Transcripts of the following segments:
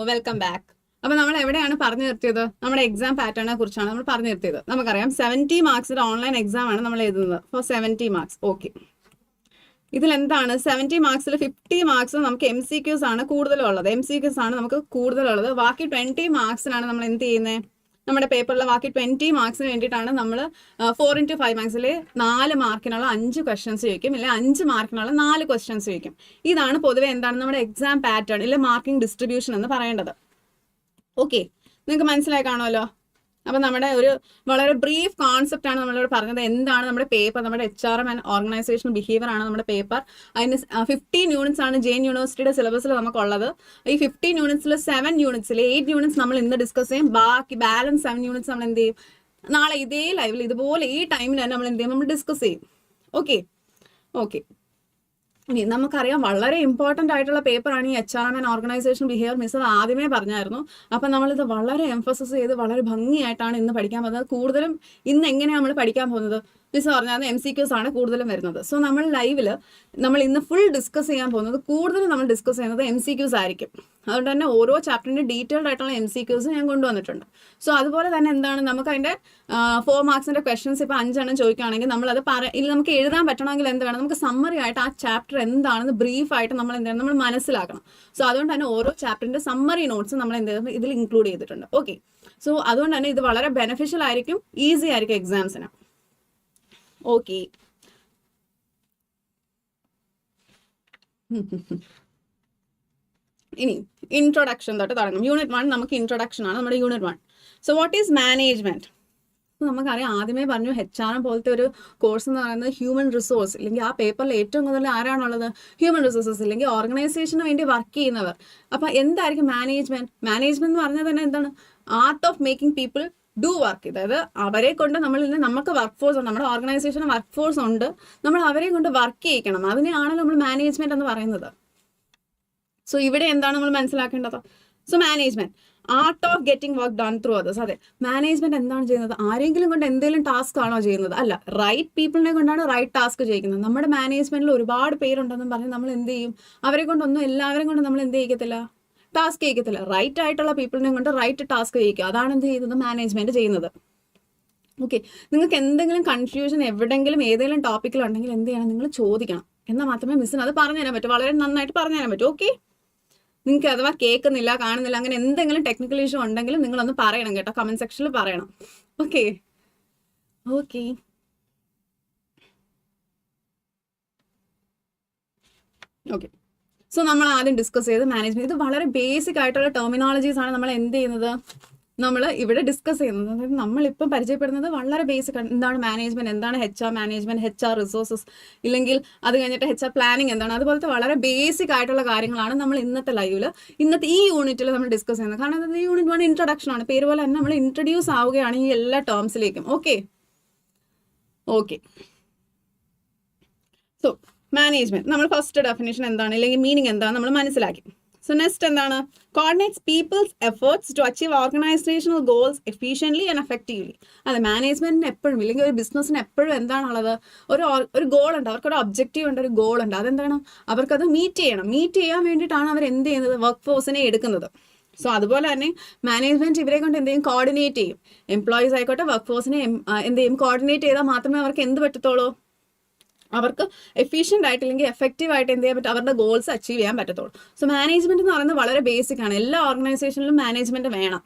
Welcome back. അപ്പൊ നമ്മൾ എവിടെയാണ് പറഞ്ഞു നിർത്തിയത്? നമ്മുടെ എക്സാം പാറ്റേണിനെ കുറിച്ചാണ് നമ്മൾ പറഞ്ഞു നിർത്തിയത്. നമുക്കറിയാം 70 മാർക്സിന്റെ ഓൺലൈൻ എക്സാം ആണ് നമ്മൾ എഴുതുന്നത് ഫോർ 70 മാർക്സ്. ഓക്കെ, ഇതിൽ എന്താണ് 70 മാർക്സിൽ 50 മാർക്സ് നമുക്ക് MCQs ആണ് കൂടുതലുള്ളത്. MCQs ആണ് നമുക്ക് കൂടുതലുള്ളത്. ബാക്കി 20 മാർക്സിനാണ് നമ്മൾ എന്ത് ചെയ്യുന്നത്? നമ്മുടെ പേപ്പറിലെ ബാക്കി 20 മാർക്സിന് വേണ്ടിയിട്ടാണ് നമ്മൾ 4x5 മാർക്സിൽ 4 മാർക്കിനുള്ള 5 ക്വസ്റ്റ്യൻസ് ചോദിക്കും, ഇല്ല 5 മാർക്കിനുള്ള 4 ക്വസ്റ്റ്യൻസ് ചോദിക്കും. ഇതാണ് പൊതുവെ എന്താണ് നമ്മുടെ എക്സാം പാറ്റേൺ, ഇല്ല മാർക്കിംഗ് ഡിസ്ട്രിബ്യൂഷൻ എന്ന് പറയേണ്ടത്. ഓക്കെ, നിങ്ങൾക്ക് മനസ്സിലായി കാണുമല്ലോ. അപ്പം നമ്മുടെ ഒരു വളരെ ബ്രീഫ് കോൺസെപ്റ്റ് ആണ് നമ്മളിവിടെ പറഞ്ഞത്. എന്താണ് നമ്മുടെ പേപ്പർ? നമ്മുടെ HRM ആൻഡ് ഓർഗനൈസേഷണൽ ബിഹേവിയർ ആണ് നമ്മുടെ പേപ്പർ. അതിന് 15 യൂണിറ്റ്സ് ആണ് ജെയിൻ യൂണിവേഴ്സിറ്റിയുടെ സിലബസിൽ നമുക്കുള്ളത്. ഈ 15 യൂണിറ്റ്സിൽ 7 യൂണിറ്റ്സിൽ 8 യൂണിറ്റ്സ് നമ്മൾ ഇന്ന് ഡിസ്കസ് ചെയ്യും. ബാക്കി ബാലൻസ് 7 യൂണിറ്റ്സ് നമ്മൾ എന്ത് ചെയ്യും? നാളെ ഇതേ ലൈവിൽ ഇതുപോലെ ഈ ടൈമിൽ തന്നെ നമ്മൾ എന്ത് ചെയ്യും? നമ്മൾ ഡിസ്കസ് ചെയ്യും. ഓക്കെ ഓക്കെ, ഇനി നമുക്കറിയാം വളരെ ഇമ്പോർട്ടൻ്റ് ആയിട്ടുള്ള പേപ്പറാണ് ഈ HRM and organisation behaviour. Miss അത് ആദ്യമേ പറഞ്ഞായിരുന്നു. അപ്പം നമ്മളിത് വളരെ എംഫസിസ് ചെയ്ത് വളരെ ഭംഗിയായിട്ടാണ് ഇന്ന് പഠിക്കാൻ പോകുന്നത്. കൂടുതലും ഇന്ന് എങ്ങനെയാണ് നമ്മൾ പഠിക്കാൻ പോകുന്നത്? മിസ് പറഞ്ഞാൽ MCQs ആണ് കൂടുതലും വരുന്നത്. സോ നമ്മൾ ലൈവിൽ നമ്മൾ ഇന്ന് ഫുൾ ഡിസ്കസ് ചെയ്യാൻ പോകുന്നത്, കൂടുതലും നമ്മൾ ഡിസ്കസ് ചെയ്യുന്നത് MCQs ആയിരിക്കും. അതുകൊണ്ട് തന്നെ ഓരോ ചാപ്റ്ററിൻ്റെ ഡീറ്റെയിൽഡ് ആയിട്ടുള്ള MCQs ഞാൻ കൊണ്ടുവന്നിട്ടുണ്ട്. സോ അതുപോലെ തന്നെ എന്താണ് നമുക്ക് അതിൻ്റെ 4 മാർക്സിൻ്റെ ക്വസ്റ്റ്യൻസ് ഇപ്പോൾ 5 എണ്ണം ചോദിക്കുകയാണെങ്കിൽ നമ്മളത് നമുക്ക് എഴുതാൻ പറ്റണമെങ്കിൽ എന്ത് വേണം? നമുക്ക് സമ്മറി ആയിട്ട് ആ ചാപ്റ്റർ എന്താണെന്ന് ബ്രീഫായിട്ട് നമ്മൾ എന്താണ് നമ്മൾ മനസ്സിലാക്കണം. സോ അതുകൊണ്ട് തന്നെ ഓരോ ചാപ്റ്ററിൻ്റെ സമ്മറി നോട്ട്സ് നമ്മൾ എന്ത് ചെയ്തു ഇതിൽ ഇൻക്ലൂഡ് ചെയ്തിട്ടുണ്ട്. ഓക്കെ, സോ അതുകൊണ്ട് തന്നെ ഇത് വളരെ ബെനിഫിഷ്യൽ ആയിരിക്കും, ഈസി ആയിരിക്കും എക്സാംസിന്. ഓക്കെ, ഇനി ഇൻട്രൊഡക്ഷൻ തൊട്ട് തുടങ്ങും. യൂണിറ്റ് 1 നമുക്ക് ഇൻട്രൊഡക്ഷൻ ആണ് നമ്മുടെ unit 1. So what is management? നമുക്കറിയാം, ആദ്യമേ പറഞ്ഞു HRM പോലത്തെ ഒരു കോഴ്സ് എന്ന് പറയുന്നത് ഹ്യൂമൻ റിസോഴ്സ്, ഇല്ലെങ്കിൽ ആ പേപ്പറിൽ ഏറ്റവും കൂടുതൽ ആരാണുള്ളത്? ഹ്യൂമൻ റിസോഴ്സസ്, ഇല്ലെങ്കിൽ ഓർഗനൈസേഷന് വേണ്ടി വർക്ക് ചെയ്യുന്നവർ. അപ്പം എന്തായിരിക്കും മാനേജ്മെന്റ്? മാനേജ്മെന്റ് എന്ന് പറഞ്ഞാൽ തന്നെ എന്താണ്? Art of making people do work. അതായത് അവരെ കൊണ്ട് നമുക്ക് വർക്ക് ഫോഴ്സ് ഉണ്ട്, നമ്മുടെ ഓർഗനൈസേഷന് വർക്ക് ഫോഴ്സ് ഉണ്ട്, നമ്മൾ അവരെ കൊണ്ട് വർക്ക് ചെയ്യിക്കണം. അതിനെയാണല്ലോ നമ്മൾ മാനേജ്മെന്റ് എന്ന് പറയുന്നത്. സോ ഇവിടെ എന്താണ് നമ്മൾ മനസ്സിലാക്കേണ്ടത്? So management art of getting work done through others. അതെ, മാനേജ്മെന്റ് എന്താണ് ചെയ്യുന്നത്? ആരെങ്കിലും കൊണ്ട് എന്തെങ്കിലും ടാസ്ക് ആണോ ചെയ്യുന്നത്? അല്ല, റൈറ്റ് പീപ്പിളിനെ കൊണ്ടാണ് റൈറ്റ് ടാസ്ക് ചെയ്യിക്കുന്നത്. നമ്മുടെ മാനേജ്മെന്റിൽ ഒരുപാട് പേരുണ്ടെന്നും പറഞ്ഞ് നമ്മൾ എന്ത് ചെയ്യും? അവരെ കൊണ്ടൊന്നും എല്ലാവരെയും കൊണ്ട് നമ്മൾ എന്ത് ചെയ്യിക്കത്തില്ല? ടാസ്ക് ചെയ്യിക്കത്തില്ല. റൈറ്റ് ആയിട്ടുള്ള പീപ്പിളിനെ കൊണ്ട് റൈറ്റ് ടാസ്ക് ചെയ്യിക്കുക. അതാണ് എന്ത് ചെയ്യുന്നത്? മാനേജ്മെന്റ് ചെയ്യുന്നത്. ഓക്കെ, നിങ്ങൾക്ക് എന്തെങ്കിലും കൺഫ്യൂഷൻ എവിടെയെങ്കിലും ഏതെങ്കിലും ടോപ്പിക്കിലുണ്ടെങ്കിൽ എന്ത് ചെയ്യണം? നിങ്ങൾ ചോദിക്കണം. എന്നാൽ മാത്രമേ മിസ്സിന് അത് പറഞ്ഞു തരാൻ പറ്റൂ, വളരെ നന്നായിട്ട് പറഞ്ഞു തരാൻ പറ്റൂ. ഓക്കെ, നിങ്ങൾക്ക് അഥവാ കേൾക്കുന്നില്ല, കാണുന്നില്ല, അങ്ങനെ എന്തെങ്കിലും ടെക്നിക്കൽ ഇഷ്യൂ ഉണ്ടെങ്കിലും നിങ്ങളൊന്ന് പറയണം കേട്ടോ, കമന്റ് സെക്ഷനിൽ പറയണം. ഓക്കെ ഓക്കെ ഓക്കെ സോ നമ്മൾ ആദ്യം ഡിസ്കസ് ചെയ്ത് മാനേജ്മെന്റ്. ഇത് വളരെ ബേസിക് ആയിട്ടുള്ള ടെർമിനോളജീസ് ആണ് നമ്മൾ എന്ത് ചെയ്യുന്നത്? നമ്മൾ ഇവിടെ ഡിസ്കസ് ചെയ്യുന്നത്. അതായത് നമ്മളിപ്പം പരിചയപ്പെടുന്നത് വളരെ ബേസിക് ആണ്. എന്താണ് മാനേജ്മെന്റ്, എന്താണ് HR മാനേജ്മെന്റ്, HR റിസോഴ്സസ്, ഇല്ലെങ്കിൽ അത് കഴിഞ്ഞിട്ട് HR പ്ലാനിങ് എന്താണ്, അതുപോലത്തെ വളരെ ബേസിക് ആയിട്ടുള്ള കാര്യങ്ങളാണ് നമ്മൾ ഇന്നത്തെ ലൈവില്, ഇന്നത്തെ ഈ യൂണിറ്റിൽ നമ്മൾ ഡിസ്കസ് ചെയ്യുന്നത്. കാരണം ഈ യൂണിറ്റ് 1 ഇൻട്രൊഡക്ഷൻ ആണ്. പേര് പോലെ തന്നെ നമ്മൾ ഇൻട്രൊഡ്യൂസ് ആവുകയാണ് ഈ എല്ലാ ടേംസിലേക്കും. ഓക്കെ ഓക്കെ സോ മാനേജ്മെന്റ് നമ്മൾ ഫസ്റ്റ് ഡെഫിനേഷൻ എന്താണ്, അല്ലെങ്കിൽ മീനിങ് എന്താണ് നമ്മൾ മനസ്സിലാക്കി. സോ നെക്സ്റ്റ് എന്താണ്? Coordinates peoples efforts to achieve organisational goals efficiently and effectively. അതെ, മാനേജ്മെന്റിന് എപ്പോഴും, ഇല്ലെങ്കിൽ ഒരു ബിസിനസ്സിന് എപ്പോഴും എന്താണുള്ളത്? ഒരു ഗോൾ ഉണ്ട്, അവർക്കൊരു ഒബ്ജക്റ്റീവ് ഉണ്ട്, ഒരു ഗോൾ ഉണ്ട്. അതെന്താണ്? അവർക്കത് മീറ്റ് ചെയ്യണം. മീറ്റ് ചെയ്യാൻ വേണ്ടിയിട്ടാണ് അവർ എന്ത് ചെയ്യുന്നത്? വർക്ക് ഫോഴ്സിനെ എടുക്കുന്നത്. സോ അതുപോലെ തന്നെ മാനേജ്മെന്റ് ഇവരെ കൊണ്ട് എന്ത് ചെയ്യും? കോർഡിനേറ്റ് ചെയ്യും. എംപ്ലോയീസ് ആയിക്കോട്ടെ, വർക്ക് ഫോഴ്സിനെ എന്ത് ചെയ്യും? കോർഡിനേറ്റ് ചെയ്താൽ മാത്രമേ അവർക്ക് എന്ത് പറ്റത്തുള്ളൂ? അവർക്ക് എഫിഷ്യൻ്റ് ആയിട്ട്, അല്ലെങ്കിൽ എഫക്റ്റീവ് ആയിട്ട് എന്ത് ചെയ്യാൻ പറ്റും? അവരുടെ ഗോൾസ് അച്ചീവ് ചെയ്യാൻ പറ്റത്തുള്ളൂ. സോ മാനേജ്മെന്റ് എന്ന് പറയുന്നത് വളരെ ബേസിക് ആണ്. എല്ലാ ഓർഗനൈസേഷനിലും മാനേജ്മെന്റ് വേണം.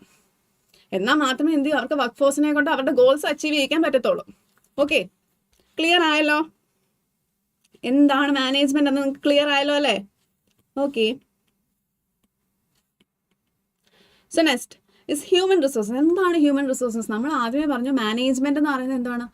എന്നാൽ മാത്രമേ എന്ത് ചെയ്യും? അവർക്ക് വർക്ക് ഫോഴ്സിനെ കൊണ്ട് അവരുടെ ഗോൾസ് അച്ചീവ് ചെയ്യിക്കാൻ പറ്റത്തുള്ളൂ. ഓക്കെ, ക്ലിയർ ആയല്ലോ? എന്താണ് മാനേജ്മെന്റ് എന്ന് നിങ്ങൾക്ക് ക്ലിയർ ആയല്ലോ അല്ലേ? Okay, so next is human resources. എന്താണ് ഹ്യൂമൻ റിസോഴ്സസ്? നമ്മൾ ആദ്യമേ പറഞ്ഞു മാനേജ്മെന്റ് എന്ന് പറയുന്നത് എന്താണ്?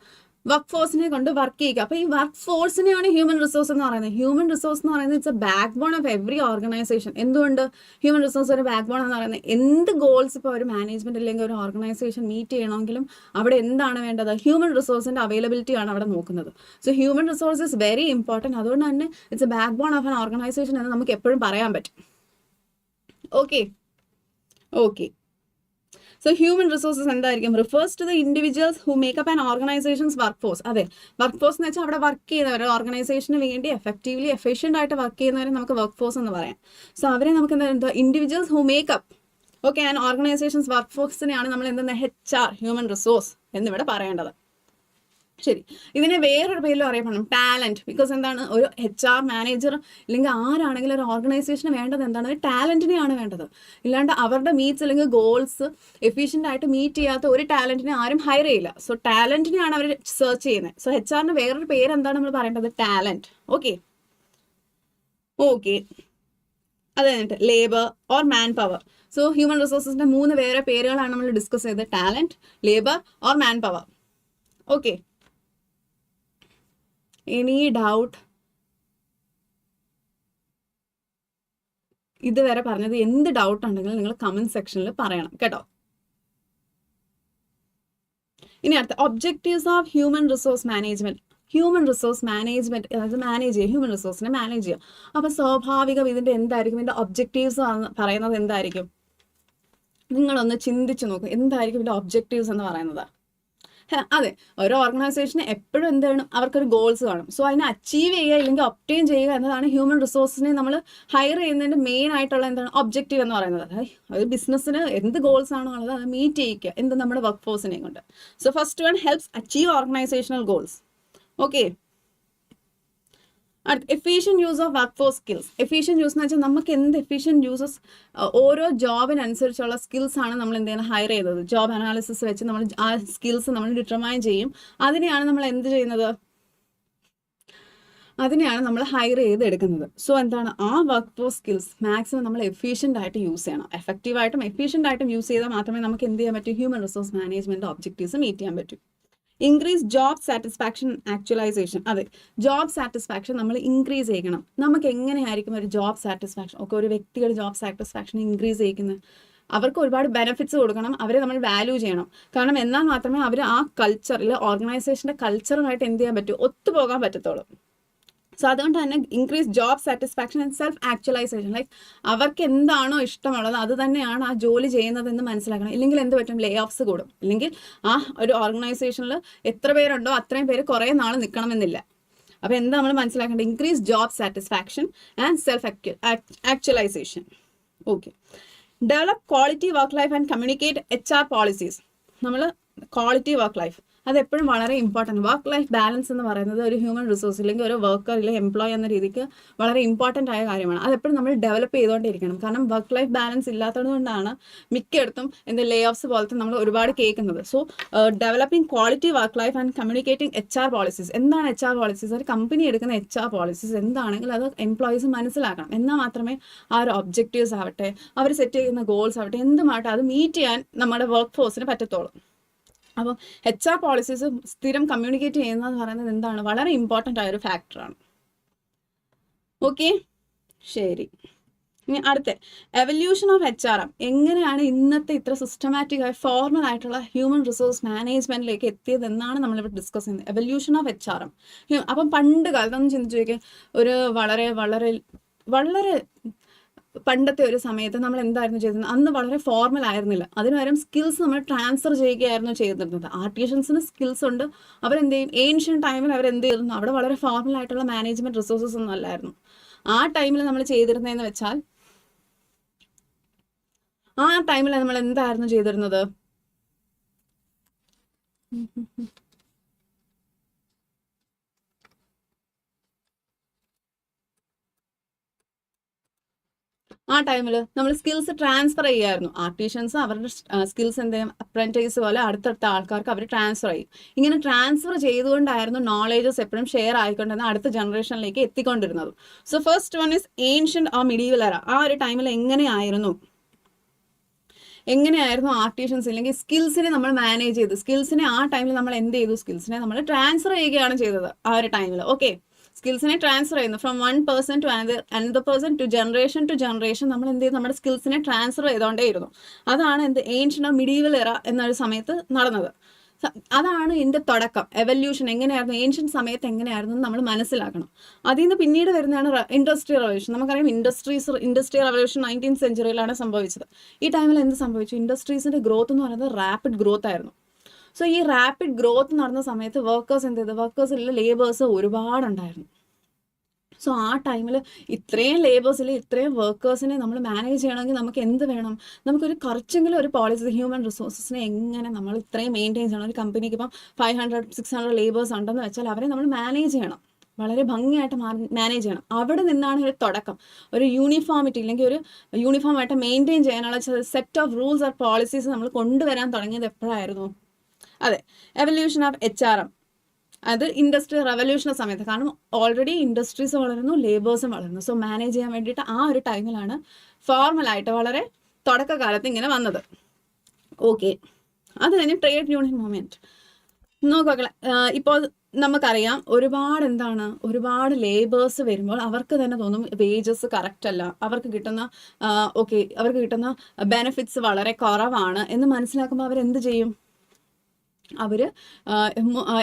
വർക്ക് ഫോഴ്സിനെ കൊണ്ട് വർക്ക് ചെയ്യുക. അപ്പോൾ ഈ വർക്ക് ഫോഴ്സിനെയാണ് ഹ്യൂമൻ റിസോഴ്സ് എന്ന് പറയുന്നത്. ഹ്യൂമൻ റിസോഴ്സ് എന്ന് പറയുന്നത് it's a backbone of every organisation. എന്തുകൊണ്ട് ഹ്യൂമൻ റിസോഴ്സ് ഒരു ബാക്ക് ബോൺ എന്ന് പറയുന്നത്? എന്ത് ഗോൾസ് ഇപ്പോൾ ഒരു മാനേജ്മെന്റ് അല്ലെങ്കിൽ ഒരു ഓർഗനൈസേഷൻ മീറ്റ് ചെയ്യണമെങ്കിലും അവിടെ എന്താണ് വേണ്ടത്? ഹ്യൂമൻ റിസോഴ്സിന്റെ അവൈലബിലിറ്റി ആണ് അവിടെ നോക്കുന്നത്. So human resource is very important. അതുകൊണ്ട് തന്നെ it's a backbone of an organisation എന്ന് നമുക്ക് എപ്പോഴും പറയാൻ പറ്റും. Okay okay so human resources എന്തായിരിക്കും? Refers to the individuals who make up and organisations workforce. അതെ, വർക്ക് ഫോഴ്സ് എന്ന് വെച്ചാൽ അവിടെ വർക്ക് ചെയ്യുന്നവർ, ഓർഗനൈസേഷന് വേണ്ടി എഫക്റ്റീവ്ലി എഫിഷ്യൻ്റ് ആയിട്ട് വർക്ക് ചെയ്യുന്നവരെ നമുക്ക് വർക്ക് ഫോഴ്സ് എന്ന് പറയാം. സോ അവരെ നമുക്ക് എന്താ? Individuals who make up okay, and organisations വർക്ക് ഫോഴ്സിനെയാണ് നമ്മൾ എന്തെന്ന് HR ഹ്യൂമൻ റിസോഴ്സ് എന്നിവിടെ പറയേണ്ടത്. ശരി, ഇതിനെ വേറൊരു പേരിലും അറിയപ്പെടണം ടാലന്റ്. ബിക്കോസ് എന്താണ്, ഒരു HR മാനേജർ അല്ലെങ്കിൽ ആരാണെങ്കിലും ഒരു ഓർഗനൈസേഷന് വേണ്ടത് എന്താണ്, ഒരു ടാലന്റിനെയാണ് വേണ്ടത്. ഇല്ലാണ്ട് അവരുടെ മീറ്റ്സ് അല്ലെങ്കിൽ ഗോൾസ് എഫിഷ്യൻ്റ് ആയിട്ട് മീറ്റ് ചെയ്യാത്ത ഒരു ടാലന്റിനെ ആരും ഹയർ ചെയ്യില്ല. സോ ടാലന്റിനെയാണ് അവർ സെർച്ച് ചെയ്യുന്നത്. സോ HR വേറൊരു പേര് എന്താണ് നമ്മൾ പറയേണ്ടത്, ടാലന്റ്. ഓക്കെ ഓക്കെ, അത് കഴിഞ്ഞിട്ട് labour or manpower. So human റിസോഴ്സസിന്റെ 3 വേറെ പേരുകളാണ് നമ്മൾ ഡിസ്കസ് ചെയ്തത്, talent, labour or manpower. Okay, any doubt? ഇതുവരെ പറഞ്ഞത് എന്ത് ഡൗട്ട് ഉണ്ടെങ്കിലും നിങ്ങൾ കമന്റ് സെക്ഷനിൽ പറയണം കേട്ടോ. ഇനി അടുത്ത objectives of human resource management. Human resource management, അതായത് മാനേജ് ചെയ്യുക, ഹ്യൂമൻ റിസോഴ്സിനെ മാനേജ് ചെയ്യുക. അപ്പോൾ സ്വാഭാവികം ഇതിൻ്റെ എന്തായിരിക്കും, ഇതിൻ്റെ ഒബ്ജക്റ്റീവ്സ് പറയുന്നത് എന്തായിരിക്കും? നിങ്ങളൊന്ന് ചിന്തിച്ചു നോക്കും, എന്തായിരിക്കും ഇതിൻ്റെ ഒബ്ജക്റ്റീവ്സ് എന്ന് പറയുന്നത്? അതെ, ഓരോ ഓർഗനൈസേഷന് എപ്പോഴും എന്താണ്, അവർക്കൊരു ഗോൾസ് കാണും. സോ അതിനെ അച്ചീവ് ചെയ്യുക അല്ലെങ്കിൽ ഒബ്റ്റെയിൻ ചെയ്യുക എന്നതാണ് ഹ്യൂമൻ റിസോഴ്സിനെ നമ്മൾ ഹയർ ചെയ്യുന്നതിൻ്റെ മെയിൻ ആയിട്ടുള്ള എന്താണ് ഒബ്ജക്റ്റീവ് എന്ന് പറയുന്നത്. അതായത് ബിസിനസ്സിന് എന്ത് ഗോൾസ് ആണോ ഉള്ളത് അത് മീറ്റ് ചെയ്യിക്കുക എന്ത് നമ്മുടെ വർക്ക് ഫോഴ്സിനെ കൊണ്ട്. So first one helps achieve organisational goals. Okay, അടുത്ത efficient use of workforce skills. Efficient use എന്ന് വെച്ചാൽ നമുക്ക് എന്ത് എഫിഷ്യൻറ്റ് യൂസസ്, ഓരോ ജോബിനനുസരിച്ചുള്ള സ്കിൽസ് ആണ് നമ്മൾ എന്ത് ചെയ്യുന്നത്, ഹയർ ചെയ്തത്. ജോബ് അനാലിസിസ് വെച്ച് നമ്മൾ ആ സ്കിൽസ് നമ്മൾ ഡിറ്റർമൈൻ ചെയ്യും. അതിനെയാണ് നമ്മൾ എന്ത് ചെയ്യുന്നത്, അതിനെയാണ് നമ്മൾ ഹയർ ചെയ്ത് എടുക്കുന്നത്. സോ എന്താണ്, ആ വർക്ക് ഫോഴ്സ് സ്കിൽസ് മാക്സിമം നമ്മൾ എഫിഷ്യൻ്റ് ആയിട്ട് യൂസ് ചെയ്യണം. എഫക്റ്റീവായിട്ടും എഫിഷ്യൻ്റ് ആയിട്ടും യൂസ് ചെയ്താൽ മാത്രമേ നമുക്ക് എന്ത് ചെയ്യാൻ പറ്റൂ, human resource management objectives meet ചെയ്യാൻ പറ്റൂ. Increase job satisfaction actualisation. അതെ, ജോബ് സാറ്റിസ്ഫാക്ഷൻ നമ്മൾ ഇൻക്രീസ് ചെയ്യണം. നമുക്ക് എങ്ങനെയായിരിക്കും ഒരു ജോബ് സാറ്റിസ്ഫാക്ഷൻ ഒക്കെ, ഒരു വ്യക്തിയുടെ ജോബ് സാറ്റിസ്ഫാക്ഷൻ ഇൻക്രീസ് ചെയ്യുന്നത്? അവർക്ക് ഒരുപാട് ബെനിഫിറ്റ്സ് കൊടുക്കണം, അവരെ നമ്മൾ വാല്യൂ ചെയ്യണം. കാരണം എന്നാൽ മാത്രമേ അവർ ആ കൾച്ചറിൽ, ഓർഗനൈസേഷൻ്റെ കൾച്ചറുമായിട്ട് എന്ത് ചെയ്യാൻ പറ്റൂ, ഒത്തുപോകാൻ പറ്റത്തുള്ളൂ. സോ അതുകൊണ്ട് തന്നെ increase job satisfaction and self actualisation. Like അവർക്ക് എന്താണോ ഇഷ്ടമുള്ളത് അത് തന്നെയാണ് ആ ജോലി ചെയ്യുന്നതെന്ന് മനസ്സിലാക്കണം. ഇല്ലെങ്കിൽ എന്ത് പറ്റും, ലേ ഓഫ്സ് കൂടും. ഇല്ലെങ്കിൽ ആ ഒരു ഓർഗനൈസേഷനിൽ എത്ര പേരുണ്ടോ അത്രയും പേര് കുറേ നാൾ നിൽക്കണമെന്നില്ല. അപ്പോൾ എന്താ നമ്മൾ മനസ്സിലാക്കേണ്ടത്, increase job satisfaction and self actualisation. Okay, develop quality work life and communicate HR policies. നമ്മൾ ക്വാളിറ്റി വർക്ക് ലൈഫ് അതെപ്പോഴും വളരെ ഇമ്പോർട്ടൻറ്റ്. വർക്ക് ലൈഫ് ബാലൻസ് എന്ന് പറയുന്നത് ഒരു ഹ്യൂമൻ റിസോഴ്സ് ഇല്ലെങ്കിൽ ഒരു വർക്കർ അല്ലെങ്കിൽ എംപ്ലോയി എന്ന രീതിക്ക് വളരെ ഇമ്പോർട്ടൻ്റ് ആയ കാര്യമാണ്. അതെപ്പോഴും നമ്മൾ ഡെവലപ്പ് ചെയ്തുകൊണ്ടിരിക്കണം. കാരണം വർക്ക് ലൈഫ് ബാലൻസ് ഇല്ലാത്തതുകൊണ്ടാണ് മിക്കയിടത്തും ലേ ഓഫ്സ് പോലത്തെ നമ്മൾ ഒരുപാട് കേൾക്കുന്നത്. So developing quality work life and communicating HR policies. എന്താണ് HR പോളിസീസ്? ഒരു കമ്പനി എടുക്കുന്ന HR പോളിസീസ് എന്താണെങ്കിൽ അത് എംപ്ലോയീസ് മനസ്സിലാക്കണം. എന്നാൽ മാത്രമേ ആ ഒരു ഒബ്ജക്റ്റീവ്സ് ആവട്ടെ, അവർ സെറ്റ് ചെയ്യുന്ന ഗോൾസ് ആവട്ടെ, എന്തുമാവട്ടെ അത് മീറ്റ് ചെയ്യാൻ നമ്മുടെ വർക്ക് ഫോഴ്സിന് പറ്റത്തുള്ളൂ. അപ്പോൾ HR പോളിസീസ് സ്ഥിരം കമ്മ്യൂണിക്കേറ്റ് ചെയ്യുന്നതെന്ന് പറയുന്നത് എന്താണ്, വളരെ ഇമ്പോർട്ടൻ്റ് ആയൊരു ഫാക്ടറാണ്. ഓക്കെ, ശരി. ഇനി അടുത്ത എവല്യൂഷൻ ഓഫ് HRM. എങ്ങനെയാണ് ഇന്നത്തെ ഇത്ര സിസ്റ്റമാറ്റിക് ആയ ഫോർമൽ ആയിട്ടുള്ള ഹ്യൂമൻ റിസോഴ്സ് മാനേജ്മെന്റിലേക്ക് എത്തിയത് എന്നാണ് നമ്മളിവിടെ ഡിസ്കസ് ചെയ്യുന്നത്. Evolution of HRM. അപ്പം പണ്ട് കാലത്തൊന്നും ചിന്തിച്ചു നോക്കിയാൽ, ഒരു വളരെ വളരെ വളരെ പണ്ടത്തെ ഒരു സമയത്ത് നമ്മൾ എന്തായിരുന്നു ചെയ്തിരുന്നത്, അന്ന് വളരെ ഫോർമൽ ആയിരുന്നില്ല. അതിന് പകരം സ്കിൽസ് നമ്മൾ ട്രാൻസ്ഫർ ചെയ്യുകയായിരുന്നു ചെയ്തിരുന്നത്. ആർട്ടിഷ്യൻസിന് സ്കിൽസ് ഉണ്ട്, അവരെന്ത് ചെയ്യും, ഏൻഷ്യൻ ടൈമിൽ അവരെന്ത് ചെയ്തിരുന്നു, അവിടെ വളരെ ഫോർമൽ ആയിട്ടുള്ള മാനേജ്മെന്റ് റിസോഴ്സസ് ഒന്നും അല്ലായിരുന്നു. ആ ടൈമിൽ നമ്മൾ ചെയ്തിരുന്നതെന്ന് വെച്ചാൽ, ആ ടൈമിൽ നമ്മൾ എന്തായിരുന്നു ചെയ്തിരുന്നത്, ആ ടൈമിൽ നമ്മൾ സ്കിൽസ് ട്രാൻസ്ഫർ ചെയ്യുമായിരുന്നു. ആർട്ടിഷ്യൻസ് അവരുടെ സ്കിൽസ് എന്ത് ചെയ്യും, അപ്രന്റൈസ് പോലെ അടുത്തടുത്ത ആൾക്കാർക്ക് അവർ ട്രാൻസ്ഫർ ചെയ്യും. ഇങ്ങനെ ട്രാൻസ്ഫർ ചെയ്തുകൊണ്ടായിരുന്നു നോളേജസ് എപ്പോഴും ഷെയർ ആയിക്കൊണ്ടിരുന്ന അടുത്ത ജനറേഷനിലേക്ക് എത്തിക്കൊണ്ടിരുന്നത്. So first one is ancient uh medieval era. ആ ഒരു ടൈമിൽ എങ്ങനെയായിരുന്നു ആർട്ടിഷ്യൻസ് അല്ലെങ്കിൽ സ്കിൽസിനെ നമ്മൾ മാനേജ് ചെയ്തു. സ്കിൽസിനെ ആ ടൈമിൽ നമ്മൾ എന്ത് ചെയ്തു, സ്കിൽസിനെ നമ്മൾ ട്രാൻസ്ഫർ ചെയ്യുകയാണ് ചെയ്തത് ആ ഒരു ടൈമിൽ. ഓക്കെ, സ്കിൽസിനെ ട്രാൻസ്ഫർ ചെയ്യുന്നു from one person to another person to generation നമ്മൾ എന്ത് ചെയ്തു, നമ്മുടെ സ്കിൽസിനെ ട്രാൻസ്ഫർ ചെയ്തുകൊണ്ടേയിരുന്നു. അതാണ് ഏൻഷ്യന്റ് മിഡീവൽ എറ എന്നൊരു സമയത്ത് നടന്നത്. അതാണ് ഇതിൻ്റെ തുടക്കം. എവല്യൂഷൻ എങ്ങനെയായിരുന്നു, ഏൻഷ്യൻ സമയത്ത് എങ്ങനെയായിരുന്നു നമ്മൾ മനസ്സിലാക്കണം. അതിൽ നിന്ന് പിന്നീട് വരുന്നതാണ് ഇൻഡസ്ട്രിയൽ റവല്യൂഷൻ. നമുക്കറിയാം ഇൻഡസ്ട്രിയൽ റവല്യൂഷൻ 19th സെഞ്ചുറിയിലാണ് സംഭവിച്ചത്. ഈ ടൈമിൽ എന്ത് സംഭവിച്ചു, ഇൻഡസ്ട്രീസിൻ്റെ ഗ്രോത്ത് എന്ന് പറയുന്നത് റാപ്പിഡ് ഗ്രോത്ത് ആയിരുന്നു. സോ ഈ റാപ്പിഡ് ഗ്രോത്ത് നടന്ന സമയത്ത് വർക്കേഴ്സ് എന്ത് ചെയ്തു, വർക്കേഴ്സിലുള്ള ലേബേഴ്സ് ഒരുപാടുണ്ടായിരുന്നു. സോ ആ ടൈമിൽ ഇത്രയും ലേബേഴ്സിൽ ഇത്രയും വർക്കേഴ്സിനെ നമ്മൾ മാനേജ് ചെയ്യണമെങ്കിൽ നമുക്ക് എന്ത് വേണം? നമുക്കൊരു കുറച്ചെങ്കിലും ഒരു പോളിസി, ഹ്യൂമൻ റിസോഴ്സസിനെ എങ്ങനെ നമ്മൾ ഇത്രയും മെയിൻറ്റെയിൻ ചെയ്യണം. ഒരു കമ്പനിക്ക് ഇപ്പം 500-600 ലേബേഴ്സ് ഉണ്ടെന്ന് വെച്ചാൽ അവരെ നമ്മൾ മാനേജ് ചെയ്യണം, വളരെ ഭംഗിയായിട്ട് മാനേജ് ചെയ്യണം. അവിടെ നിന്നാണ് ഒരു തുടക്കം. ഒരു യൂണിഫോമിറ്റി ഇല്ലെങ്കിൽ ഒരു യൂണിഫോമായിട്ട് മെയിൻറ്റെയിൻ ചെയ്യാനുള്ള set of rules or policies നമ്മൾ കൊണ്ടുവരാൻ തുടങ്ങിയത് എപ്പോഴായിരുന്നു? അതെ, എവല്യൂഷൻ ഓഫ് HRM. അത് ഇൻഡസ്ട്രി റെവല്യൂഷൻ്റെ സമയത്ത്. കാരണം ഓൾറെഡി ഇൻഡസ്ട്രീസ് വളരുന്നു, ലേബേഴ്സും വളരുന്നു. സോ മാനേജ് ചെയ്യാൻ വേണ്ടിയിട്ട് ആ ഒരു ടൈമിലാണ് ഫോർമലായിട്ട് വളരെ തുടക്കകാലത്ത് ഇങ്ങനെ വന്നത്. ഓക്കെ, അത് കഴിഞ്ഞ് ട്രേഡ് യൂണിയൻ മൂവ്മെൻറ്റ് നോക്കുക. ഇപ്പോൾ നമുക്കറിയാം ഒരുപാട് ലേബേഴ്സ് വരുമ്പോൾ അവർക്ക് തന്നെ തോന്നും വേജസ് കറക്റ്റ് അല്ല, അവർക്ക് കിട്ടുന്ന ബെനിഫിറ്റ്സ് വളരെ കുറവാണ് എന്ന് മനസ്സിലാക്കുമ്പോൾ അവരെന്ത് ചെയ്യും? അവർ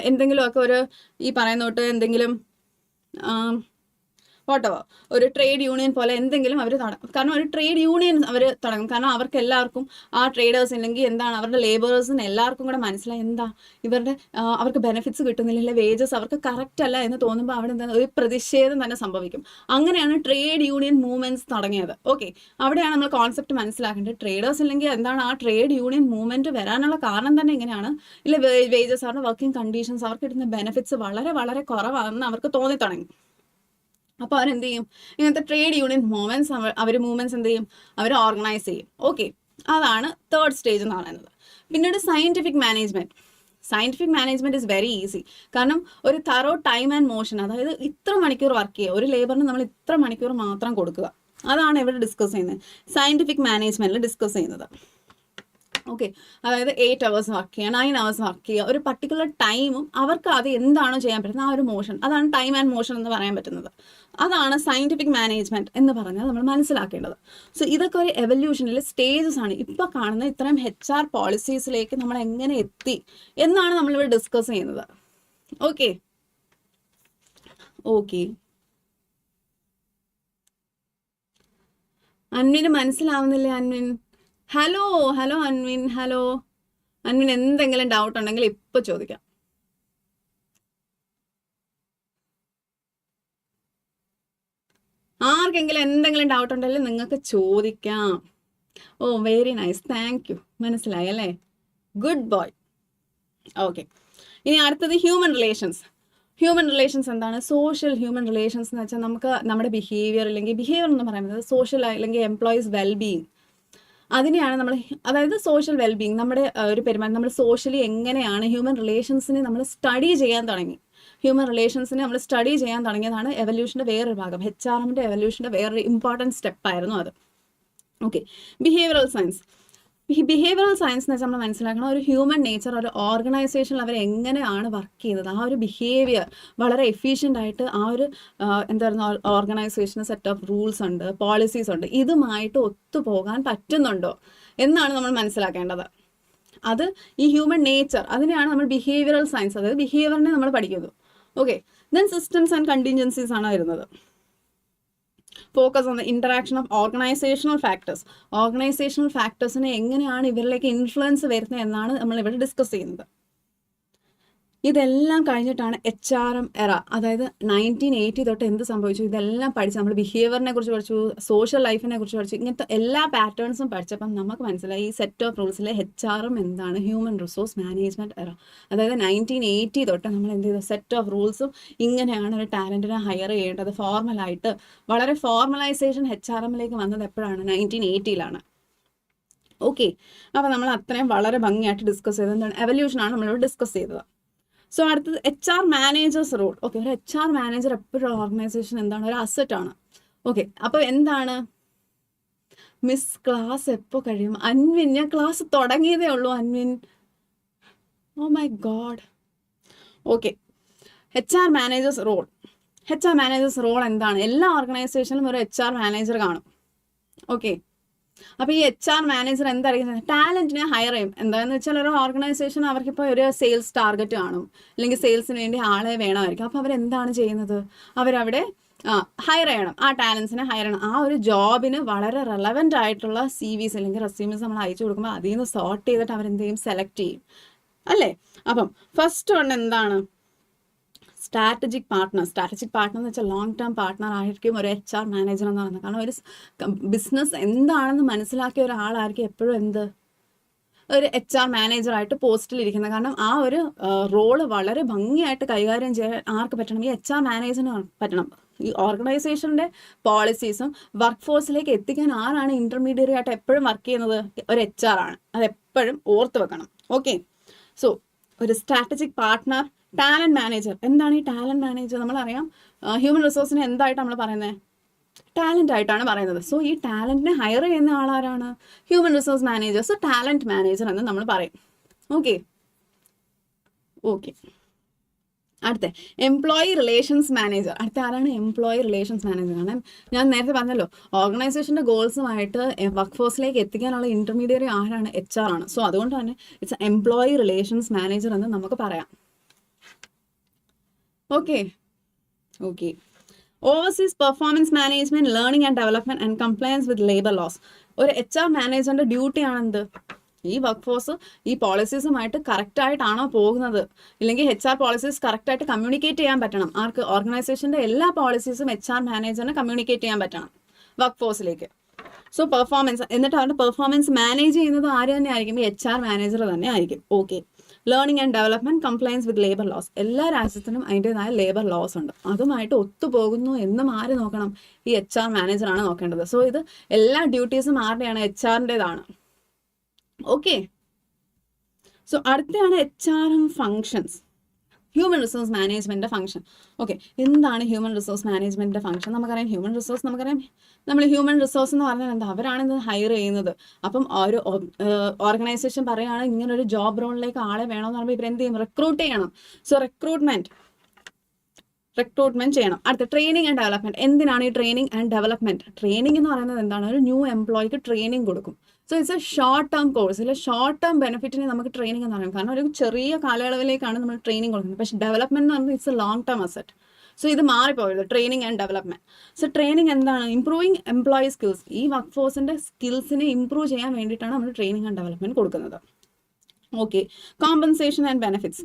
എന്തെങ്കിലുമൊക്കെ ഈ പറയുന്ന തൊട്ട് എന്തെങ്കിലും വോട്ടവോ ഒരു ട്രേഡ് യൂണിയൻ പോലെ എന്തെങ്കിലും അവർ തുടങ്ങും. കാരണം ഒരു ട്രേഡ് യൂണിയൻ അവർ തുടങ്ങും. കാരണം അവർക്ക് എല്ലാവർക്കും ആ ട്രേഡേഴ്സ് ഇല്ലെങ്കിൽ എന്താണ് അവരുടെ ലേബേഴ്സിന് എല്ലാവർക്കും കൂടെ മനസ്സിലായി അവർക്ക് ബെനിഫിറ്റ്സ് കിട്ടുന്നില്ല, വേജസ് അവർക്ക് കറക്റ്റ് അല്ല എന്ന് തോന്നുമ്പോൾ അവിടെ എന്താണ് ഒരു പ്രതിഷേധം തന്നെ സംഭവിക്കും. അങ്ങനെയാണ് ട്രേഡ് യൂണിയൻ മൂവ്മെന്റ്സ് തുടങ്ങിയത്. ഓക്കെ, അവിടെയാണ് നമ്മൾ കോൺസെപ്റ്റ് മനസ്സിലാക്കേണ്ടത്. ട്രേഡേഴ്സ് ഇല്ലെങ്കിൽ എന്താണ് ആ ട്രേഡ് യൂണിയൻ മൂവ്മെന്റ് വരാനുള്ള കാരണം തന്നെ എങ്ങനെയാണ്? ഇല്ല, വേജസ്, അവരുടെ വർക്കിംഗ് കണ്ടീഷൻസ്, അവർക്ക് കിട്ടുന്ന ബെനിഫിറ്റ്സ് വളരെ വളരെ കുറവാണെന്ന് അവർക്ക് തോന്നി തുടങ്ങി. അപ്പോൾ അവരെന്ത് ചെയ്യും? ഇങ്ങനത്തെ ട്രേഡ് യൂണിയൻ മൂവ്മെന്റ്സ് എന്ത് ചെയ്യും? അവർ ഓർഗനൈസ് ചെയ്യും. ഓക്കെ, അതാണ് തേർഡ് സ്റ്റേജ് എന്ന് പറയുന്നത്. പിന്നീട് scientific management is very easy. കാരണം ഒരു തറോ ടൈം ആൻഡ് മോഷൻ, അതായത് ഇത്ര മണിക്കൂർ വർക്ക് ചെയ്യുക, ഒരു ലേബറിന് നമ്മൾ ഇത്ര മണിക്കൂർ മാത്രം കൊടുക്കുക, അതാണ് ഇവിടെ ഡിസ്കസ് ചെയ്യുന്നത്, സയന്റിഫിക് മാനേജ്മെന്റിൽ ഡിസ്കസ് ചെയ്യുന്നത്. ഓക്കെ, അതായത് 8 hours വർക്ക് ചെയ്യുക, 9 hours വർക്ക് ചെയ്യുക, ഒരു പർട്ടിക്കുലർ ടൈമും അവർക്ക് അത് എന്താണോ ചെയ്യാൻ പറ്റുന്നത് ആ ഒരു മോഷൻ, അതാണ് ടൈം ആൻഡ് മോഷൻ എന്ന് പറയാൻ പറ്റുന്നത്. അതാണ് സയന്റിഫിക് മാനേജ്മെന്റ് എന്ന് പറഞ്ഞാൽ നമ്മൾ മനസ്സിലാക്കേണ്ടത്. സോ ഇതൊക്കെ ഒരു എവല്യൂഷനിലെ സ്റ്റേജസ് ആണ്. ഇപ്പോൾ കാണുന്ന ഇത്രയും HR പോളിസീസിലേക്ക് നമ്മൾ എങ്ങനെ എത്തി എന്നാണ് നമ്മളിവിടെ ഡിസ്കസ് ചെയ്യുന്നത്. ഓക്കെ, അൻവിന് മനസ്സിലാവുന്നില്ലേ? ഹലോ അൻവിൻ എന്തെങ്കിലും ഡൗട്ട് ഉണ്ടെങ്കിൽ ഇപ്പൊ ചോദിക്കാം. ആർക്കെങ്കിലും എന്തെങ്കിലും ഡൗട്ട് ഉണ്ടെങ്കിൽ നിങ്ങൾക്ക് ചോദിക്കാം. ഓ, വെരി നൈസ്, താങ്ക് യു. മനസ്സിലായി അല്ലേ? Good boy. ഓക്കെ, ഇനി അടുത്തത് ഹ്യൂമൻ റിലേഷൻസ് എന്താണ്? സോഷ്യൽ ഹ്യൂമൻ റിലേഷൻസ് എന്ന് വെച്ചാൽ നമുക്ക് നമ്മുടെ ബിഹേവിയർ എന്ന് പറയുന്നത് സോഷ്യൽ അല്ലെങ്കിൽ എംപ്ലോയീസ് വെൽബീയിങ്, അതിനെയാണ് നമ്മൾ, അതായത് സോഷ്യൽ വെൽബീയിങ്, നമ്മുടെ ഒരു പെരുമാറ്റം, നമ്മൾ സോഷ്യലി എങ്ങനെയാണ് ഹ്യൂമൻ റിലേഷൻസിനെ നമ്മൾ സ്റ്റഡി ചെയ്യാൻ തുടങ്ങിയതാണ് എവല്യൂഷൻ്റെ വേറൊരു ഭാഗം. HRMന്റെ എവല്യൂഷൻ്റെ വേറൊരു ഇമ്പോർട്ടൻറ്റ് സ്റ്റെപ്പായിരുന്നു അത്. ഓക്കെ, ബിഹേവിയറൽ സയൻസ് എന്ന് വെച്ചാൽ നമ്മൾ മനസ്സിലാക്കണം, ഒരു ഹ്യൂമൻ നേച്ചർ, ഒരു ഓർഗനൈസേഷനിൽ അവർ എങ്ങനെയാണ് വർക്ക് ചെയ്യുന്നത്, ആ ഒരു ബിഹേവിയർ വളരെ എഫിഷ്യൻ്റ് ആയിട്ട് ആ ഒരു ഓർഗനൈസേഷന് സെറ്റ് ഓഫ് റൂൾസ് ഉണ്ട്, പോളിസീസ് ഉണ്ട്, ഇതുമായിട്ട് ഒത്തുപോകാൻ പറ്റുന്നുണ്ടോ എന്നാണ് നമ്മൾ മനസ്സിലാക്കേണ്ടത്. അത് ഈ ഹ്യൂമൻ നേച്ചർ, അതിനെയാണ് നമ്മൾ ബിഹേവിയറൽ സയൻസ്, അതായത് ബിഹേവിയറിനെ നമ്മൾ പഠിക്കുന്നു. Okay, then systems and contingencies ആണ് വരുന്നത്. Focus on the interaction of organisational ഫാക്ടേഴ്സിനെ എങ്ങനെയാണ് ഇവരിലേക്ക് ഇൻഫ്ലുവൻസ് വരുന്നത് എന്നാണ് നമ്മൾ ഇവിടെ ഡിസ്കസ് ചെയ്യുന്നത്. ഇതെല്ലാം കഴിഞ്ഞിട്ടാണ് HRM എറ, അതായത് 1980 തൊട്ട് എന്ത് സംഭവിച്ചു ഇതെല്ലാം പഠിച്ചു. നമ്മൾ ബിഹേവിയറിനെ കുറിച്ച് പഠിച്ചു, സോഷ്യൽ ലൈഫിനെ കുറിച്ച് പഠിച്ചു, ഇങ്ങനത്തെ എല്ലാ പാറ്റേൺസും പഠിച്ചപ്പം നമുക്ക് മനസ്സിലായി ഈ സെറ്റ് ഓഫ് റൂൾസിലെ HRM എന്താണ്, ഹ്യൂമൻ റിസോഴ്സ് മാനേജ്മെന്റ് എറ. അതായത് 1980 തൊട്ട് നമ്മൾ എന്ത് ചെയ്തു, സെറ്റ് ഓഫ് റൂൾസും ഇങ്ങനെയാണ് ഒരു ടാലന്റിനെ ഹയർ ചെയ്യേണ്ടത്, ഫോർമലായിട്ട് വളരെ ഫോർമലൈസേഷൻ HRMലേക്ക് വന്നത് എപ്പോഴാണ്? 1980-ലാണ്. ഓക്കെ, അപ്പോൾ നമ്മൾ അത്രയും വളരെ ഭംഗിയായിട്ട് ഡിസ്കസ് ചെയ്തത് എന്താണ്, എവല്യൂഷനാണ് നമ്മളിവിടെ ഡിസ്കസ് ചെയ്തത്. സോ അടുത്തത് HR മാനേജേഴ്സ് റോൾ. ഓക്കെ, ഒരു HR മാനേജർ എപ്പോഴും ഓർഗനൈസേഷൻ എന്താണ്, ഒരു അസറ്റ് ആണ്. ഓക്കെ, അപ്പോൾ എന്താണ് മിസ്, ക്ലാസ് എപ്പോൾ കഴിയും? അൻവിൻ, ഞാൻ ക്ലാസ് തുടങ്ങിയതേ ഉള്ളൂ Anwin. Oh my god. Okay, HR managers role എന്താണ്? എല്ലാ ഓർഗനൈസേഷനിലും ഒരു HR മാനേജർ കാണും. ഓക്കെ, അപ്പോൾ ഈ HR മാനേജർ എന്തായിരിക്കും? ടാലന്റിനെ ഹയർ ചെയ്യും. എന്താണെന്ന് വെച്ചാൽ ഒരു ഓർഗനൈസേഷൻ അവർക്കിപ്പോൾ ഒരു സെയിൽസ് ടാർഗറ്റ് കാണും, അല്ലെങ്കിൽ സെയിൽസിന് വേണ്ടി ആളെ വേണമായിരിക്കും. അപ്പോൾ അവരെന്താണ് ചെയ്യുന്നത്? അവരവിടെ ഹയർ ചെയ്യണം, ആ ടാലൻസിനെ ഹയർ ചെയ്യണം. ആ ഒരു ജോബിന് വളരെ റെലവൻ്റ് ആയിട്ടുള്ള CVs അല്ലെങ്കിൽ റെസ്യൂംസ് നമ്മൾ അയച്ചു കൊടുക്കുമ്പോൾ അതിൽ നിന്ന് സോർട്ട് ചെയ്തിട്ട് അവരെന്ത് ചെയ്യും? സെലക്ട് ചെയ്യും അല്ലേ? അപ്പം ഫസ്റ്റ് വൺ എന്താണ്? സ്ട്രാറ്റജിക് പാർട്ട്ണർ എന്ന് വെച്ചാൽ ലോങ് ടേം പാർട്ട്ണർ ആയിരിക്കും ഒരു HR മാനേജർ എന്ന് പറയുന്നത്. കാരണം ഒരു ബിസിനസ് എന്താണെന്ന് മനസ്സിലാക്കിയ ഒരാളായിരിക്കും എപ്പോഴും ഒരു HR മാനേജറായിട്ട് പോസ്റ്റിലിരിക്കുന്നത്. കാരണം ആ ഒരു റോള് വളരെ ഭംഗിയായിട്ട് കൈകാര്യം ചെയ്യാൻ ആർക്ക് പറ്റണം? ഈ HR മാനേജറിന് പറ്റണം. ഈ ഓർഗനൈസേഷൻ്റെ പോളിസീസും വർക്ക് ഫോഴ്സിലേക്ക് എത്തിക്കാൻ ആരാണ് ഇന്റർമീഡിയറി ആയിട്ട് എപ്പോഴും വർക്ക് ചെയ്യുന്നത്? ഒരു HR ആണ്. അതെപ്പോഴും ഓർത്ത് വെക്കണം. ഓക്കെ, സോ ഒരു സ്ട്രാറ്റജിക് പാർട്ട്ണർ, ടാലന്റ് മാനേജർ. എന്താണ് ഈ ടാലന്റ് മാനേജർ? നമ്മളറിയാം ഹ്യൂമൻ റിസോഴ്സിനെ എന്തായിട്ട് നമ്മൾ പറയുന്നത്? ടാലന്റ് ആയിട്ടാണ് പറയുന്നത്. സോ ഈ ടാലന്റിനെ ഹയർ ചെയ്യുന്ന ആളാരാണ്? Human resource managers, talent manager എന്ന് നമ്മൾ പറയും. ഓക്കെ, അടുത്ത എംപ്ലോയി റിലേഷൻസ് മാനേജർ. അടുത്ത ആരാണ്? Employee relations manager. കാരണം ഞാൻ നേരത്തെ പറഞ്ഞല്ലോ, ഓർഗനൈസേഷൻ്റെ ഗോൾസുമായിട്ട് വർക്ക് ഫോഴ്സിലേക്ക് എത്തിക്കാനുള്ള ഇന്റർമീഡിയറി ആരാണ്? HR ആണ്. സോ അതുകൊണ്ട് തന്നെ ഇറ്റ്സ് എംപ്ലോയി റിലേഷൻസ് മാനേജർ എന്ന് നമുക്ക് പറയാം. Okay, overseas performance management, learning and development and compliance with labour laws. ഒരു HR മാനേജറിന്റെ ഡ്യൂട്ടി ആണെന്ത്? ഈ വർക്ക് ഫോഴ്സ് ഈ പോളിസീസുമായിട്ട് കറക്റ്റായിട്ടാണോ പോകുന്നത്? ഇല്ലെങ്കിൽ HR പോളിസീസ് കറക്റ്റായിട്ട് കമ്മ്യൂണിക്കേറ്റ് ചെയ്യാൻ പറ്റണം. ആർക്ക്? ഓർഗനൈസേഷൻ്റെ എല്ലാ പോളിസീസും HR മാനേജറിന് കമ്മ്യൂണിക്കേറ്റ് ചെയ്യാൻ പറ്റണം വർക്ക് ഫോഴ്സിലേക്ക്. സോ പെർഫോമൻസ്, എന്നിട്ട് അവരുടെ പെർഫോമൻസ് മാനേജ് ചെയ്യുന്നത് ആര് തന്നെ ആയിരിക്കും? ഈ HR മാനേജർ തന്നെ ആയിരിക്കും. Okay, learning and development, compliance with labour laws. എല്ലാ രാജ്യത്തിനും അതിൻ്റെതായ ലേബർ ലോസ് ഉണ്ട്. അതുമായിട്ട് ഒത്തുപോകുന്നു എന്നും ആര് നോക്കണം? ഈ HR മാനേജറാണ് നോക്കേണ്ടത്. സോ ഇത് എല്ലാ ഡ്യൂട്ടീസും ആരുടെയാണ്? HR-ൻ്റെതാണ്. ഓക്കെ, സോ അടുത്തയാണ് HRM ഫങ്ഷൻസ്, ഹ്യൂമൻ റിസോഴ്സ് മാനേജ്മെൻറ്റിൻ്റെ ഫംഗ്ഷൻ. ഓക്കെ, എന്താണ് ഹ്യൂമൻ റിസോഴ്സ് മാനേജ്മെൻറ്റിൻ്റെ ഫംഗ്ഷൻ? നമുക്കറിയാം നമ്മൾ ഹ്യൂമൻ റിസോഴ്സ് എന്ന് പറഞ്ഞാൽ എന്താ? അവരാണ് ഇത് ഹയർ ചെയ്യുന്നത്. അപ്പം ഒരു ഓർഗനൈസേഷൻ പറയുകയാണ് ഇങ്ങനൊരു ജോബ് റോളിലേക്ക് ആളെ വേണമെന്ന് പറയുമ്പോൾ ഇവരെന്ത് ചെയ്യും? റിക്രൂട്ട് ചെയ്യണം. സോ റിക്രൂട്ട്മെന്റ് ചെയ്യണം. അടുത്ത ട്രെയിനിങ് ആൻഡ് ഡെവലപ്മെന്റ്. എന്തിനാണ് ഈ ട്രെയിനിങ് ആൻഡ് ഡെവലപ്മെന്റ്? ട്രെയിനിങ് എന്ന് പറയുന്നത് എന്താണ്? ഒരു ന്യൂ എംപ്ലോയിക്ക് ട്രെയിനിങ് കൊടുക്കും. So it's A short term course. ഇല്ല, ഷോർട്ട് ടേം ബെനിഫിറ്റിന് നമുക്ക് ട്രെയിനിങ് എന്ന് പറയാം. കാരണം ഒരു ചെറിയ കാലയളവിലേക്കാണ് നമ്മൾ ട്രെയിനിങ് കൊടുക്കുന്നത്. പക്ഷേ ഡെവലപ്മെന്റ് എന്ന് പറയുന്നത് it's a long term asset. So ഇത് മാറിപ്പോയത് training and development. So training എന്താണ്? Improving employee skills. ഈ വർക്ക് ഫോഴ്സിന്റെ സ്കിൽസിനെ ഇംപ്രൂവ് ചെയ്യാൻ വേണ്ടിയിട്ടാണ് നമ്മൾ ട്രെയിനിങ് ആൻഡ് ഡെവലപ്മെന്റ് കൊടുക്കുന്നത്. Okay, compensation and benefits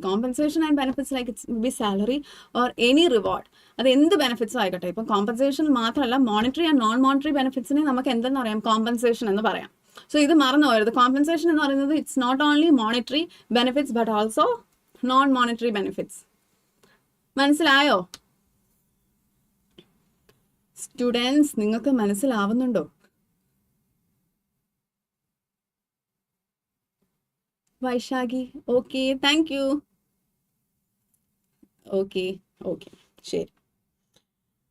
like it will be salary or any reward. അത് എന്ത് ബെനിഫിറ്റ്സ് ആയിക്കോട്ടെ. ഇപ്പം കോമ്പൻസേഷൻ മാത്രമല്ല, മോണിറ്ററി ആൻഡ് നോൺ മോണിറ്ററി ബെനിഫിറ്റ്സിനെ നമുക്ക് എന്തെന്ന് പറയാം? കോമ്പൻസേഷൻ എന്ന് പറയാം. സോ ഇത് മറന്നു പോകരുത്. കോമ്പൻസേഷൻ എന്ന് പറയുന്നത് it's not only monetary benefits but also non monetary benefits. മനസ്സിലായോ സ്റ്റുഡൻസ്? നിങ്ങൾക്ക് മനസ്സിലാവുന്നുണ്ടോ? Vaishakhi, okay, thank you. Okay, ശരി.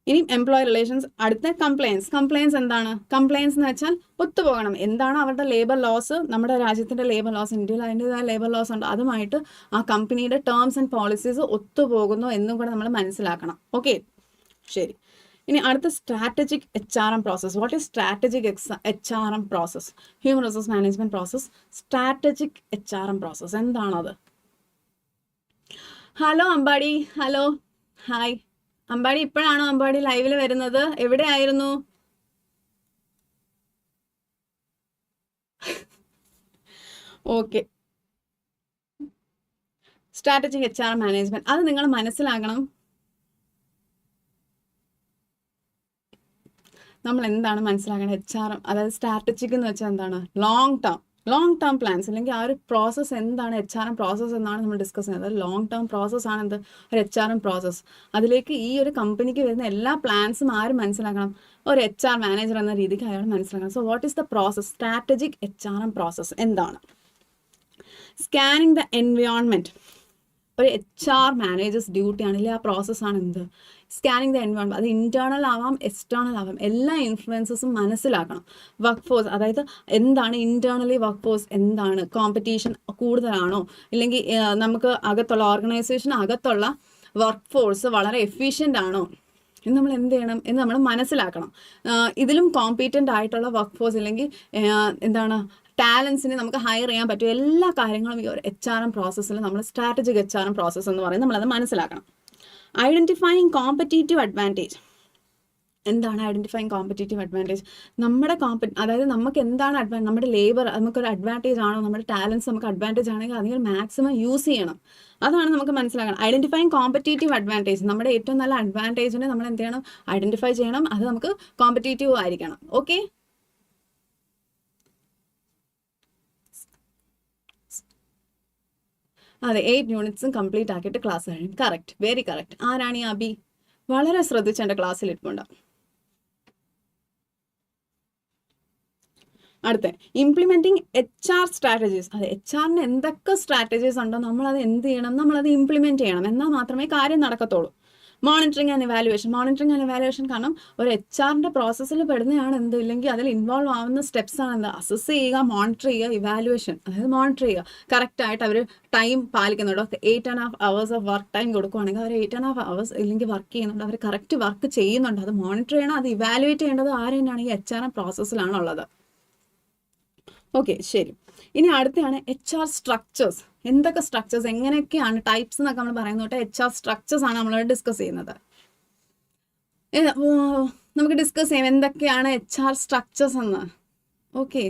ഇനി എംപ്ലോയി റിലേഷൻസ്. അടുത്ത കംപ്ലയൻസ് എന്താണ്? കംപ്ലയൻസ് എന്ന് വെച്ചാൽ ഒത്തുപോകണം. എന്താണ് അവരുടെ ലേബർ ലോസ്? നമ്മുടെ രാജ്യത്തിൻ്റെ ലേബർ ലോസ്, ഇന്ത്യയിൽ അതിൻ്റെതായ ലേബർ ലോസ് ഉണ്ട്. അതുമായിട്ട് ആ കമ്പനിയുടെ ടേംസ് ആൻഡ് പോളിസീസ് ഒത്തുപോകുന്നു എന്നും കൂടെ നമ്മൾ മനസ്സിലാക്കണം. ഓക്കെ, ശരി. ഇനി അടുത്ത strategic HRM process. What is strategic HRM process? Human resource management process, strategic HRM process എന്താണത്? Hello Ambadi, hello, hi Ambadi. ഇപ്പോഴാണോ അമ്പാടി ലൈവിൽ വരുന്നത്? എവിടെയായിരുന്നു? ഓക്കെ, സ്ട്രാറ്റജിക് HRM മാനേജ്മെന്റ് അത് നിങ്ങൾ മനസ്സിലാക്കണം. നമ്മൾ എന്താണ് മനസ്സിലാക്കേണ്ടത്? HRM അതായത് സ്ട്രാറ്റജിക് എന്ന് വെച്ചാൽ എന്താണ്? ലോങ് ടേം പ്ലാൻസ്, അല്ലെങ്കിൽ ആ ഒരു പ്രോസസ്സ് എന്താണ്? HRM പ്രോസസ്സ് എന്നാണ് നമ്മൾ ഡിസ്കസ് ചെയ്യുന്നത്. അതായത് ലോങ് ടേം പ്രോസസ്സ് ആണ് എന്ത്? ഒരു HRM പ്രോസസ്സ്. അതിലേക്ക് ഈ ഒരു കമ്പനിക്ക് വരുന്ന എല്ലാ പ്ലാൻസും ആരും മനസ്സിലാക്കണം? ഒരു HR മാനേജർ എന്ന രീതിക്ക് അയാൾ മനസ്സിലാക്കണം. So what is the process? Strategic HRM process എന്താണ്? സ്കാനിങ് ദ എൻവയോൺമെന്റ് ഒരു HR മാനേജേഴ്സ് ഡ്യൂട്ടി ആണെങ്കിൽ ആ പ്രോസസ്സാണ് എന്ത്? Scanning the environment. അത് ഇന്റേണൽ ആവാം, എക്സ്റ്റേണൽ ആവാം, എല്ലാ ഇൻഫ്ലുവൻസസും മനസ്സിലാക്കണം. വർക്ക് ഫോഴ്സ്, അതായത് എന്താണ് ഇന്റേണലി വർക്ക് ഫോഴ്സ്, എന്താണ് കോമ്പറ്റീഷൻ കൂടുതലാണോ, ഇല്ലെങ്കിൽ നമുക്ക് അകത്തുള്ള ഓർഗനൈസേഷൻ അകത്തുള്ള വർക്ക് ഫോഴ്സ് വളരെ എഫിഷ്യൻ്റ് ആണോ എന്ന് നമ്മൾ എന്ത് ചെയ്യണം എന്ന് നമ്മൾ മനസ്സിലാക്കണം. ഇതിലും കോമ്പീറ്റൻ്റ് ആയിട്ടുള്ള വർക്ക് ഫോഴ്സ് ഇല്ലെങ്കിൽ എന്താണ് ടാലൻസിനെ നമുക്ക് ഹയർ ചെയ്യാൻ പറ്റും. എല്ലാ കാര്യങ്ങളും ഈ ഒരു HRM പ്രോസസ്സിൽ നമ്മൾ സ്ട്രാറ്റജിക് HRM പ്രോസസ്സ് എന്ന് പറയുന്നത് നമ്മളത് മനസ്സിലാക്കണം. Identifying competitive advantage. എന്താണ് ഐഡന്റിഫൈങ് കോമ്പറ്റേറ്റീവ് അഡ്വാൻറ്റേജ്? നമ്മുടെ അതായത് നമുക്ക് എന്താണ് നമ്മുടെ ലേബർ നമുക്കൊരു അഡ്വാൻറ്റേജ് ആണോ, നമ്മുടെ ടാലൻസ് നമുക്ക് അഡ്വാൻറ്റേജ് ആണെങ്കിൽ അതിന് മാക്സിമം യൂസ് ചെയ്യണം. അതാണ് നമുക്ക് മനസ്സിലാക്കണം. ഐഡന്റിഫൈങ് കോമ്പറ്റേറ്റീവ് അഡ്വാൻറ്റേജ്, നമ്മുടെ ഏറ്റവും നല്ല അഡ്വാൻറ്റേജിനെ നമ്മൾ എന്ത് ചെയ്യണം, ഐഡന്റിഫൈ ചെയ്യണം. അത് നമുക്ക് കോമ്പറ്റേറ്റീവ് ആയിരിക്കണം. ഓക്കെ, അതെ 8 യൂണിറ്റ്സും കംപ്ലീറ്റ് ആക്കിയിട്ട് ക്ലാസ് കഴിയും. Correct, very correct. ആരാണ് ഈ അബി? വളരെ ശ്രദ്ധിച്ച് എൻ്റെ ക്ലാസ്സിൽ ഇരിപ്പുണ്ട്. അടുത്ത ഇംപ്ലിമെന്റിങ് HR സ്ട്രാറ്റജീസ്. അത് HR-ന് എന്തൊക്കെ സ്ട്രാറ്റജീസ് ഉണ്ടോ നമ്മളത് എന്ത് ചെയ്യണം, നമ്മളത് ഇംപ്ലിമെന്റ് ചെയ്യണം. എന്നാൽ മാത്രമേ കാര്യം നടക്കത്തുള്ളൂ. Monitoring and evaluation. കാരണം ഒരു HR-ന്റെ പ്രോസസ്സിൽ പെടുന്നതാണ് എന്ത്, ഇല്ലെങ്കിൽ അതിൽ ഇൻവോൾവ് ആവുന്ന സ്റ്റെപ്സ് ആണ് എന്ത്, അസസ് ചെയ്യുക, മോണിറ്റർ ചെയ്യുക, ഇവാലുവേഷൻ. അതായത് മോണിറ്റർ ചെയ്യുക, കറക്റ്റായിട്ട് അവർ ടൈം പാലിക്കുന്നുണ്ടോ. 8.5 hours ഓഫ് വർക്ക് ടൈം കൊടുക്കുകയാണെങ്കിൽ അവർ 8.5 hours ഇല്ലെങ്കിൽ വർക്ക് ചെയ്യുന്നുണ്ട്, അവർ കറക്റ്റ് വർക്ക് ചെയ്യുന്നുണ്ട്. അത് മോണിറ്റർ ചെയ്യണം, അത് ഇവാലുവേറ്റ് ചെയ്യേണ്ടത് ആര് തന്നെയാണ്, ഈ HR പ്രോസസ്സിലാണുള്ളത്. ഓക്കെ, ശരി. ഇനി അടുത്താണ് HR സ്ട്രക്ചേഴ്സ്. എന്തൊക്കെ സ്ട്രക്ചേഴ്സ്, എങ്ങനെയൊക്കെയാണ് ടൈപ്സ് എന്നൊക്കെ നമ്മൾ പറയുന്നത് തൊട്ട് HR സ്ട്രക്ചേഴ്സ് ആണ് നമ്മൾ ഡിസ്കസ് ചെയ്യുന്നത്. നമുക്ക് ഡിസ്കസ് ചെയ്യാം എന്തൊക്കെയാണ് HR സ്ട്രക്ചേഴ്സ് എന്ന്. ഓക്കെ,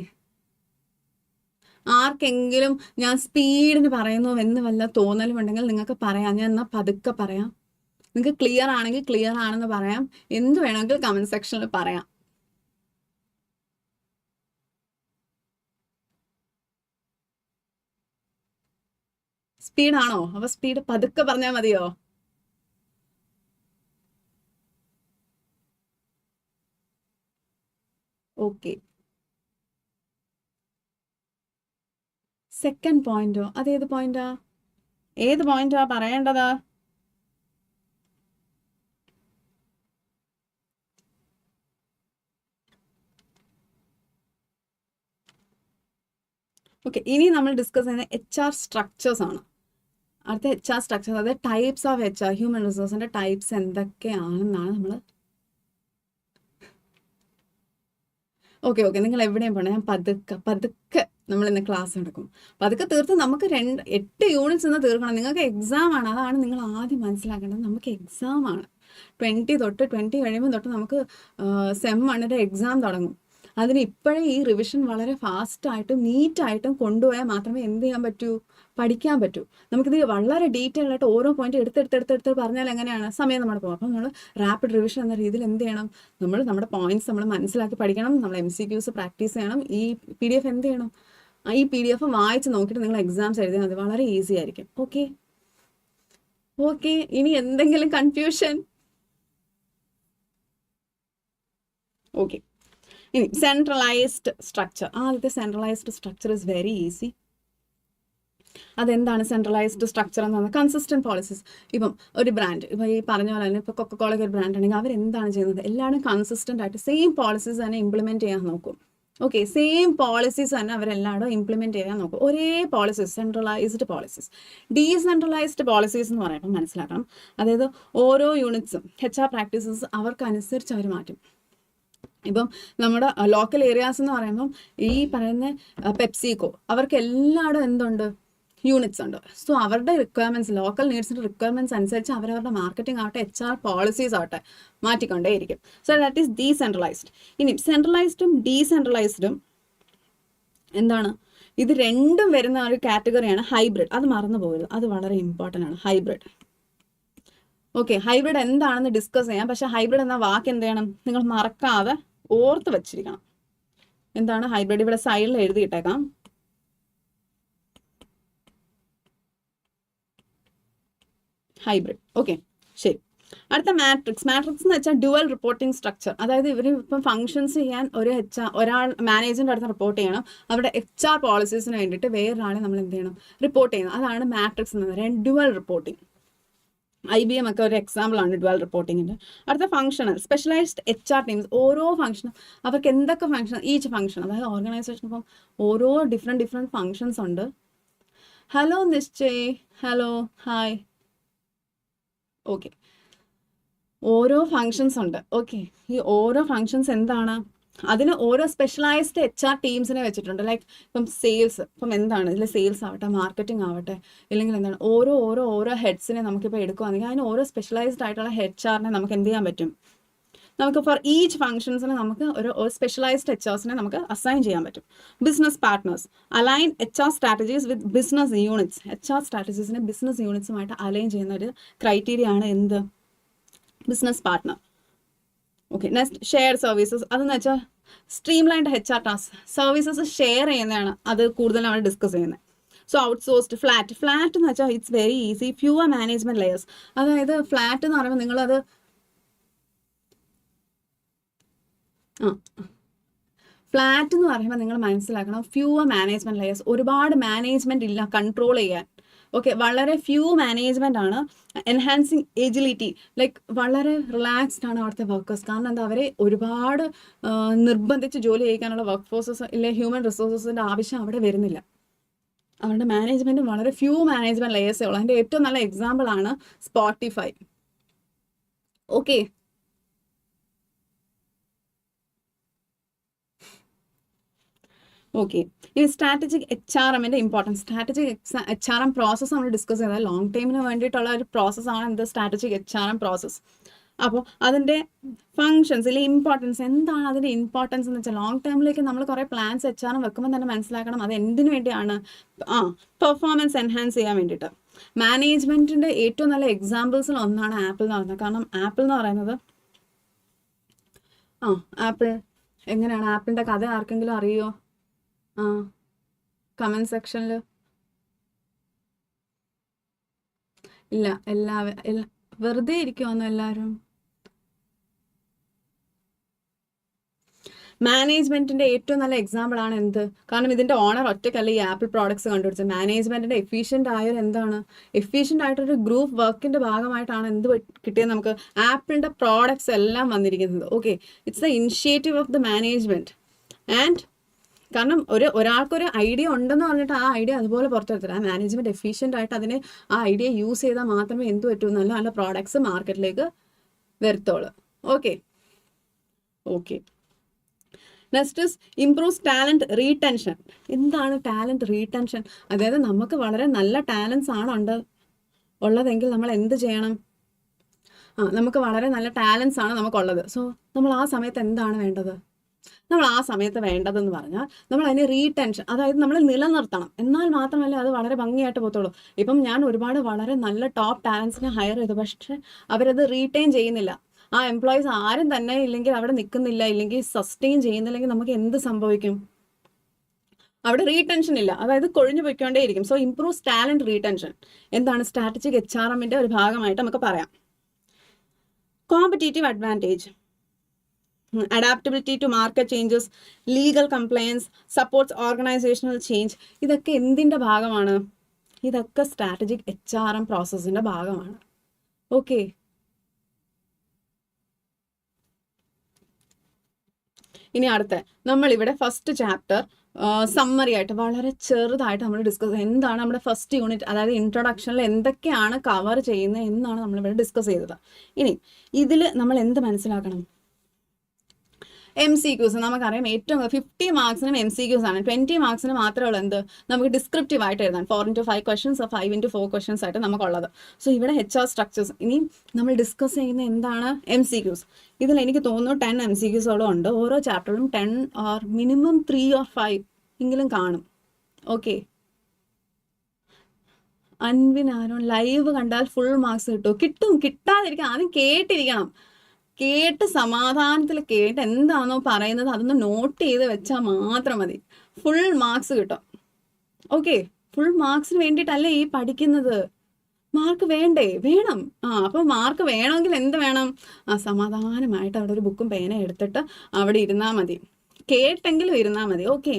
ആർക്കെങ്കിലും ഞാൻ സ്പീഡിന് പറയുന്നു എന്ന് വല്ല തോന്നലും ഉണ്ടെങ്കിൽ നിങ്ങൾക്ക് പറയാം. ഞാൻ എന്നാൽ പതുക്കെ പറയാം. നിങ്ങൾക്ക് ക്ലിയർ ആണെങ്കിൽ ക്ലിയർ ആണെന്ന് പറയാം. എന്ത് വേണമെങ്കിൽ കമന്റ് സെക്ഷനിൽ പറയാം. സ്പീഡാണോ? അപ്പൊ സ്പീഡ് പതുക്കെ പറഞ്ഞാൽ മതിയോ? ഓക്കെ, സെക്കൻഡ് പോയിന്റോ? അതേത് പോയിന്റാ? ഏത് പോയിന്റാ പറയേണ്ടത്? ഓക്കെ, ഇനി നമ്മൾ ഡിസ്കസ് ചെയ്യുന്ന HR സ്ട്രക്ചേഴ്സ് ആണ്. അടുത്ത HR സ്ട്രക്ചേഴ്സ്, അതായത് ടൈപ്സ് ഓഫ് HR, ഹ്യൂമൻ റിസോഴ്സിന്റെ ടൈപ്സ് എന്തൊക്കെയാണെന്നാണ് നമ്മൾ. ഓക്കെ, നിങ്ങൾ എവിടെയും പോകണം. ഞാൻ പതുക്കെ നമ്മൾ ഇന്ന് ക്ലാസ് എടുക്കും. പതുക്കെ തീർത്ത് നമുക്ക് 8 യൂണിറ്റ്സ് ഇന്ന് തീർക്കണം. നിങ്ങൾക്ക് എക്സാം ആണ്, അതാണ് നിങ്ങൾ ആദ്യം മനസ്സിലാക്കേണ്ടത്. നമുക്ക് എക്സാം ആണ്. 20 കഴിയുമ്പോൾ തൊട്ട് നമുക്ക് സെം 1-ന്റെ എക്സാം തുടങ്ങും. അതിന് ഇപ്പോഴേ ഈ റിവിഷൻ വളരെ ഫാസ്റ്റായിട്ടും നീറ്റായിട്ടും കൊണ്ടുപോയാൽ മാത്രമേ എന്ത് ചെയ്യാൻ പറ്റൂ, പഠിക്കാൻ പറ്റൂ. നമുക്കിത് വളരെ ഡീറ്റെയിൽ ആയിട്ട് ഓരോ പോയിന്റ് എടുത്ത് പറഞ്ഞാൽ എങ്ങനെയാണ് സമയം നമ്മൾ പോകും. അപ്പം നമ്മൾ റാപ്പിഡ് റിവിഷൻ എന്ന രീതിയിൽ എന്ത് ചെയ്യണം, നമ്മുടെ പോയിന്റ്സ് നമ്മൾ മനസ്സിലാക്കി പഠിക്കണം. നമ്മൾ MCQs പ്രാക്ടീസ് ചെയ്യണം. ഈ PDF എന്ത് ചെയ്യണം, ഈ PDF വായിച്ച് നോക്കിയിട്ട് നിങ്ങൾ എക്സാംസ് എഴുതിയാൽ മതി. വളരെ ഈസി ആയിരിക്കും. ഓക്കെ, ഇനി എന്തെങ്കിലും കൺഫ്യൂഷൻ? ഓക്കെ, ഇനി സെൻട്രലൈസ്ഡ് സ്ട്രക്ചർ. ആദ്യത്തെ centralised structure is very easy. അതെന്താണ് സെൻട്രലൈസ്ഡ് സ്ട്രക്ചർ എന്ന് പറഞ്ഞാൽ കൺസിസ്റ്റന്റ് പോളിസീസ്. ഇപ്പം ഒരു ബ്രാൻഡ്, ഇപ്പം ഈ പറഞ്ഞ പോലെ തന്നെ ഇപ്പോൾ കൊക്കക്കോളയ്ക്ക് ഒരു ബ്രാൻഡ് ഉണ്ടെങ്കിൽ അവരെന്താണ് ചെയ്യുന്നത്, എല്ലാവരും കൺസിസ്റ്റന്റ് ആയിട്ട് സെയിം പോളിസീസ് തന്നെ ഇംപ്ലിമെന്റ് ചെയ്യാൻ നോക്കും. ഓക്കെ, സെയിം പോളിസീസ് തന്നെ അവരെല്ലാവരും ഇംപ്ലിമെന്റ് ചെയ്യാൻ നോക്കും. ഒരേ policies, centralised policies. Decentralised policies എന്ന് പറയുമ്പോൾ മനസ്സിലാക്കണം, അതായത് ഓരോ യൂണിറ്റ്സും HR പ്രാക്ടീസസ് അവർക്കനുസരിച്ച് അവർ മാറ്റും. ഇപ്പം നമ്മുടെ ലോക്കൽ ഏരിയാസ് എന്ന് പറയുമ്പം ഈ പറയുന്ന പെപ്സിക്കോ അവർക്ക് എല്ലായിടും എന്തുണ്ട്, യൂണിറ്റ്സ് ഉണ്ട്. സോ അവരുടെ റിക്വയർമെൻറ്റ്സ്, ലോക്കൽ നീഡ്സിൻ്റെ റിക്വയർമെൻറ്റ്സ് അനുസരിച്ച് അവരവരുടെ മാർക്കറ്റിംഗ് ആവട്ടെ, HR പോളിസീസ് ആവട്ടെ മാറ്റിക്കൊണ്ടേയിരിക്കും. So that is decentralised. ഇനി സെൻട്രലൈസ്ഡും ഡീസെൻട്രലൈസ്ഡും എന്താണ്, ഇത് രണ്ടും വരുന്ന ഒരു കാറ്റഗറിയാണ് ഹൈബ്രിഡ്. അത് മറന്നു പോകരുത്, അത് വളരെ ഇമ്പോർട്ടൻ്റ് ആണ്. ഹൈബ്രിഡ്. ഓക്കെ, ഹൈബ്രിഡ് എന്താണെന്ന് ഡിസ്കസ് ചെയ്യാം. പക്ഷേ ഹൈബ്രിഡ് എന്ന വാക്ക് എന്ത് ചെയ്യണം, നിങ്ങൾ മറക്കാതെ ഓർത്ത് വെച്ചിരിക്കണം. എന്താണ് ഹൈബ്രിഡ്? ഇവിടെ സൈഡിൽ എഴുതിയിട്ടേക്കാം. ഹൈബ്രിഡ്. ഓക്കെ, ശരി. അടുത്ത മാട്രിക്സ്. മാട്രിക്സ് എന്ന് വെച്ചാൽ ഡ്യുവൽ റിപ്പോർട്ടിംഗ് സ്ട്രക്ചർ. അതായത് ഇവർ ഇപ്പം ഫംഗ്ഷൻസ് ചെയ്യാൻ ഒരാൾ മാനേജറിൻ്റെ അടുത്ത് റിപ്പോർട്ട് ചെയ്യണം. അവരുടെ HR പോളിസീസിന് വേണ്ടിയിട്ട് വേറൊരാളെ നമ്മൾ എന്ത് ചെയ്യണം, റിപ്പോർട്ട് ചെയ്യണം. അതാണ് മാട്രിക്സ് എന്ന് പറയുന്നത്. Dual reporting. IBM ഒക്കെ ഒരു എക്സാമ്പിളാണ് ഡ്യുവൽ റിപ്പോർട്ടിങ്ങിൻ്റെ. അടുത്ത ഫംഗ്ഷണൽ സ്പെഷ്യലൈസ്ഡ് HR ടീംസ്. ഓരോ ഫംഗ്ഷനും അവർക്ക് എന്തൊക്കെ ഫംഗ്ഷൻ, ഈച്ച് ഫംഗ്ഷൻ, അതായത് ഓർഗനൈസേഷൻ ഇപ്പം ഓരോ ഡിഫറെൻറ്റ് ഫംഗ്ഷൻസ് ഉണ്ട്. Hello Nishchay, hello, hi. Okay, ഓരോ ഫങ്ഷൻസ് ഉണ്ട്. ഓക്കെ, ഈ ഓരോ ഫങ്ഷൻസ് എന്താണ്, അതിന് ഓരോ സ്പെഷ്യലൈസ്ഡ് HR ടീംസിനെ വെച്ചിട്ടുണ്ട്. ലൈക്ക് ഇപ്പം സെയിൽസ്, ഇപ്പം എന്താണ് ഇതിൽ സെയിൽസ് ആവട്ടെ, മാർക്കറ്റിംഗ് ആവട്ടെ, ഇല്ലെങ്കിൽ എന്താണ് ഓരോ ഹെഡ്സിനെ നമുക്കിപ്പോൾ എടുക്കുകയാണെങ്കിൽ അതിന് ഓരോ സ്പെഷ്യലൈസ്ഡ് ആയിട്ടുള്ള HR-നെ നമുക്ക് എന്ത് ചെയ്യാൻ പറ്റും, നമുക്ക് ഫോർ ഈച്ച് ഫംഗ്ഷൻസിന് നമുക്ക് ഒരു സ്പെഷ്യലൈസ്ഡ് HRസിനെ നമുക്ക് അസൈൻ ചെയ്യാൻ പറ്റും. Business partners align HR strategies with business units. HR സ്ട്രാറ്റജീസിനെ ബിസിനസ് യൂണിറ്റ്സുമായിട്ട് അലൈൻ ചെയ്യുന്ന ഒരു ക്രൈറ്റീരിയ ആണ് എന്ത്? Business partner. Okay, next share services. അതെന്ന് വെച്ചാൽ streamlined HR task services share ചെയ്യുന്നതാണ് അത് കൂടുതൽ നമ്മൾ ഡിസ്കസ് ചെയ്യുന്നത്. സോ ഔട്ട്സോഴ്സ്ഡ് ഫ്ലാറ്റ് എന്ന് വെച്ചാൽ it's very easy, fewer management layers. അതായത് ഫ്ലാറ്റ് എന്ന് പറയുമ്പോൾ നിങ്ങളത് ഫ്ലാറ്റ് എന്ന് പറയുമ്പോൾ നിങ്ങൾ മനസ്സിലാക്കണം, ഫ്യൂവർ മാനേജ്മെന്റ് ലെയേഴ്സ്, ഒരുപാട് മാനേജ്മെന്റ് ഇല്ല കൺട്രോൾ ചെയ്യാൻ. ഓക്കെ, വളരെ ഫ്യൂ മാനേജ്മെന്റ് ആണ്. എൻഹാൻസിങ് എജിലിറ്റി, ലൈക്ക് വളരെ റിലാക്സ്ഡ് ആണ് അവിടുത്തെ വർക്കേഴ്സ്. കാരണം എന്താ, അവരെ ഒരുപാട് നിർബന്ധിച്ച് ജോലി ചെയ്യിക്കാനുള്ള വർക്ക് ഫോഴ്സസ് ഇല്ലെ ഹ്യൂമൻ റിസോഴ്സസിന്റെ ആവശ്യം അവിടെ വരുന്നില്ല. അവരുടെ മാനേജ്മെന്റ് വളരെ ഫ്യൂ മാനേജ്മെന്റ് ലെയേഴ്സേ ഉള്ളൂ. അതിന്റെ ഏറ്റവും നല്ല എക്സാമ്പിൾ ആണ് സ്പോട്ടിഫൈ. ഓക്കെ, ഓക്കെ, ഇനി സ്ട്രാറ്റജിക് HRMന്റെ ഇമ്പോർട്ടൻസ്. സ്ട്രാറ്റജിക് HRM പ്രോസസ്സ് നമ്മൾ ഡിസ്കസ് ചെയ്താൽ ലോങ് ടൈമിന് വേണ്ടിയിട്ടുള്ള ഒരു പ്രോസസ്സാണ് എന്ത്? Strategic HRM process. അപ്പോൾ അതിൻ്റെ ഫങ്ഷൻസ് അല്ലെങ്കിൽ ഇമ്പോർട്ടൻസ് എന്താണ്? അതിൻ്റെ ഇമ്പോർട്ടൻസ് എന്ന് വെച്ചാൽ ലോങ് ടൈമിലേക്ക് നമ്മൾ കുറേ പ്ലാൻസ് HRM വെക്കുമ്പോൾ തന്നെ മനസ്സിലാക്കണം അത് എന്തിനു വേണ്ടിയാണ്. പെർഫോമൻസ് എൻഹാൻസ് ചെയ്യാൻ വേണ്ടിയിട്ട്. മാനേജ്മെൻറ്റിൻ്റെ ഏറ്റവും നല്ല എക്സാമ്പിൾസിൽ ഒന്നാണ് ആപ്പിൾ എന്ന് പറയുന്നത്. കാരണം ആപ്പിൾ എന്ന് പറയുന്നത് ആപ്പിൾ എങ്ങനെയാണ്, ആപ്പിളിൻ്റെ കഥ ആർക്കെങ്കിലും അറിയോ? കമന്റ് സെക്ഷനിൽ ഇല്ല, വെറുതെ ഇരിക്കുവാന്നോ എല്ലാവരും? മാനേജ്മെന്റിന്റെ ഏറ്റവും നല്ല എക്സാമ്പിൾ ആണ് എന്ത്? കാരണം ഇതിന്റെ ഓണർ ഒറ്റയ്ക്കല്ല ഈ ആപ്പിൾ പ്രോഡക്ട്സ് കണ്ടുപിടിച്ചത്. മാനേജ്മെന്റിന്റെ എഫിഷ്യന്റ് ആയൊരു എന്താണ്, എഫിഷ്യന്റ് ആയിട്ടൊരു ഗ്രൂപ്പ് വർക്കിന്റെ ഭാഗമായിട്ടാണ് എന്ത് കിട്ടിയത് നമുക്ക്? ആപ്പിളിന്റെ പ്രോഡക്ട്സ് എല്ലാം വന്നിരിക്കുന്നത്. Okay, it's the initiative of the management. And കാരണം ഒരാൾക്കൊരു ഐഡിയ ഉണ്ടെന്ന് പറഞ്ഞിട്ട് ആ ഐഡിയ അതുപോലെ പുറത്തെടുത്തില്ല. ആ മാനേജ്മെന്റ് എഫിഷ്യന്റ് ആയിട്ട് അതിനെ ആ ഐഡിയ യൂസ് ചെയ്താൽ മാത്രമേ എന്ത് പറ്റൂ, നല്ല നല്ല പ്രോഡക്ട്സ് മാർക്കറ്റിലേക്ക് വരത്തുള്ളൂ. Okay, okay, next is improves talent retention. എന്താണ് ടാലന്റ് റീടെൻഷൻ? അതായത് നമുക്ക് വളരെ നല്ല ടാലൻസ് ആണ് ഉള്ളതെങ്കിൽ നമ്മൾ എന്ത് ചെയ്യണം? നമുക്ക് വളരെ നല്ല ടാലൻസ് ആണ് നമുക്കുള്ളത്. സോ നമ്മൾ ആ സമയത്ത് എന്താണ് വേണ്ടത്? നമ്മൾ ആ സമയത്ത് വേണ്ടതെന്ന് പറഞ്ഞാൽ നമ്മൾ അതിനെ റീടെൻഷൻ, അതായത് നമ്മൾ നിലനിർത്തണം. എന്നാൽ മാത്രമല്ല അത് വളരെ ഭംഗിയായിട്ട് പോകത്തുള്ളൂ. ഇപ്പം ഞാൻ ഒരുപാട് വളരെ നല്ല ടോപ്പ് ടാലൻസിനെ ഹയർ ചെയ്തു, പക്ഷേ അവരത് റീറ്റെയിൻ ചെയ്യുന്നില്ല. ആ എംപ്ലോയീസ് ആരും തന്നെ ഇല്ലെങ്കിൽ അവിടെ നിൽക്കുന്നില്ല, ഇല്ലെങ്കിൽ സസ്റ്റെയിൻ ചെയ്യുന്നില്ലെങ്കിൽ നമുക്ക് എന്ത് സംഭവിക്കും? അവിടെ റീടെൻഷൻ ഇല്ല, അതായത് കൊഴിഞ്ഞു പോയിക്കൊണ്ടേയിരിക്കും. സോ ഇംപ്രൂവ്സ് ടാലന്റ് റീടെൻഷൻ എന്താണ്? സ്ട്രാറ്റജിക് HRMന്റെ ഒരു ഭാഗമായിട്ട് നമുക്ക് പറയാം. Competitive advantage, adaptability to market changes, legal compliance, supports organisational change. ഇതൊക്കെ എന്തിൻ്റെ ഭാഗമാണ്? ഇതൊക്കെ സ്ട്രാറ്റജിക് HRM പ്രോസസ്സിൻ്റെ ഭാഗമാണ്. ഓക്കെ, ഇനി അടുത്ത നമ്മളിവിടെ ഫസ്റ്റ് ചാപ്റ്റർ സമ്മറി ആയിട്ട് വളരെ ചെറുതായിട്ട് നമ്മൾ ഡിസ്കസ് ചെയ്ത് എന്താണ് നമ്മുടെ ഫസ്റ്റ് യൂണിറ്റ്, അതായത് ഇൻട്രൊഡക്ഷനിൽ എന്തൊക്കെയാണ് കവർ ചെയ്യുന്നത് എന്നാണ് നമ്മളിവിടെ ഡിസ്കസ് ചെയ്തത്. ഇനി ഇതിൽ നമ്മൾ എന്ത് മനസ്സിലാക്കണം? MCQs നമുക്കറിയാം, ഏറ്റവും 50 മാർക്സിനും MCQs ആണ്. 20 മാർക്സിന് മാത്രമേ ഉള്ളൂ എന്ത്? നമുക്ക് ഡിസ്ക്രിപ്റ്റീവ് ആയിട്ട് എഴുതാൻ 4x5 ക്വസ്റ്റ്യൻസ് 5x4 ക്വസ്റ്റ്യൻസ് ആയിട്ട് നമുക്കുള്ളത്. സോ ഇവിടെ HR സ്ട്രക്ചേഴ്സ്. ഇനി നമ്മൾ ഡിസ്കസ് ചെയ്യുന്ന എന്താണ്? MCQs. ഇതിൽ എനിക്ക് തോന്നുന്നു 10 MCQസോളം ഉണ്ട്. ഓരോ ചാപ്റ്ററിലും 10 ഓർ മിനിമം 3 or 5 എങ്കിലും കാണും. ഓക്കെ, അൻവിനാരോ ലൈവ് കണ്ടാൽ ഫുൾ മാർക്സ് കിട്ടും. കിട്ടാതിരിക്കാം, ആദ്യം കേട്ടിരിക്കണം. കേട്ട് സമാധാനത്തിൽ കേട്ട് എന്താണോ പറയുന്നത് അതൊന്ന് നോട്ട് ചെയ്ത് വെച്ചാൽ മാത്രം മതി, ഫുൾ മാർക്സ് കിട്ടും. ഓക്കെ, ഫുൾ മാർക്സിന് വേണ്ടിയിട്ടല്ലേ ഈ പഠിക്കുന്നത്. മാർക്ക് വേണ്ടേ? വേണം. അപ്പോൾ മാർക്ക് വേണമെങ്കിൽ എന്ത് വേണം? സമാധാനമായിട്ട് അവിടെ ഒരു ബുക്കും പേന എടുത്തിട്ട് അവിടെ ഇരുന്നാൽ മതി, കേട്ടെങ്കിലും ഇരുന്നാൽ മതി. Okay,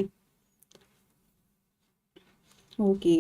okay.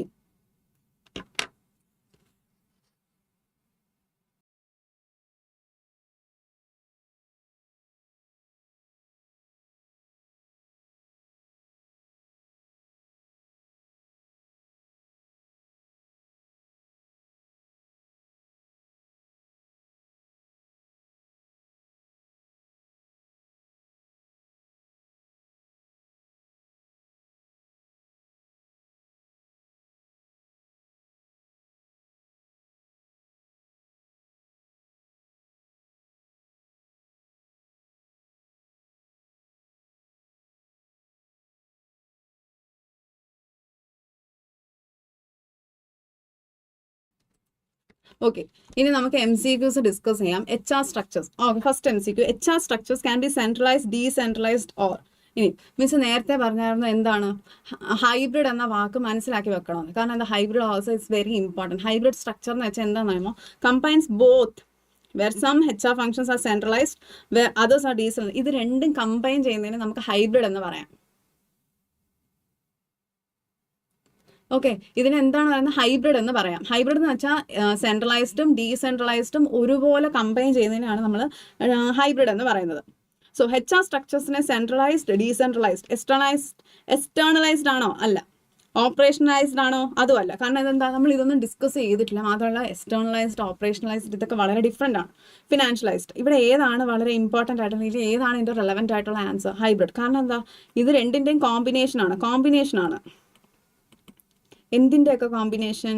ഓക്കെ, ഇനി നമുക്ക് MCQs ഡിസ്കസ് ചെയ്യാം. HR structures. Okay, first MCQ, HR structures can be centralised, decentralised or. ഇനി മിസ് നേരത്തെ പറഞ്ഞായിരുന്നു എന്താണ് ഹൈബ്രിഡ് എന്ന വാക്ക് മനസ്സിലാക്കി വെക്കണമെന്ന്. കാരണം എന്താ, hybrid also it's very important. Hybrid structure എന്ന് വെച്ചാൽ എന്താണെന്നോ, combines both where some HR functions are centralized, where others are decentralized. ഇത് രണ്ടും കമ്പൈൻ ചെയ്യുന്നതിന് നമുക്ക് ഹൈബ്രിഡ് എന്ന് പറയാം. ഓക്കെ, ഇതിന് എന്താണ് പറയുന്നത്, ഹൈബ്രിഡ് എന്ന് പറയാം. ഹൈബ്രിഡ് എന്ന് വെച്ചാൽ സെൻട്രലൈസ്ഡും ഡീസെൻട്രലൈസ്ഡും ഒരുപോലെ കമ്പൈൻ ചെയ്യുന്നതിനാണ് നമ്മൾ ഹൈബ്രിഡ് എന്ന് പറയുന്നത്. സോ HR സ്ട്രക്ചേഴ്സിനെ സെൻട്രലൈസ്ഡ്, ഡീസെൻട്രലൈസ്ഡ്, എക്സ്റ്റേണലൈസ്ഡ് ആണോ? അല്ല. ഓപ്പറേഷണലൈസ്ഡ് ആണോ? അതും അല്ല. കാരണം ഇതെന്താ, നമ്മൾ ഇതൊന്നും ഡിസ്കസ് ചെയ്തിട്ടില്ല. മാത്രമല്ല എക്സ്റ്റേണലൈസ്ഡ്, ഓപ്പറേഷണലൈസ്ഡ് ഇതൊക്കെ വളരെ ഡിഫറെൻ്റ് ആണ്. ഫിനാൻഷ്യലൈസ്ഡ്, ഇവിടെ ഏതാണ് വളരെ ഇമ്പോർട്ടൻ്റ് ആയിട്ടുള്ള, ഇത് ഏതാണ് ഇതിൻ്റെ റെലവൻ്റ് ആയിട്ടുള്ള ആൻസർ? ഹൈബ്രിഡ്. കാരണം എന്താ, ഇത് രണ്ടിൻ്റെയും കോമ്പിനേഷനാണ്. എന്തിൻ്റെയൊക്കെ combination?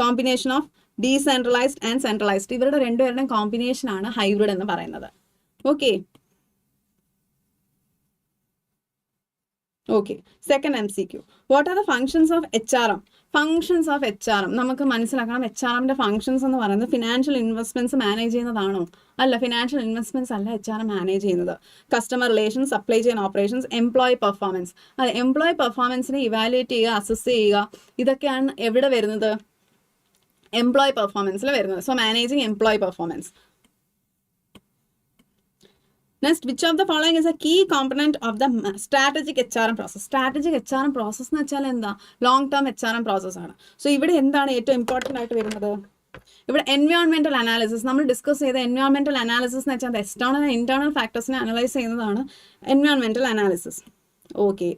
Combination of decentralised and centralised. ഇവരുടെ രണ്ടുപേരുടെയും കോമ്പിനേഷനാണ് ഹൈബ്രിഡ് എന്ന് പറയുന്നത്. Okay, second MCQ, what are the functions of HRM? Functions of HRM നമുക്ക് മനസ്സിലാക്കണം. HRMന്റെ ഫങ്ഷൻസ് എന്ന് പറയുന്നത് ഫിനാൻഷ്യൽ ഇൻവെസ്റ്റ്മെന്റ്സ് മാനേജ് ചെയ്യുന്നതാണോ? അല്ല, ഫിനാൻഷ്യൽ ഇൻവെസ്റ്റ്മെന്റ്സ് അല്ല HRM മാനേജ് ചെയ്യുന്നത്. Customer relations, supply chain operations, employee performance. അതെ, എംപ്ലോയി പെർഫോമൻസിനെ ഇവാലുവേറ്റ് ചെയ്യുക, അസസ് ചെയ്യുക, ഇതൊക്കെയാണ് എവിടെ വരുന്നത്? എംപ്ലോയി പെർഫോമൻസിൽ വരുന്നത്. So managing employee performance. Next, which of the following is a key component of the strategic HRM process? Strategic HRM process എന്ന് വെച്ചാൽ എന്താ, ലോങ് ടേം HRM പ്രോസസ് ആണ്. സോ ഇവിടെ എന്താണ് ഏറ്റവും ഇമ്പോർട്ടൻ്റ് ആയിട്ട് വരുന്നത്? ഇവിടെ എൻവയോൺമെന്റൽ അനാലിസിസ്. നമ്മൾ ഡിസ്കസ് ചെയ്ത എൻവയോൺമെന്റൽ അനാലിസിസ് എന്ന് വെച്ചാൽ എക്സ്റ്റേണൽ ആൻഡ് ഇന്റേണൽ ഫാക്ടേഴ്സിനെ അനലൈസ് ചെയ്യുന്നതാണ് എൻവയോൺമെന്റൽ അനാലിസിസ്. ഓക്കെ,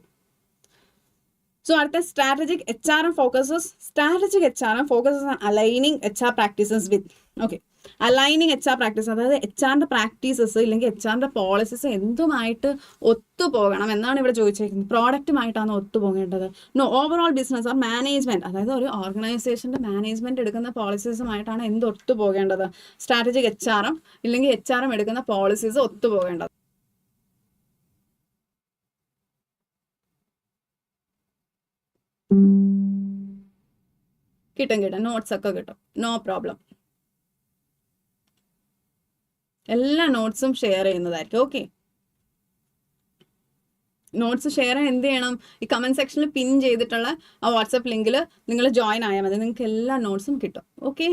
സോ അടുത്ത strategic HRM focuses. Strategic HRM focuses on aligning HR practices with. Okay, aligning HR practice, അതായത് HRന്റെ പ്രാക്ടീസസ് ഇല്ലെങ്കിൽ HRന്റെ പോളിസീസ് എന്തുമായിട്ട് ഒത്തുപോകണം എന്നാണ് ഇവിടെ ചോദിച്ചിരിക്കുന്നത്. പ്രോഡക്റ്റുമായിട്ടാണ് ഒത്തുപോകേണ്ടത്. No, overall business or management, അതായത് ഒരു ഓർഗനൈസേഷന്റെ മാനേജ്മെന്റ് എടുക്കുന്ന പോളിസീസുമായിട്ടാണ് എന്ത് ഒത്തുപോകേണ്ടത്? സ്ട്രാറ്റജിക് HRM ഇല്ലെങ്കിൽ HRM എടുക്കുന്ന പോളിസീസ് ഒത്തുപോകേണ്ടത്. കിട്ടും, നോട്ട്സ് ഒക്കെ കിട്ടും, നോ പ്രോബ്ലം. എല്ലാ നോട്ട്സും ഷെയർ ചെയ്യുന്നതായിരിക്കും. ഓക്കെ, നോട്ട്സ് ഷെയർ ചെയ്യാൻ എന്ത് ചെയ്യണം? ഈ കമന്റ് സെക്ഷനിൽ പിൻ ചെയ്തിട്ടുള്ള ആ വാട്സപ്പ് ലിങ്കിൽ നിങ്ങൾ ജോയിൻ ആയാൽ മതി, നിങ്ങൾക്ക് എല്ലാ നോട്ട്സും കിട്ടും. Okay,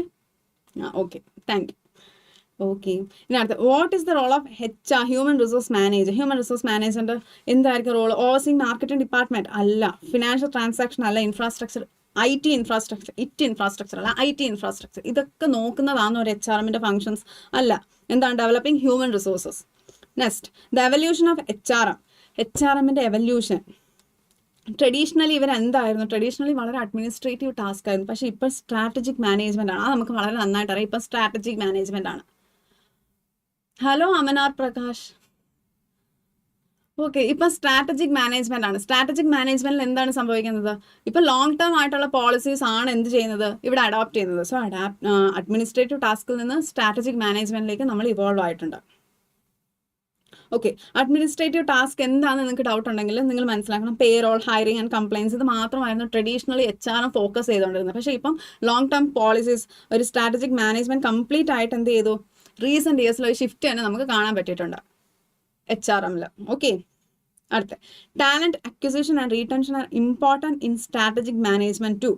okay, thank you. Okay, ഇനി അടുത്ത, what is the role of HR, human resource manager? Human resource മാനേജറിന്റെ എന്തായിരിക്കും റോൾ? Overseeing marketing department? അല്ല. Financial transaction? അല്ല. ഇൻഫ്രാസ്ട്രക്ചർ? IT ഇൻഫ്രാസ്ട്രക്ചർ അല്ല, IT ഇൻഫ്രാസ്ട്രക്ചർ. ഇതൊക്കെ നോക്കുന്നതാണ് ഒരു HRMന്റെ ഫങ്ഷൻസ്. അല്ല. എന്താണ്? Developing human resources. Next, the evolution of HRMന്റെ എവല്യൂഷൻ. ട്രഡീഷണലി ഇവരെന്തായിരുന്നു? ട്രഡീഷണലി വളരെ അഡ്മിനിസ്ട്രേറ്റീവ് ടാസ്ക് ആയിരുന്നു. പക്ഷേ ഇപ്പോൾ സ്ട്രാറ്റജിക് മാനേജ്മെന്റ് ആണ്. അത് നമുക്ക് വളരെ നന്നായിട്ട് അറിയാം. ഇപ്പം സ്ട്രാറ്റജിക് മാനേജ്മെന്റ് ആണ്. ഹലോ അമനാർ പ്രകാശ്. ഓക്കെ, ഇപ്പം സ്ട്രാറ്റജിക് മാനേജ്മെന്റ് ആണ്. സ്ട്രാറ്റജിക് മാനേജ്മെന്റിൽ എന്താണ് സംഭവിക്കുന്നത്? ഇപ്പം ലോങ് ടേം ആയിട്ടുള്ള പോളിസീസ് ആണ് എന്ത് ചെയ്യുന്നത്? ഇവിടെ അഡോപ്റ്റ് ചെയ്യുന്നത്. സോ അഡ്മിനിസ്ട്രേറ്റീവ് ടാസ്കിൽ നിന്ന് സ്ട്രാറ്റജിക് മാനേജ്മെന്റിലേക്ക് നമ്മൾ ഇവോൾവ് ആയിട്ടുണ്ട്. ഓക്കെ, അഡ്മിനിസ്ട്രേറ്റീവ് ടാസ്ക് എന്താണെന്ന് നിങ്ങൾക്ക് ഡൗട്ട് ഉണ്ടെങ്കിൽ നിങ്ങൾ മനസ്സിലാക്കണം. പേറോൾ, ഹയറിംഗ് ആൻഡ് കംപ്ലയിൻസ്, ഇത് മാത്രമായിരുന്നു ട്രഡീഷണലി HRM ഫോക്കസ് ചെയ്തുകൊണ്ടിരുന്നത്. പക്ഷേ ഇപ്പം ലോങ് ടേം പോളിസീസ്, ഒരു സ്ട്രാറ്റജിക് മാനേജ്മെന്റ് കംപ്ലീറ്റ് ആയിട്ട് എന്ത് ചെയ്തു? റീസെന്റ് ഇയേഴ്സിൽ ഒരു ഷിഫ്റ്റ് തന്നെ നമുക്ക് കാണാൻ പറ്റിയിട്ടുണ്ട് HRMൽ. ഓക്കെ, അടുത്ത, talent acquisition and retention are important in strategic management too.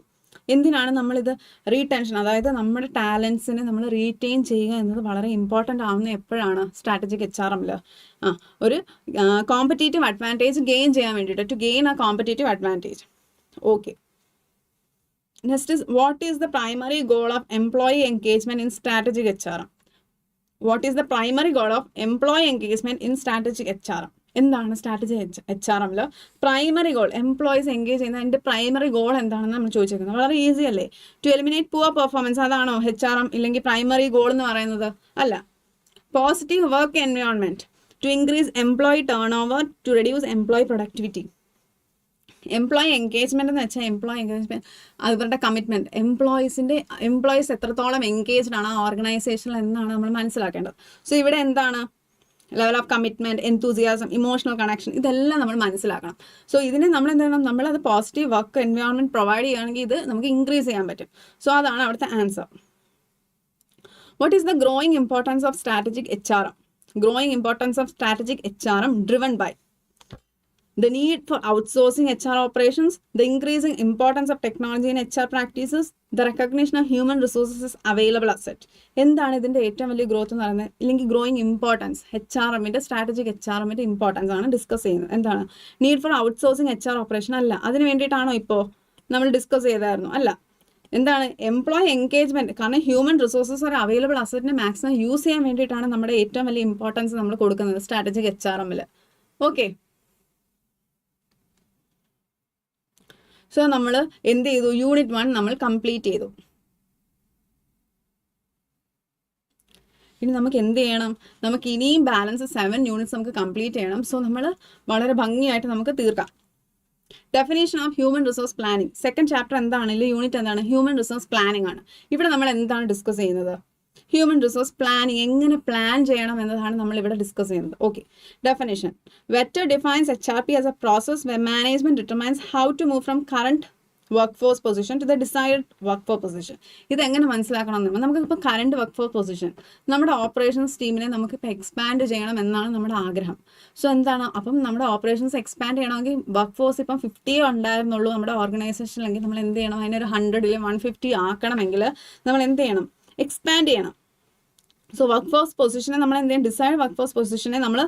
എന്തിനാണ് നമ്മളിത് റീടെൻഷൻ, അതായത് നമ്മുടെ ടാലൻസിനെ നമ്മൾ റീറ്റെയിൻ ചെയ്യുക എന്നത് വളരെ ഇമ്പോർട്ടൻ്റ് ആവുന്ന എപ്പോഴാണ്? സ്ട്രാറ്റജിക് HRMൽ. ഒരു കോമ്പറ്റേറ്റീവ് അഡ്വാൻറ്റേജ് ഗെയിൻ ചെയ്യാൻ വേണ്ടിയിട്ട്, to gain a competitive advantage. Okay, next is, what is the primary goal of employee engagement in strategic HRM? What is the primary goal of employee engagement in strategic HRM? എന്താണ് strategic HRMൽ primary goal? Employees engage ചെയ്യുന്ന അതിൻ്റെ primary goal എന്താണെന്ന് നമ്മൾ ചോദിച്ചിരിക്കുന്നത്. വളരെ easy അല്ലേ? To eliminate poor performance, അതാണോ HRM ഇല്ലെങ്കിൽ പ്രൈമറി ഗോൾ എന്ന് പറയുന്നത്? അല്ല. Positive work environment, to increase employee turnover, to reduce employee productivity. Employee engagement എന്ന് വെച്ചാൽ എംപ്ലോയി എൻഗേജ്മെന്റ് അവരുടെ കമ്മിറ്റ്മെന്റ്, എംപ്ലോയീസ് എത്രത്തോളം എൻഗേജ്ഡ് ആണ് ആ ഓർഗനൈസേഷനിൽ എന്നാണ് നമ്മൾ മനസ്സിലാക്കേണ്ടത്. സോ ഇവിടെ എന്താണ്? Level of commitment, enthusiasm, emotional connection, ഇതെല്ലാം നമ്മൾ മനസ്സിലാക്കണം. സോ ഇതിനെ നമ്മൾ എന്ത് ചെയ്യണം, നമ്മളത് പോസിറ്റീവ് വർക്ക് എൻവയോൺമെന്റ് പ്രൊവൈഡ് ചെയ്യുകയാണെങ്കിൽ ഇത് നമുക്ക് ഇൻക്രീസ് ചെയ്യാൻ പറ്റും. സോ അതാണ് അവിടുത്തെ answer. What is the growing importance of strategic HRM? Growing importance of strategic HRM driven by the need for outsourcing HR operations, the increasing importance of technology in HR practices, the recognition of human resources as available asset. എന്താണ് ഇതിൻ്റെ ഏറ്റവും വലിയ growth എന്ന് പറയുന്നത്, ഇല്ലെങ്കിൽ growing importance HRMൻ്റെ strategic HRMൻ്റെ importance ആണ് discuss ചെയ്യുന്നത്. എന്താണ് need for outsourcing HR operation? അല്ല. അതിന് വേണ്ടിയിട്ടാണോ ഇപ്പോൾ നമ്മൾ ഡിസ്കസ് ചെയ്തായിരുന്നു? അല്ല. എന്താണ് എംപ്ലോയി എൻഗേജ്മെന്റ്? കാരണം ഹ്യൂമൻ റിസോഴ്സസ് ഒരു അവൈലബിൾ അസറ്റിനെ മാക്സിമം യൂസ് ചെയ്യാൻ വേണ്ടിയിട്ടാണ് നമ്മുടെ ഏറ്റവും വലിയ ഇമ്പോർട്ടൻസ് നമ്മൾ കൊടുക്കുന്നത് സ്ട്രാറ്റജിക് HRMൽ. ഓക്കെ, സോ നമ്മൾ എന്ത് ചെയ്തു, യൂണിറ്റ് 1 നമ്മൾ കംപ്ലീറ്റ് ചെയ്തു. ഇനി നമുക്ക് എന്ത് ചെയ്യണം, നമുക്ക് ഇനിയും ബാലൻസ് 7 യൂണിറ്റ്സ് നമുക്ക് കംപ്ലീറ്റ് ചെയ്യണം. സോ നമ്മൾ വളരെ ഭംഗിയായിട്ട് നമുക്ക് തീർക്കാം. Definition of human resource planning, second chapter എന്താണ്, യൂണിറ്റ് എന്താണ്, ഹ്യൂമൻ റിസോഴ്സ് പ്ലാനിങ് ആണ്. ഇവിടെ നമ്മൾ എന്താണ് ഡിസ്കസ് ചെയ്യുന്നത്, ഹ്യൂമൻ റിസോഴ്സ് പ്ലാനിങ് എങ്ങനെ പ്ലാൻ ചെയ്യണം എന്നതാണ് നമ്മൾ ഇവിടെ ഡിസ്കസ് ചെയ്യുന്നത്. Okay, definition. Vetter defines HRP as a process where management determines how to move from current workforce position to the desired workforce position. ഇത് എങ്ങനെ മനസ്സിലാക്കണം എന്ന് നമുക്കിപ്പോൾ കറണ്ട് വർക്ക്ഫോഴ്സ് പൊസിഷൻ, നമ്മുടെ ഓപ്പറേഷൻസ് ടീമിനെ നമുക്കിപ്പോൾ എക്സ്പാൻഡ് ചെയ്യണം എന്നാണ് നമ്മുടെ ആഗ്രഹം. സോ എന്താണ്, അപ്പം നമ്മുടെ ഓപ്പറേഷൻസ് എക്സ്പാൻഡ് ചെയ്യണമെങ്കിൽ വർക്ക് ഫോഴ്സ് ഇപ്പം 50 ഉണ്ടായിരുന്നുള്ളൂ നമ്മുടെ ഓർഗനൈസേഷനിലെങ്കിൽ നമ്മൾ എന്ത് ചെയ്യണം, അതിനൊരു 100 150 ആക്കണമെങ്കിൽ നമ്മൾ എന്ത് ചെയ്യണം, എക്സ്പാൻഡ് ചെയ്യണം. സോ വർക്ക് ഫോഴ്സ് പൊസിഷനെ നമ്മൾ എന്ത് ചെയ്യും, ഡിസൈഡ് വർക്ക് ഫോഴ്സ് പൊസിഷനെ നമ്മൾ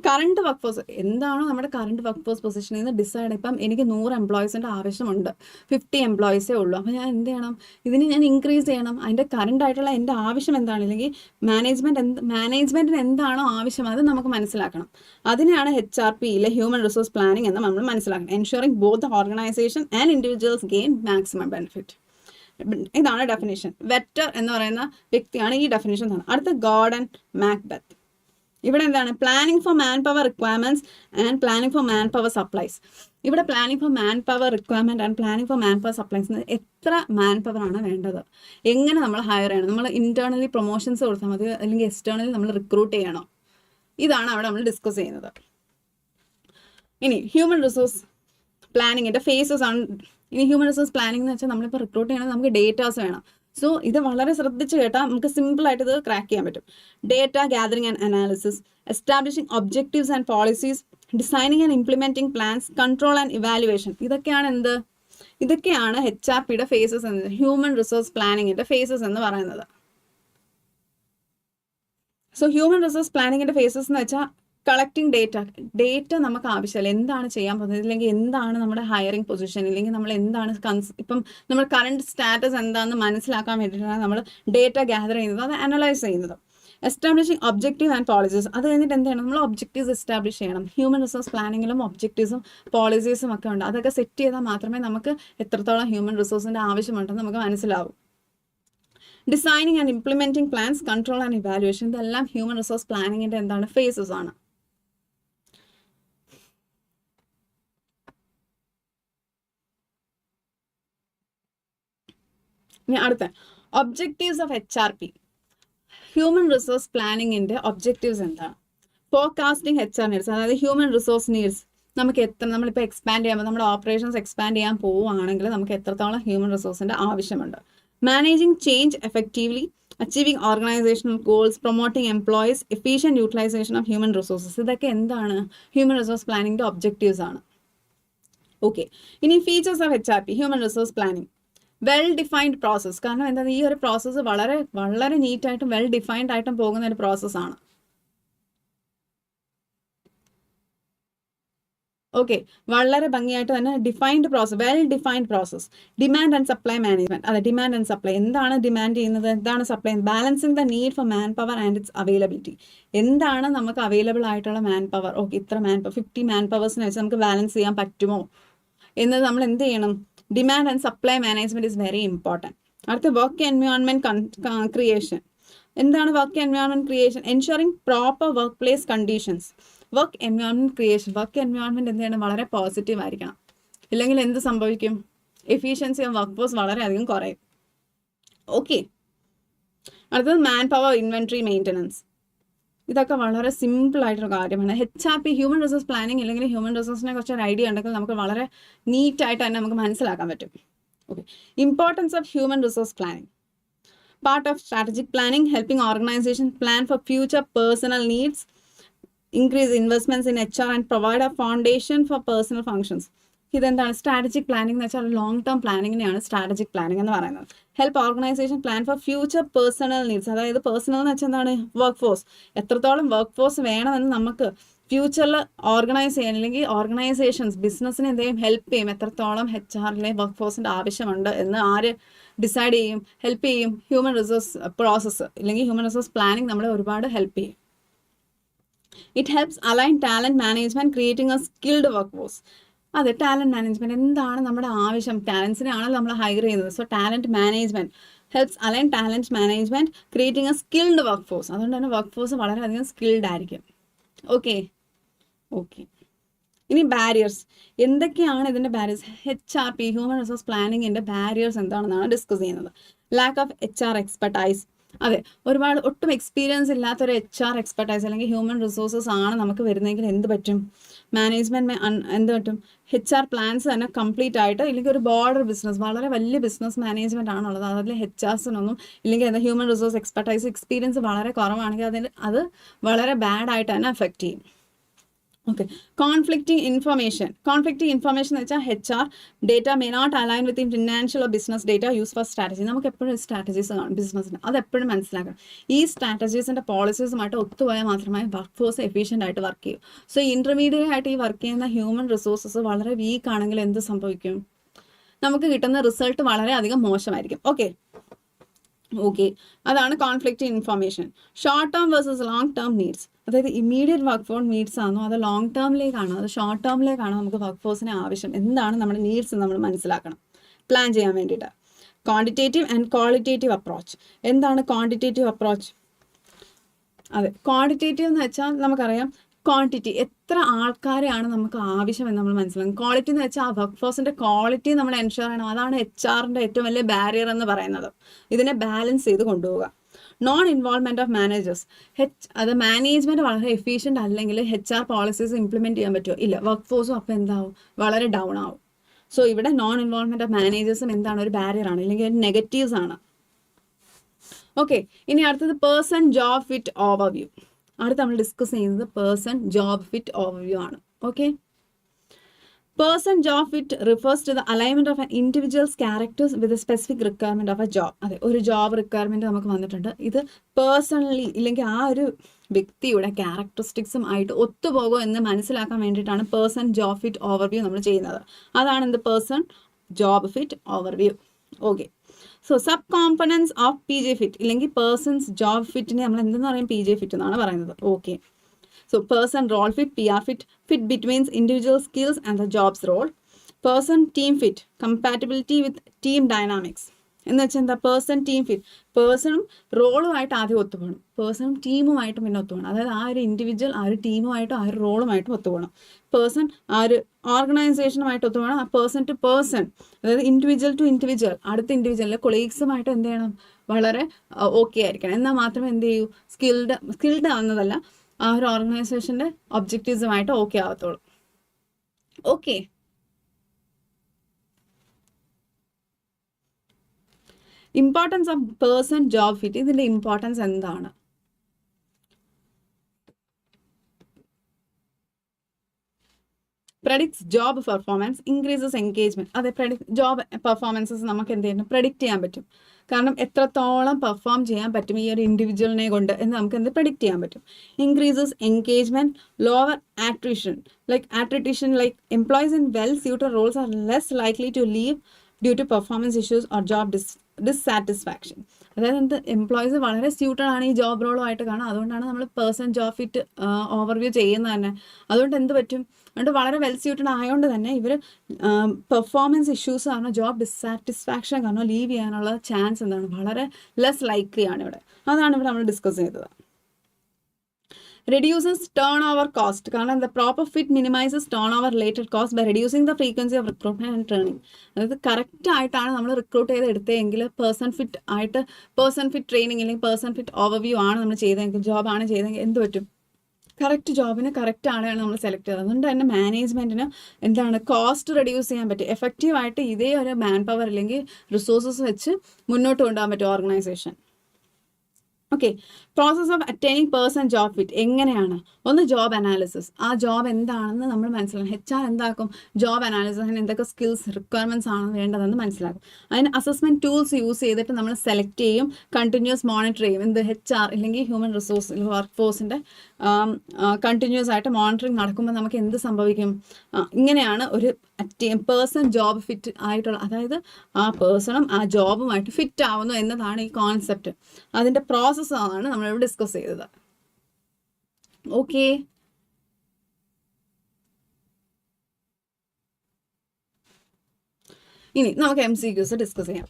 കറണ്ട് വർക്ക് ഫോഴ്സ് എന്താണോ നമ്മുടെ കറണ്ട് വർക്ക് ഫോഴ്സ് പൊസിഷനിൽ നിന്ന് ഡിസൈഡ്. ഇപ്പം എനിക്ക് 100 എംപ്ലോയീസിൻ്റെ ആവശ്യമുണ്ട്, 50 എംപ്ലോയീസേ ഉള്ളൂ. അപ്പോൾ ഞാൻ എന്ത് ചെയ്യണം, ഇതിന് ഞാൻ ഇൻക്രീസ് ചെയ്യണം. അതിൻ്റെ കറണ്ട് ആയിട്ടുള്ള എൻ്റെ ആവശ്യം എന്താണ്, അല്ലെങ്കിൽ മാനേജ്മെൻറ്റിന് എന്താണോ ആവശ്യം അത് നമുക്ക് മനസ്സിലാക്കണം. അതിനെയാണ് HRPയിലെ ഹ്യൂമൻ റിസോഴ്സ് പ്ലാനിങ് എന്ന് നമ്മൾ മനസ്സിലാക്കണം. Ensuring both the organisation and individuals gain maximum benefit. ഇതാണ് ഡെഫിനേഷൻ. വെറ്റർ എന്ന് പറയുന്ന വ്യക്തിയാണ് ഈ ഡെഫിനേഷൻ തന്നെ. അടുത്ത ഗോർഡൻ മാക്ബെത്ത്. ഇവിടെ എന്താണ്, planning for manpower requirements and planning for manpower supplies. ഇവിടെ planning for manpower requirement and planning for manpower supplies, എത്ര മാൻ പവർ ആണ് വേണ്ടത്, എങ്ങനെ നമ്മൾ ഹയർ ചെയ്യണം, നമ്മൾ ഇന്റേണലി പ്രൊമോഷൻസ് കൊടുത്താൽ മതി അല്ലെങ്കിൽ എക്സ്റ്റേണലി നമ്മൾ റിക്രൂട്ട് ചെയ്യണോ, ഇതാണ് അവിടെ നമ്മൾ ഡിസ്കസ് ചെയ്യുന്നത്. ഇനി ഹ്യൂമൻ റിസോഴ്സ് പ്ലാനിങ്ങിൻ്റെ ഫേസസ് ആണ്. ഇനി ഹ്യൂമൻ റിസോഴ്സ് പ്ലാനിംഗ് എന്ന് വെച്ചാൽ നമ്മളിപ്പോൾ റിക്രൂട്ട് ചെയ്യണമെങ്കിൽ നമുക്ക് ഡേറ്റാസ് വേണം. സോ ഇത് വളരെ ശ്രദ്ധിച്ച് കേട്ടാൽ നമുക്ക് സിമ്പിളായിട്ട് ഇത് ക്രാക്ക് ചെയ്യാൻ പറ്റും. Data gathering and analysis, establishing objectives and policies, designing and implementing plans, control and evaluation. ഇതൊക്കെയാണ് എന്ത്, ഇതൊക്കെയാണ് HRPയുടെ ഫേസസ് എന്ന്, ഹ്യൂമൻ റിസോഴ്സ് പ്ലാനിങ്ങിൻ്റെ ഫേസസ് എന്ന് പറയുന്നത്. സോ ഹ്യൂമൻ റിസോഴ്സ് പ്ലാനിങ്ങിൻ്റെ ഫേസസ് എന്ന് വെച്ചാൽ കളക്ടിങ് ഡേറ്റ നമുക്ക് ആവശ്യമില്ല, എന്താണ് ചെയ്യാൻ പോകുന്നത്, ഇല്ലെങ്കിൽ എന്താണ് നമ്മുടെ ഹയറിംഗ് പൊസിഷൻ, ഇല്ലെങ്കിൽ നമ്മൾ എന്താണ് ഇപ്പം നമ്മുടെ കറണ്ട് സ്റ്റാറ്റസ് എന്താണെന്ന് മനസ്സിലാക്കാൻ വേണ്ടിയിട്ടാണ് നമ്മൾ ഡേറ്റ ഗ്യാദർ ചെയ്യുന്നത്, അത് അനലൈസ് ചെയ്യുന്നത്. എസ്റ്റാബ്ലിഷിംഗ് ഒബ്ജക്റ്റീവ് ആൻഡ് പോളിസീസ്, അത് കഴിഞ്ഞിട്ട് എന്ത് ചെയ്യണം, നമ്മൾ ഒബ്ജക്റ്റീവ്സ് എസ്റ്റാബ്ലിഷ് ചെയ്യണം. ഹ്യൂമൻ റിസോഴ്സ് പ്ലാനിങ്ങിലും ഒബ്ജക്റ്റീവ്സും പോളിസീസും ഒക്കെ ഉണ്ട്. അതൊക്കെ സെറ്റ് ചെയ്താൽ മാത്രമേ നമുക്ക് എത്രത്തോളം ഹ്യൂമൻ റിസോഴ്സിൻ്റെ ആവശ്യമുണ്ടെന്ന് നമുക്ക് മനസ്സിലാവും. Designing and implementing plans, control and evaluation, ഇതെല്ലാം ഹ്യൂമൻ റിസോഴ്സ് പ്ലാനിങ്ങിൻ്റെ എന്താണ്, ഫേസസ് ആണ്. ഇനി അടുത്ത objectives of HRP. Human resource പ്ലാനിങ്ങിൻ്റെ ഒബ്ജക്റ്റീവ്സ് എന്താണ്? ഫോർകാസ്റ്റിംഗ് HR നീഡ്സ്, അതായത് ഹ്യൂമൻ റിസോഴ്സ് നീഡ്സ് നമുക്ക് നമ്മളിപ്പോൾ എക്സ്പാൻഡ് ചെയ്യുമ്പോൾ നമ്മുടെ ഓപ്പറേഷൻസ് എക്സ്പാൻഡ് ചെയ്യാൻ പോവുകയാണെങ്കിൽ നമുക്ക് എത്രത്തോളം ഹ്യൂമൻ റിസോഴ്സിൻ്റെ ആവശ്യമുണ്ട്. Managing change effectively, achieving organisational goals, promoting employees, efficient utilisation of human resources, ഇതൊക്കെ എന്താണ്, ഹ്യൂമൻ റിസോഴ്സ് പ്ലാനിങ്ങിൻ്റെ ഒബ്ജക്റ്റീവ്സ് ആണ്. ഓക്കെ, ഇനി features of HRP human resource planning. Well defined process, കാരണം എന്താ, ഈ ഒരു പ്രോസസ്സ് വളരെ വളരെ നീറ്റായിട്ടും വെൽ ഡിഫൈൻഡ് ആയിട്ടും പോകുന്ന ഒരു പ്രോസസ്സാണ്. ഓക്കെ, വളരെ ഭംഗിയായിട്ട് തന്നെ defined process, well defined process. Demand and supply management, അതെ, ഡിമാൻഡ് ആൻഡ് സപ്ലൈ, എന്താണ് ഡിമാൻഡ് ചെയ്യുന്നത്, എന്താണ് supply, balancing the need for man power and it's availability, എന്താണ് നമുക്ക് അവൈലബിൾ ആയിട്ടുള്ള മാൻ പവർ. ഓക്കെ, ഇത്ര മാൻ പവർ 50 മാൻ പവേഴ്സിനെ വെച്ച് നമുക്ക് ബാലൻസ് ചെയ്യാൻ പറ്റുമോ എന്നത് നമ്മൾ എന്ത് ചെയ്യണം, demand and supply management is very important. അടുത്ത വർക്ക് എൻവയോൺമെന്റ് ക്രിയേഷൻ. എന്താണ് work environment creation? Ensuring proper work place conditions. Work environment creation, work environment എന്ത് ചെയ്യണം, വളരെ പോസിറ്റീവ് ആയിരിക്കണം. ഇല്ലെങ്കിൽ എന്ത് സംഭവിക്കും, എഫിഷ്യൻസി ഓഫ് വർക്ക് ഫോഴ്സ് വളരെയധികം കുറയും. ഓക്കെ, അടുത്തത് മാൻ പവർ ഇൻവെൻട്രി മെയിൻ്റനൻസ്. ഇതൊക്കെ വളരെ സിമ്പിൾ ആയിട്ടൊരു കാര്യമാണ്. HRP ഹ്യൂമൻ റിസോഴ്സ് പ്ലാനിങ് അല്ലെങ്കിൽ ഹ്യൂമൻ റിസോഴ്സിനെ കുറിച്ച് ഒരു ഐഡിയ ഉണ്ടെങ്കിൽ നമുക്ക് വളരെ നീറ്റായിട്ട് തന്നെ നമുക്ക് മനസ്സിലാക്കാൻ പറ്റും. Okay, importance of human resource planning. Part of strategic planning, helping organizations plan for future personal needs, increase investments in HR and provide a foundation for personal functions. ഇതെന്താണ് സ്ട്രാറ്റജിക് പ്ലാനിംഗ് എന്ന് വെച്ചാൽ ലോങ് ടേം പ്ലാനിങ്ങിനെയാണ് സ്ട്രാറ്റജിക് പ്ലാനിംഗ് എന്ന് പറയുന്നത്. Help organisation plan for future personal needs. അതായത് personal എന്ന് വെച്ചാൽ എന്താണ്, work force. എത്രത്തോളം വർക്ക് ഫോഴ്സ് വേണമെന്ന് നമുക്ക് ഫ്യൂച്ചറിൽ ഓർഗനൈസ് ചെയ്യാൻ, അല്ലെങ്കിൽ ഓർഗനൈസേഷൻസ് ബിസിനസ്സിനെ എന്തെങ്കിലും ഹെൽപ്പ് ചെയ്യും, എത്രത്തോളം HR വർക്ക് ഫോഴ്സിൻ്റെ ആവശ്യമുണ്ട് എന്ന് ആര് ഡിസൈഡ് ചെയ്യും, ഹെൽപ്പ് ചെയ്യും. ഹ്യൂമൻ റിസോഴ്സ് പ്രോസസ്സ് അല്ലെങ്കിൽ ഹ്യൂമൻ റിസോഴ്സ് പ്ലാനിങ് നമ്മളെ ഒരുപാട് ഹെൽപ്പ് ചെയ്യും. It helps align talent management, creating a skilled workforce. അതെ, ടാലൻറ്റ് മാനേജ്മെൻറ്റ് എന്താണ് നമ്മുടെ ആവശ്യം, ടാലൻസിനെയാണല്ലോ നമ്മൾ ഹയർ ചെയ്യുന്നത്. So talent management helps align talent management, creating a skilled workforce. അതുകൊണ്ട് തന്നെ വർക്ക് ഫോഴ്സ് വളരെയധികം സ്കിൽഡ് ആയിരിക്കും. ഓക്കെ. ഇനി ബാരിയേഴ്സ്, എന്തൊക്കെയാണ് ഇതിൻ്റെ ബാരിയേഴ്സ്? HRP ഹ്യൂമൻ റിസോഴ്സ് പ്ലാനിങ്ങിൻ്റെ ബാരിയേഴ്സ് എന്താണെന്നാണ് ഡിസ്കസ് ചെയ്യുന്നത്. Lack of HR expertise. അതെ, ഒരുപാട് ഒട്ടും എക്സ്പീരിയൻസ് ഇല്ലാത്തൊരു HR എക്സ്പെർട്ടൈസ് അല്ലെങ്കിൽ ഹ്യൂമൻ റിസോഴ്സസ് ആണ് നമുക്ക് വരുന്നതെങ്കിൽ എന്ത് പറ്റും? മാനേജ്മെൻറ്റ് എന്ത് പറ്റും? HR പ്ലാൻസ് തന്നെ കംപ്ലീറ്റ് ആയിട്ട്, ഇല്ലെങ്കിൽ ഒരു ബോർഡർ ബിസിനസ്, വളരെ വലിയ ബിസിനസ് മാനേജ്മെൻറ്റ് ആണുള്ളത്, അതിൽ HRസിനൊന്നും ഇല്ലെങ്കിൽ എന്താ ഹ്യൂമൻ റിസോഴ്സ് എക്സ്പെർട്ടൈസ് എക്സ്പീരിയൻസ് വളരെ കുറവാണെങ്കിൽ അത് വളരെ ബാഡായിട്ട് തന്നെ അഫക്റ്റ് ചെയ്യും. ഓക്കെ, കോൺഫ്ലിക്റ്റിംഗ് ഇൻഫർമേഷൻ എന്ന് വെച്ചാൽ HR data may not align with financial or business data use for strategy. നമുക്ക് എപ്പോഴും സ്ട്രാറ്റജീസ് കാണും ബിസിനസ്സിന്, അത് എപ്പോഴും മനസ്സിലാക്കണം. ഈ സ്ട്രാറ്റജീസിൻ്റെ പോളിസീസുമായിട്ട് ഒത്തുപോയാൽ മാത്രമേ വർക്ക് ഫോഴ്സ് എഫിഷ്യൻ്റ് ആയിട്ട് വർക്ക് ചെയ്യൂ. സോ ഇൻ്റർമീഡിയറ്റ് ആയിട്ട് ഈ വർക്ക് ചെയ്യുന്ന ഹ്യൂമൻ റിസോഴ്സസ് വളരെ വീക്ക് ആണെങ്കിൽ എന്ത് സംഭവിക്കും? നമുക്ക് കിട്ടുന്ന റിസൾട്ട് വളരെയധികം മോശമായിരിക്കും. ഓക്കെ, അതാണ് conflict information. Short term versus long term needs. അതായത് ഇമ്മീഡിയറ്റ് വർക്ക് ഫോഴ്സ് നീഡ്സ് ആണോ അതോ ലോങ് ടേമിലേക്കാണോ അതോ ഷോർട്ട് ടേമിലേക്കാണോ നമുക്ക് വർക്ക് ഫോഴ്സിന് ആവശ്യം, എന്താണ് നമ്മുടെ നീഡ്സ് നമ്മൾ മനസ്സിലാക്കണം പ്ലാൻ ചെയ്യാൻ വേണ്ടിയിട്ട്. Quantitative and qualitative approach. എന്താണ് ക്വാണ്ടിറ്റേറ്റീവ് അപ്രോച്ച്? അതെ, ക്വാണ്ടിറ്റേറ്റീവ് എന്ന് വെച്ചാൽ നമുക്കറിയാം ക്വാണ്ടിറ്റി, എത്ര ആൾക്കാരെയാണ് നമുക്ക് ആവശ്യമെന്ന് നമ്മൾ മനസ്സിലാക്കും. ക്വാളിറ്റി എന്ന് വെച്ചാൽ ആ വർക്ക് ഫോഴ്സിൻ്റെ ക്വാളിറ്റി നമ്മൾ എൻഷുർ ചെയ്യണം. അതാണ് HRൻ്റെ ഏറ്റവും വലിയ ബാരിയർ എന്ന് പറയുന്നത്. ഇതിനെ ബാലൻസ് ചെയ്ത് കൊണ്ടുപോവുക. Non involvement of managers. അത് മാനേജ്മെൻറ്റ് വളരെ എഫിഷ്യൻ്റ് അല്ലെങ്കിൽ HR പോളിസീസ് ഇംപ്ലിമെൻറ്റ് ചെയ്യാൻ പറ്റുമോ? ഇല്ല. വർക്ക് ഫോഴ്സും അപ്പോൾ എന്താവും? വളരെ ഡൗൺ ആവും. സോ ഇവിടെ നോൺ ഇൻവോൾവ്മെൻറ്റ് ഓഫ് മാനേജേഴ്സും എന്താണ്? ഒരു ബാരിയർ ആണ്, അല്ലെങ്കിൽ ഒരു നെഗറ്റീവ്സ് ആണ്. ഓക്കെ, ഇനി അടുത്തത് പേഴ്സൺ ജോബ് ഫിറ്റ് ഓവർവ്യൂ. അടുത്ത് നമ്മൾ ഡിസ്കസ് ചെയ്യുന്നത് പേഴ്സൺ ജോബ് ഫിറ്റ് ഓവർവ്യൂ ആണ്. Okay, person job fit refers to the alignment of an individuals characters with a specific requirement of a job. അതെ, ഒരു ജോബ് റിക്വയർമെൻറ്റ് നമുക്ക് വന്നിട്ടുണ്ട്. ഇത് പേഴ്സണലി ഇല്ലെങ്കിൽ ആ ഒരു വ്യക്തിയുടെ ക്യാരക്ടറിസ്റ്റിക്സും ആയിട്ട് ഒത്തുപോകുമോ എന്ന് മനസ്സിലാക്കാൻ വേണ്ടിയിട്ടാണ് പേഴ്സൺ ജോബ് ഫിറ്റ് ഓവർവ്യൂ നമ്മൾ ചെയ്യുന്നത്. അതാണ് എന്ത്? Person job fit overview. Okay, so sub components of PJ fit ഇല്ലെങ്കിൽ പേഴ്സൺസ് ജോബ് ഫിറ്റിനെ നമ്മൾ എന്തെന്ന് പറയും? PJ ഫിറ്റ് എന്നാണ് പറയുന്നത്. Okay, so person role fit, PR fit, fit between individual skills and the jobs role. Person team fit, compatibility with team dynamics. എന്ന് വെച്ചാൽ എന്താ? പേഴ്സൺ ടീം ഫിറ്റ്, പേഴ്സണും റോളുമായിട്ട് ആദ്യം ഒത്തുപോകണം, പേഴ്സണും ടീമുമായിട്ടും പിന്നെ ഒത്തുപോകണം. അതായത് ആ ഒരു ഇൻഡിവിജ്വൽ ആ ഒരു ടീമുമായിട്ടും ആ ഒരു റോളുമായിട്ടും ഒത്തുപോകണം. പേഴ്സൺ ആ ഒരു ഓർഗനൈസേഷനുമായിട്ട് ഒത്തുപോകണം. ആ പേഴ്സൺ ടു പേഴ്സൺ, അതായത് ഇൻഡിവിജ്വൽ ടു ഇൻഡിവിജ്വൽ, അടുത്ത ഇൻഡിവിജ്വലിലെ കൊളീഗ്സുമായിട്ട് എന്ത് ചെയ്യണം? വളരെ ഓക്കെ ആയിരിക്കണം. എന്നാൽ മാത്രമേ എന്ത് ചെയ്യൂ? സ്കിൽഡ് ആവുന്നതല്ല, ആ ഒരു ഓർഗനൈസേഷൻ്റെ ഒബ്ജക്റ്റീവ്സുമായിട്ട് ഓക്കെ ആവത്തുള്ളൂ. Okay, importance of person job fit. ഇതിൻ്റെ ഇമ്പോർട്ടൻസ് എന്താണ്? predicts job performance, increases engagement. അതെ, ജോബ് പെർഫോമൻസസ് നമുക്ക് എന്ത് ചെയ്യണം? പ്രെഡിക്റ്റ് ചെയ്യാൻ പറ്റും. കാരണം എത്രത്തോളം പെർഫോം ചെയ്യാൻ പറ്റും ഈ ഒരു ഇൻഡിവിജ്വലിനെ കൊണ്ട് എന്ന് നമുക്ക് എന്ത് പ്രെഡിക്റ്റ് ചെയ്യാൻ പറ്റും. Increases engagement, lower attrition. Like employees in well-suited roles are less likely to leave due to performance issues or job dissatisfaction. അതായത് എന്ത്? എംപ്ലോയീസ് വളരെ സ്യൂട്ടഡ് ആണ് ഈ ജോബ് റോളുമായിട്ട് കാണാം. അതുകൊണ്ടാണ് നമ്മൾ പേഴ്സൺ ജോബ് ഫിറ്റ് ഓവർവ്യൂ ചെയ്യുന്നത് തന്നെ. അതുകൊണ്ട് എന്ത് പറ്റും? അതുകൊണ്ട് വളരെ വെൽ സ്യൂട്ടഡ് ആയതുകൊണ്ട് തന്നെ ഇവർ പെർഫോമൻസ് ഇഷ്യൂസ് കാരണം, ജോബ് ഡിസ്സാറ്റിസ്ഫാക്ഷൻ കാരണം ലീവ് ചെയ്യാനുള്ള ചാൻസ് എന്താണ്? വളരെ ലെസ് ലൈക്ലി ആണ് ഇവിടെ. അതാണ് ഇവിടെ നമ്മൾ ഡിസ്കസ് ചെയ്തത്. reduces turnover cost. കാരണം the proper fit minimizes turnover related cost by reducing the frequency of recruitment and training. അതായത് കറക്റ്റ് ആയിട്ടാണ് നമ്മൾ റിക്രൂട്ട് ചെയ്ത് എടുത്തതെങ്കിൽ പേഴ്സൺ ഫിറ്റ് ആയിട്ട് പേഴ്സൺ ഫിറ്റ് ട്രെയിനിങ് അല്ലെങ്കിൽ പേഴ്സൺ ഫിറ്റ് ഓവർവ്യൂ ആണ് നമ്മൾ ചെയ്തതെങ്കിൽ ജോബാണ് ചെയ്തതെങ്കിൽ എന്ത് പറ്റും? കറക്റ്റ് ജോബിന് കറക്റ്റ് ആളെയാണ് നമ്മൾ സെലക്ട് ചെയ്തത്. അതുകൊണ്ട് തന്നെ മാനേജ്മെൻറ്റിന് എന്താണ് കോസ്റ്റ് റെഡ്യൂസ് ചെയ്യാൻ പറ്റും. എഫക്റ്റീവായിട്ട് ഇതേ ഒരു മാൻ പവർ അല്ലെങ്കിൽ റിസോഴ്സസ് വെച്ച് മുന്നോട്ട് കൊണ്ടുപോകാൻ പറ്റും organisation. Okay, process of attaining person job fit എങ്ങനെയാണ്? ഒന്ന് ജോബ് അനാലിസിസ്. ആ ജോബ് എന്താണെന്ന് നമ്മൾ മനസ്സിലാക്കും. HR എന്താക്കും? ജോബ് അനാലിസിസ്, അതിന് എന്തൊക്കെ സ്കിൽസ് റിക്വയർമെൻറ്റ്സ് ആണ് വേണ്ടതെന്ന് മനസ്സിലാക്കും. അതിന് അസസ്മെൻറ്റ് ടൂൾസ് യൂസ് ചെയ്തിട്ട് നമ്മൾ സെലക്ട് ചെയ്യും, കണ്ടിന്യൂസ് മോണിറ്റർ ചെയ്യും. എന്ത് HR അല്ലെങ്കിൽ ഹ്യൂമൻ റിസോഴ്സ് വർക്ക് ഫോഴ്സിൻ്റെ കണ്ടിന്യൂസ് ആയിട്ട് മോണിറ്ററിങ് നടക്കുമ്പോൾ നമുക്ക് എന്ത് സംഭവിക്കും? ഇങ്ങനെയാണ് ഒരു പേഴ്സൺ ജോബ് ഫിറ്റ് ആയിട്ടുള്ള, അതായത് ആ പേഴ്സണും ആ ജോബുമായിട്ട് ഫിറ്റ് ആവുന്നു എന്നതാണ് ഈ കോൺസെപ്റ്റ്. അതിൻ്റെ പ്രോസസ്സാണ് നമ്മളിവിടെ ഡിസ്കസ് ചെയ്തത്. ഓക്കെ, ഇനി നമുക്ക് MCQs ഡിസ്കസ് ചെയ്യാം.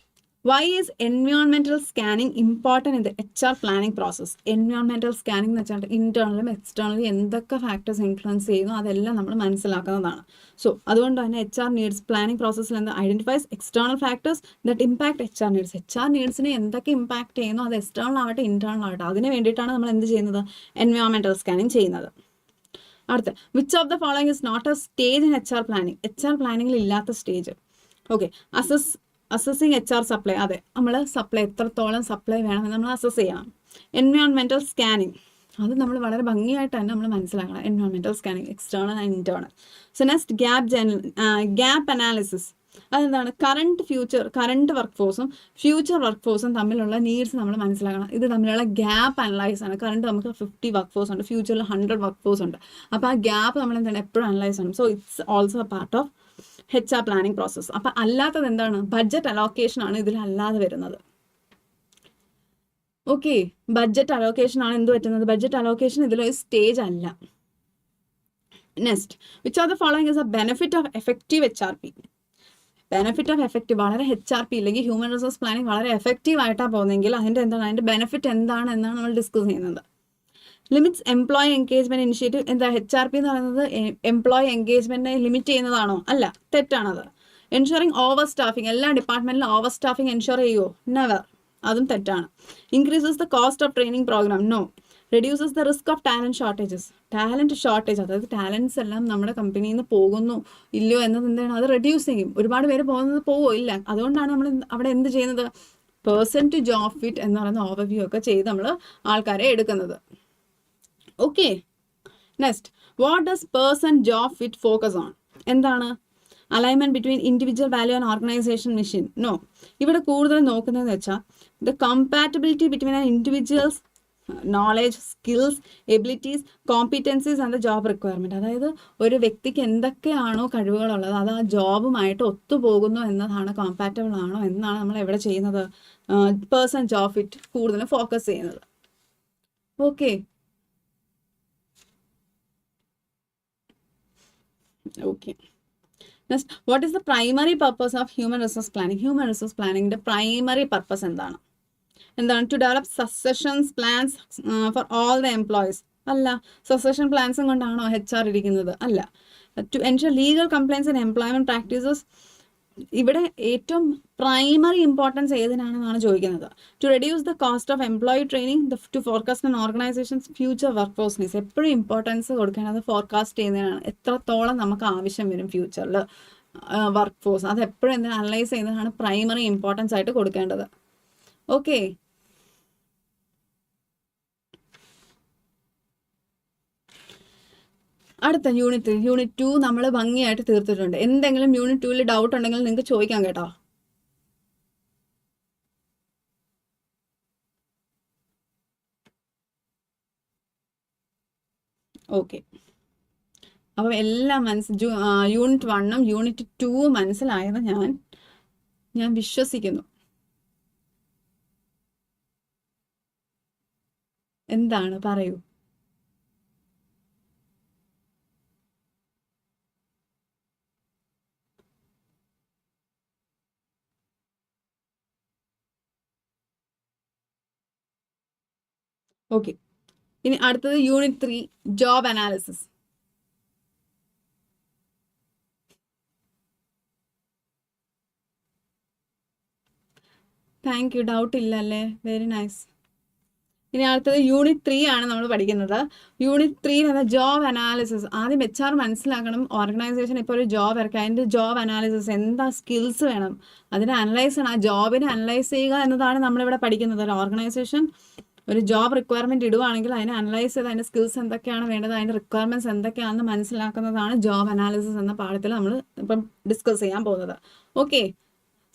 Why is environmental scanning important in the HR planning process? Environmental scanning എന്ന് വെച്ചാൽ ഇൻറ്റേർണലും എക്സ്റ്റേണലും എന്തൊക്കെ ഫാക്ടേഴ്സ് ഇൻഫ്ലുവൻസ് ചെയ്യുന്നു അതെല്ലാം നമ്മൾ മനസ്സിലാക്കുന്നതാണ്. സോ അതുകൊണ്ട് തന്നെ HR നീഡ്സ് പ്ലാനിങ് പ്രോസസ്സിൽ എന്താ identifies external factors that impact HR needs. HR നീഡ്സിനെ എന്തൊക്കെ ഇമ്പാക്ട് ചെയ്യുന്നു, അത് എക്സ്റ്റേണൽ ആവട്ടെ ഇൻറ്റേർണൽ ആവട്ടെ, അതിന് വേണ്ടിയിട്ടാണ് നമ്മൾ എന്ത് ചെയ്യുന്നത്? എൻവയോൺമെൻറ്റൽ സ്കാനിങ് ചെയ്യുന്നത്. അടുത്ത, which of the following is not a stage in HR planning? HR പ്ലാനിങ്ങിൽ ഇല്ലാത്ത stage. Okay, assessing HR supply. അതെ, നമ്മൾ സപ്ലൈ എത്രത്തോളം സപ്ലൈ വേണമെന്ന് നമ്മൾ അസസ് ചെയ്യണം. എൻവയോൺമെൻറ്റൽ സ്കാനിങ്, അത് നമ്മൾ വളരെ ഭംഗിയായിട്ട് തന്നെ നമ്മൾ മനസ്സിലാക്കണം. Environmental scanning external and internal. So next gap analysis. അതെന്താണ്? കറണ്ട് വർക്ക് ഫോഴ്സും ഫ്യൂച്ചർ വർക്ക് ഫോഴ്സും തമ്മിലുള്ള നീഡ്സ് നമ്മൾ മനസ്സിലാക്കണം. ഇത് തമ്മിലുള്ള ഗ്യാപ്പ് അനലൈസ് ആണ്. കറണ്ട് നമുക്ക് 50 വർക്ക് ഫോഴ്സ് ഉണ്ട്, ഫ്യൂച്ചറിൽ 100 വർക്ക് ഫോഴ്സ് ഉണ്ട്. അപ്പോൾ ആ ഗ്യാപ്പ് നമ്മൾ എന്താണ് എപ്പോഴും അനലൈസ് ചെയ്യണം. So it's also A part of HR planning process. അപ്പം അല്ലാത്തത് എന്താണ്? ബഡ്ജറ്റ് അലോക്കേഷൻ ആണ് ഇതിലല്ലാതെ വരുന്നത്. ഓക്കെ, ബഡ്ജറ്റ് അലോക്കേഷൻ ആണ് എന്ത് പറ്റുന്നത്? ബഡ്ജറ്റ് അലോക്കേഷൻ ഇതിലൊരു സ്റ്റേജ് അല്ല. Next, which are the following is A benefit of effective HRP? Benefit of effective, വളരെ HRP അല്ലെങ്കിൽ ഹ്യൂമൻ റിസോഴ്സ് പ്ലാനിങ് വളരെ എഫക്റ്റീവ് ആയിട്ടാണ് പോകുന്നതെങ്കിൽ അതിൻ്റെ എന്താണ്, അതിൻ്റെ ബെനിഫിറ്റ് എന്താണ് എന്നാണ് നമ്മൾ ഡിസ്കസ് ചെയ്യുന്നത്. Limits employee engagement initiative. എന്താ HR എന്ന് പറയുന്നത്? എംപ്ലോയി എൻഗേജ്മെന്റിനെ ലിമിറ്റ് ചെയ്യുന്നതാണോ? അല്ല, തെറ്റാണത്. എൻഷുറിങ് ഓവർ സ്റ്റാഫിങ്, എല്ലാ ഡിപ്പാർട്ട്മെന്റിലും ഓവർ സ്റ്റാഫിങ് എൻഷുർ ചെയ്യുമോ? നെവർ, അതും തെറ്റാണ്. Increases the cost of training programme? No. Reduces the risk of talent shortages. Talent shortage, അതായത് ടാലൻസ് എല്ലാം നമ്മുടെ കമ്പനിയിൽ നിന്ന് പോകുന്നു ഇല്ലയോ എന്നത് എന്താണ്? അത് റെഡ്യൂസ് ചെയ്യും. ഒരുപാട് പേര് പോവോ? ഇല്ല. അതുകൊണ്ടാണ് നമ്മൾ അവിടെ എന്ത് ചെയ്യുന്നത്? പേഴ്സൺ ടു ജോബ് ഫിറ്റ് എന്ന് പറയുന്ന ഓവർവ്യൂ ഒക്കെ ചെയ്ത് നമ്മൾ ആൾക്കാരെ എടുക്കുന്നത്. Okay, next, what does person job fit focus on? എന്താണ്? Alignment between individual value and organisation mission? No. ഇവിടെ കൂടുതൽ നോക്കുന്നതെന്ന് വെച്ചാൽ the compatibility between an individual's knowledge, skills, abilities, competencies and the job requirement. അതായത് ഒരു വ്യക്തിക്ക് എന്തൊക്കെയാണോ കഴിവുകളുള്ളത് അത് ആ ജോബുമായിട്ട് ഒത്തുപോകുന്നു എന്നതാണ്, കോമ്പാറ്റബിൾ ആണോ എന്നാണ് നമ്മൾ എവിടെ ചെയ്യുന്നത്? പേഴ്സൺ ജോബ് ഫിറ്റ് കൂടുതലും ഫോക്കസ് ചെയ്യുന്നത്. Okay, okay. Next, what is the primary purpose of human resource planning? Human resource planning the primary purpose എന്താണ്? To develop succession plans for all the employees? അല്ല. succession plans കൊണ്ടാണോ HR ഇരിക്കുന്നത്? അല്ല. To ensure legal compliance and employment practices. ഇവിടെ ഏറ്റവും primary importance ഏതിനാണെന്നാണ് ചോദിക്കുന്നത്. To reduce the cost of employee training, to forecast and organisations future work force needs. എപ്പോഴും importance കൊടുക്കേണ്ടത് ഫോർകാസ്റ്റ് ചെയ്യുന്നതിനാണ്. എത്രത്തോളം നമുക്ക് ആവശ്യം വരും ഫ്യൂച്ചറിൽ വർക്ക് ഫോഴ്സ്, അത് എപ്പോഴും എന്തിനാ അനലൈസ് ചെയ്യുന്നതാണ് പ്രൈമറി ഇമ്പോർട്ടൻസ് ആയിട്ട് കൊടുക്കേണ്ടത്. ഓക്കെ, അടുത്ത യൂണിറ്റ് 2 നമ്മൾ ഭംഗിയായിട്ട് തീർത്തിട്ടുണ്ട്. എന്തെങ്കിലും യൂണിറ്റ് 2ൽ ഡൗട്ട് ഉണ്ടെങ്കിൽ നിങ്ങൾക്ക് ചോദിക്കാം കേട്ടോ. ഓക്കെ, അപ്പം എല്ലാം യൂണിറ്റ് 1ഉം യൂണിറ്റ് 2ഉം മനസ്സിലായെന്ന് ഞാൻ വിശ്വസിക്കുന്നു. എന്താണ്, പറയൂ. ഓക്കെ, ഇനി അടുത്തത് unit 3 job analysis. Thank you, doubt ഇല്ല അല്ലേ, വെരി നൈസ്. ഇനി അടുത്തത് യൂണിറ്റ് 3 ആണ് നമ്മൾ പഠിക്കുന്നത്. യൂണിറ്റ് 3 എന്ന ജോബ് അനാലിസിസ്. ആദ്യം HR മനസ്സിലാക്കണം, ഓർഗനൈസേഷൻ ഇപ്പോൾ ഒരു ജോബ് ഇറക്കുക, അതിൻ്റെ ജോബ് അനാലിസിസ് എന്താ സ്കിൽസ് വേണം, അതിനെ അനലൈസ് ചെയ്യണം. ആ ജോബിനെ അനലൈസ് ചെയ്യുക എന്നതാണ് നമ്മളിവിടെ പഠിക്കുന്നത്. ഒരു ഓർഗനൈസേഷൻ ഒരു ജോബ് റിക്വയർമെൻറ്റ് ഇടുവാണെങ്കിൽ അതിനെ അനലൈസ് ചെയ്ത് അതിൻ്റെ സ്കിൽസ് എന്തൊക്കെയാണ് വേണ്ടത്, അതിൻ്റെ റിക്വയർമെൻറ്റ്സ് എന്തൊക്കെയാണെന്ന് മനസ്സിലാക്കുന്നതാണ് ജോബ് അനാലിസിസ് എന്ന പാഠത്തിൽ നമ്മൾ ഇപ്പം ഡിസ്കസ് ചെയ്യാൻ പോകുന്നത്. ഓക്കെ,